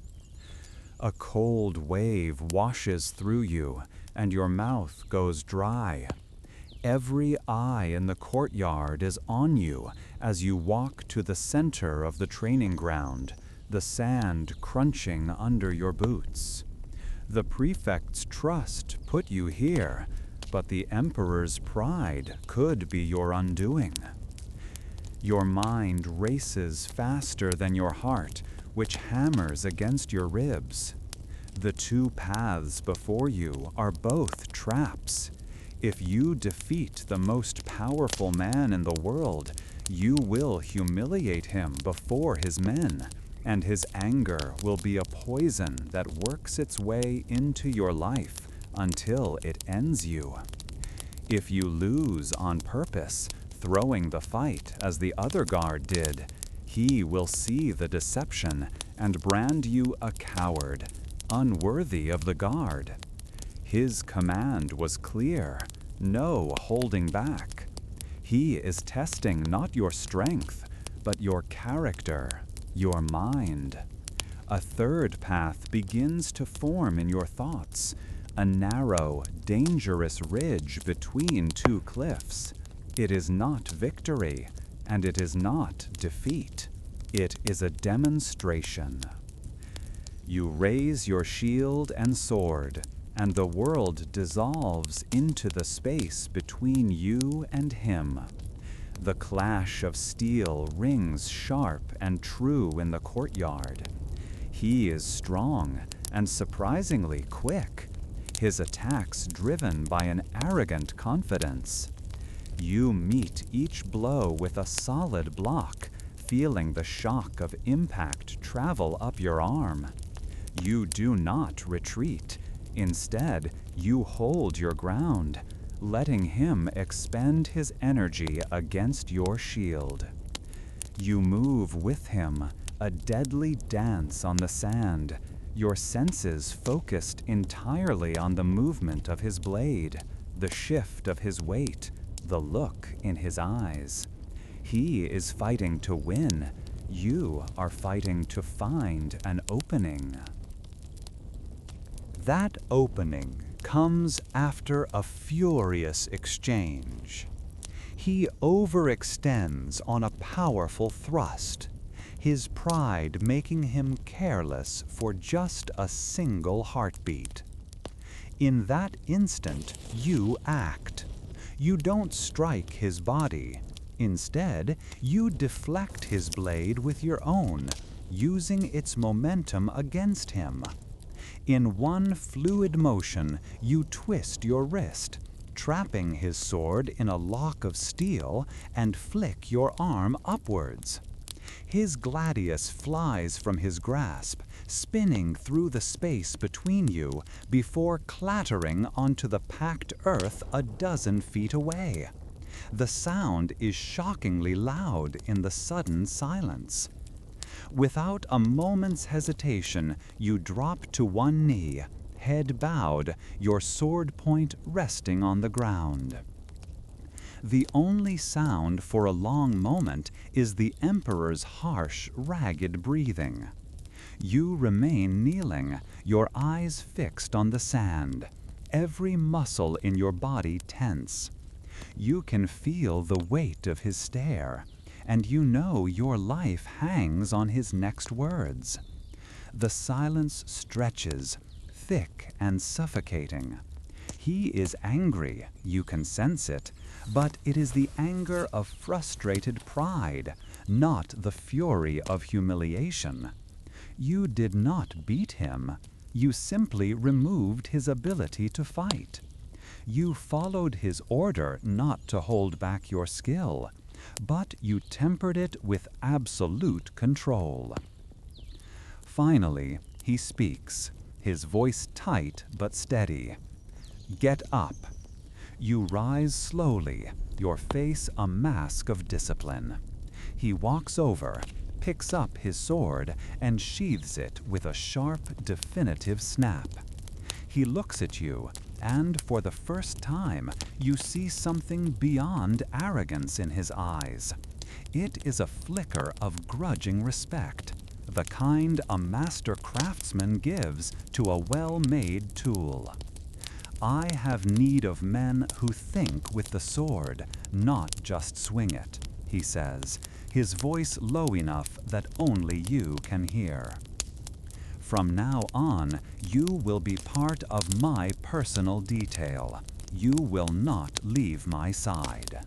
A cold wave washes through you, and your mouth goes dry. Every eye in the courtyard is on you as you walk to the center of the training ground, the sand crunching under your boots. The prefect's trust put you here, but the emperor's pride could be your undoing. Your mind races faster than your heart, which hammers against your ribs. The two paths before you are both traps. If you defeat the most powerful man in the world, you will humiliate him before his men, and his anger will be a poison that works its way into your life until it ends you. If you lose on purpose, throwing the fight as the other guard did, he will see the deception and brand you a coward, unworthy of the guard. His command was clear, no holding back. He is testing not your strength, but your character, your mind. A third path begins to form in your thoughts, a narrow, dangerous ridge between two cliffs. It is not victory, and it is not defeat. It is a demonstration. You raise your shield and sword, and the world dissolves into the space between you and him. The clash of steel rings sharp and true in the courtyard. He is strong and surprisingly quick, his attacks driven by an arrogant confidence. You meet each blow with a solid block, feeling the shock of impact travel up your arm. You do not retreat. Instead, you hold your ground, letting him expend his energy against your shield. You move with him, a deadly dance on the sand, your senses focused entirely on the movement of his blade, the shift of his weight, the look in his eyes. He is fighting to win. You are fighting to find an opening. That opening comes after a furious exchange. He overextends on a powerful thrust, his pride making him careless for just a single heartbeat. In that instant, you act. You don't strike his body. Instead, you deflect his blade with your own, using its momentum against him. In one fluid motion, you twist your wrist, trapping his sword in a lock of steel, and flick your arm upwards. His gladius flies from his grasp, spinning through the space between you before clattering onto the packed earth a dozen feet away. The sound is shockingly loud in the sudden silence. Without a moment's hesitation, you drop to one knee, head bowed, your sword point resting on the ground. The only sound for a long moment is the Emperor's harsh, ragged breathing. You remain kneeling, your eyes fixed on the sand, every muscle in your body tense. You can feel the weight of his stare, and you know your life hangs on his next words. The silence stretches, thick and suffocating. He is angry, you can sense it, but it is the anger of frustrated pride, not the fury of humiliation. You did not beat him, you simply removed his ability to fight. You followed his order not to hold back your skill, but you tempered it with absolute control. Finally, he speaks, his voice tight but steady. Get up. You rise slowly, your face a mask of discipline. He walks over, picks up his sword, and sheathes it with a sharp, definitive snap. He looks at you, and for the first time, you see something beyond arrogance in his eyes. It is a flicker of grudging respect, the kind a master craftsman gives to a well-made tool. I have need of men who think with the sword, not just swing it, he says, his voice low enough that only you can hear. From now on, you will be part of my personal detail. You will not leave my side.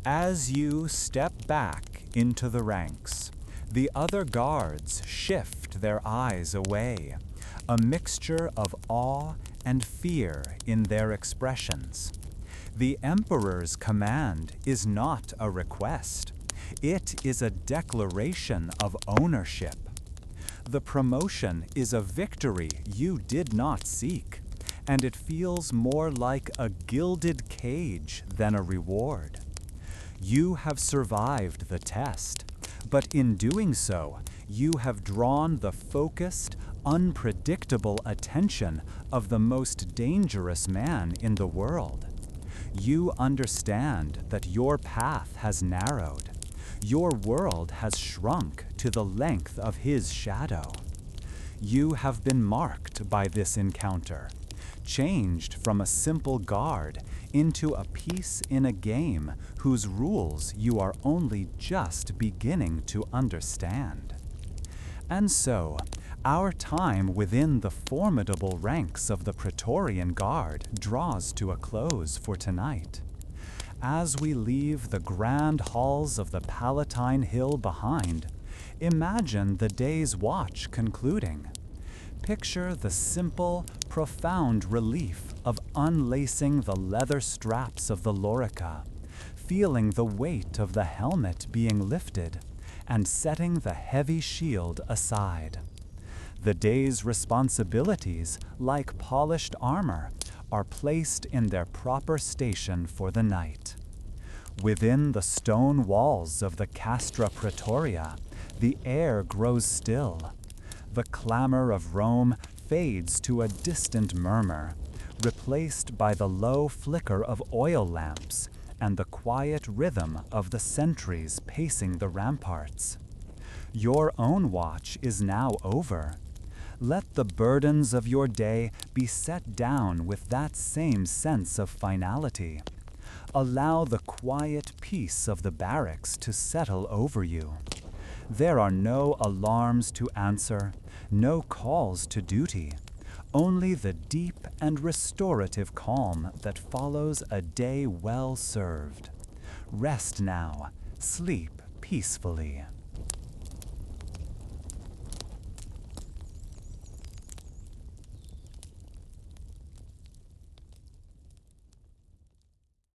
As you step back into the ranks, the other guards shift their eyes away, a mixture of awe and fear in their expressions. The Emperor's command is not a request. It is a declaration of ownership. The promotion is a victory you did not seek, and it feels more like a gilded cage than a reward. You have survived the test, but in doing so, you have drawn the focused, unpredictable attention of the most dangerous man in the world. You understand that your path has narrowed. Your world has shrunk to the length of his shadow. You have been marked by this encounter, changed from a simple guard into a piece in a game whose rules you are only just beginning to understand. And so, our time within the formidable ranks of the Praetorian Guard draws to a close for tonight. As we leave the grand halls of the Palatine Hill behind, imagine the day's watch concluding. Picture the simple, profound relief of unlacing the leather straps of the lorica, feeling the weight of the helmet being lifted, and setting the heavy shield aside. The day's responsibilities, like polished armor, are placed in their proper station for the night. Within the stone walls of the Castra Praetoria, the air grows still. The clamor of Rome fades to a distant murmur, replaced by the low flicker of oil lamps and the quiet rhythm of the sentries pacing the ramparts. Your own watch is now over. Let the burdens of your day be set down with that same sense of finality. Allow the quiet peace of the barracks to settle over you. There are no alarms to answer, no calls to duty, only the deep and restorative calm that follows a day well served. Rest now, sleep peacefully.